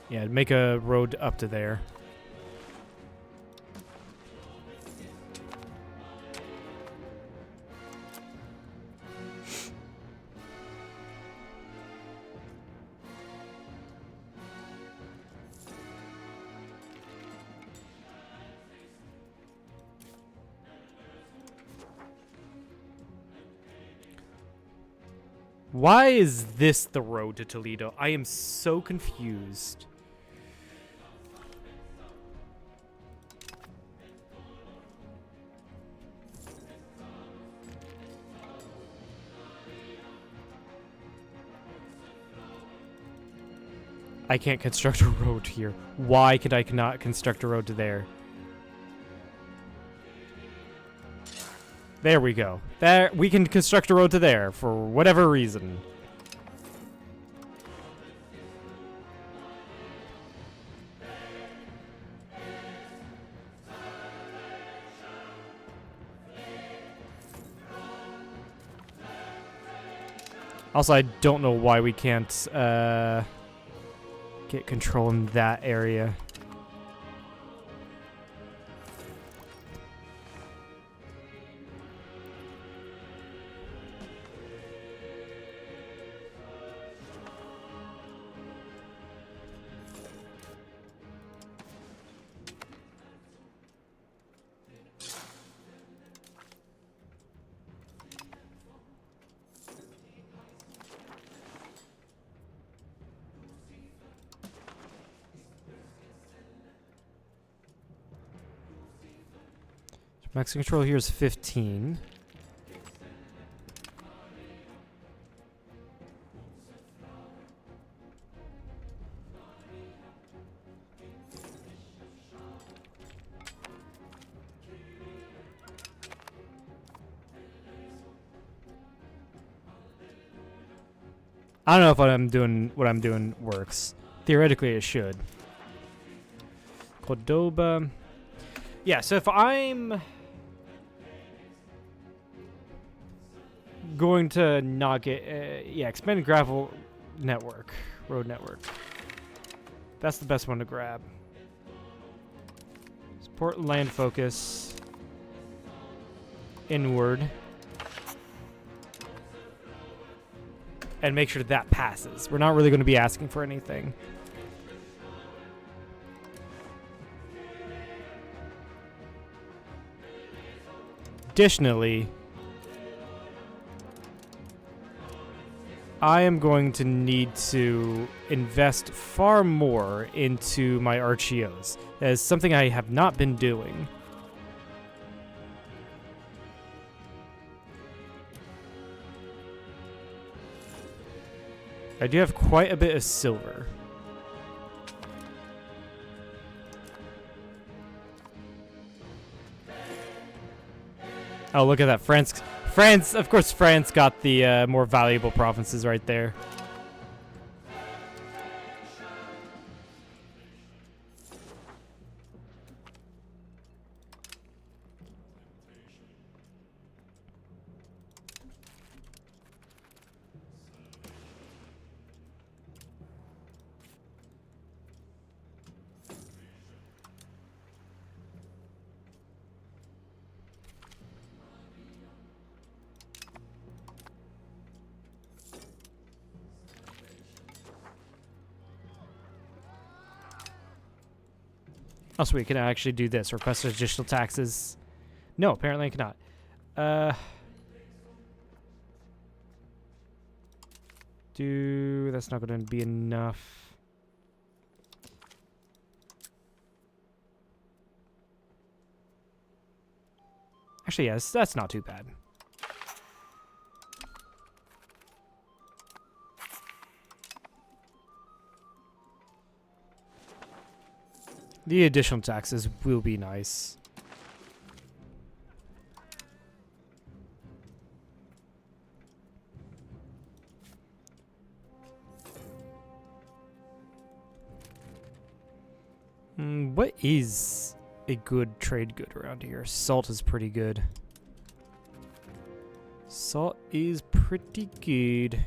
Yeah, make a road up to there. Why is this the road to Toledo? I am so confused. I can't construct a road here. Why could I not construct a road to there? There we go. There, we can construct a road to there for whatever reason. Also, I don't know why we can't get control in that area. Max control here is 15. I don't know if what I'm doing works. Theoretically, it should. Cordoba. Yeah, so if I'm going to not get, yeah, expanded gravel network, road network. That's the best one to grab. Support land focus. Inward. And make sure that passes. We're not really going to be asking for anything. Additionally, I am going to need to invest far more into my archeos. That is something I have not been doing. I do have quite a bit of silver. Oh, look at that. France, of course, France got the more valuable provinces right there. Oh, sweet. Can I actually do this? Request additional taxes? No, apparently I cannot. That's not going to be enough. Actually, yes, that's not too bad. The additional taxes will be nice. What is a good trade good around here? Salt is pretty good. Salt is pretty good.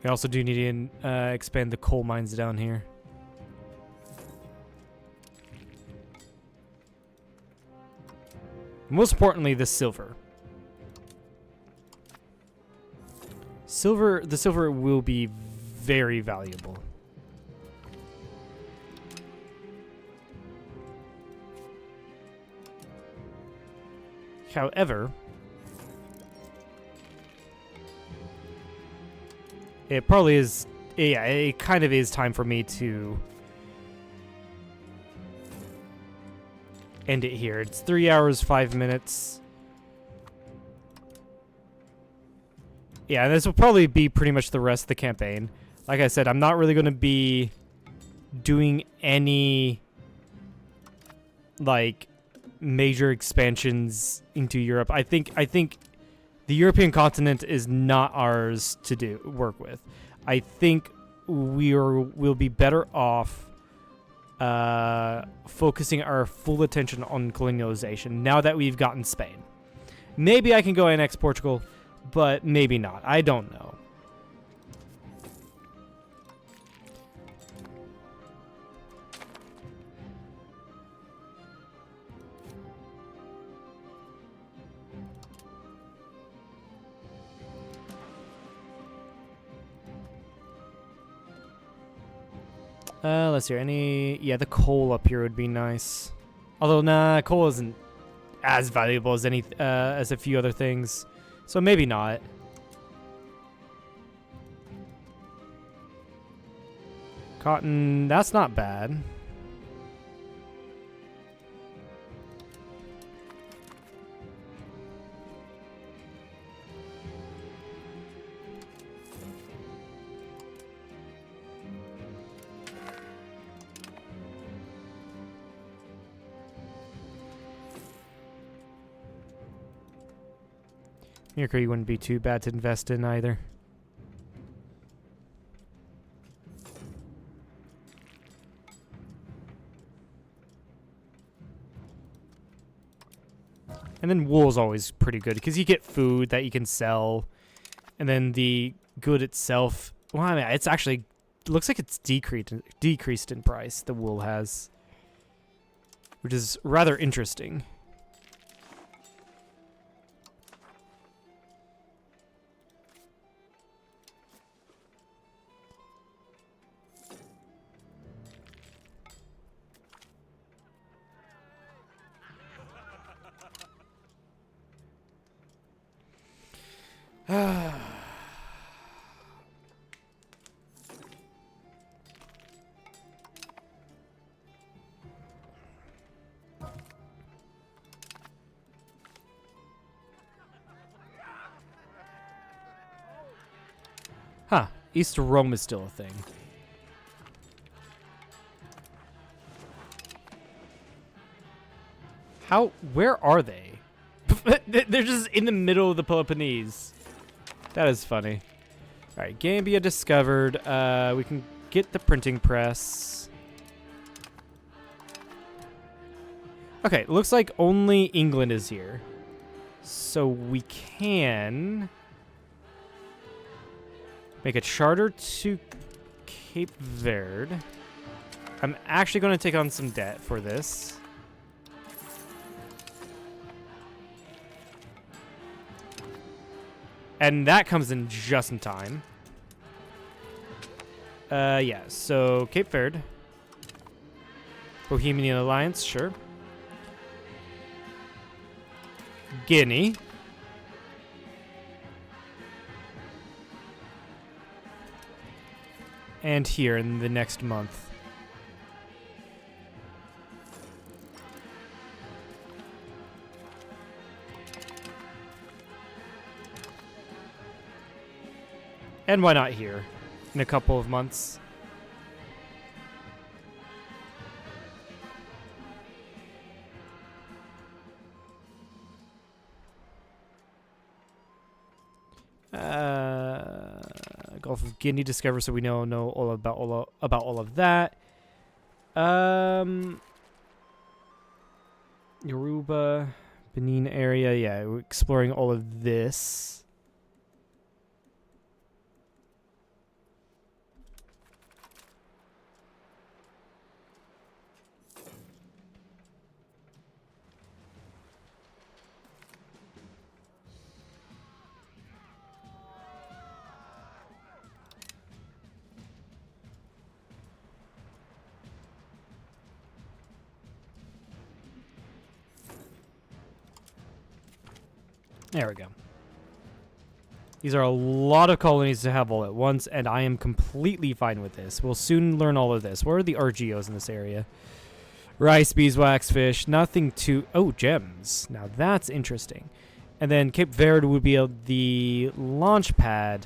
We also do need to expand the coal mines down here. Most importantly, the silver. The silver will be very valuable. However, it probably is, yeah, it kind of is time for me to end it here. It's 3 hours, 5 minutes. Yeah, this will probably be pretty much the rest of the campaign. Like I said, I'm not really going to be doing any like major expansions into Europe. I think the European continent is not ours to work with. I think we'll be better off focusing our full attention on colonialization now that we've gotten Spain. Maybe I can go annex Portugal, but maybe not. I don't know. Let's see. Yeah, the coal up here would be nice. Although, nah, coal isn't as valuable as as a few other things, so maybe not. Cotton, that's not bad. Mercury wouldn't be too bad to invest in either. And then wool's always pretty good because you get food that you can sell, and then the good itself. Well, I mean, it's actually looks like it's decreased in price. The wool has, which is rather interesting. Huh. East Rome is still a thing. Where are they? They're just in the middle of the Peloponnese. That is funny. Alright, Gambia discovered. We can get the printing press. Okay, looks like only England is here. So we can make a charter to Cape Verde. I'm actually going to take on some debt for this. And that comes in just in time. Yeah, so Cape Verde. Bohemian Alliance, sure. Guinea. And here in the next month. And why not here in a couple of months? Gulf of Guinea discovered, so we know all about all of that. Yoruba, Benin area, yeah, we're exploring all of this. There we go. These are a lot of colonies to have all at once, and I am completely fine with this. We'll soon learn all of this. Where are the RGOs in this area? Rice, beeswax, fish, nothing to... Oh, gems. Now that's interesting. And then Cape Verde would be the launch pad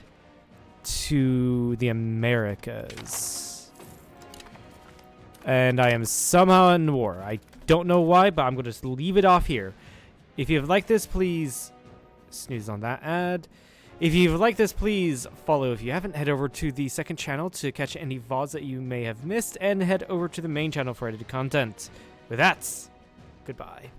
to the Americas. and I am somehow in war. I don't know why, but I'm going to just leave it off here. If you've liked this, please snooze on that ad. If you've liked this, please follow if you haven't. Head over to the second channel to catch any VODs that you may have missed, and head over to the main channel for edited content. With that, goodbye.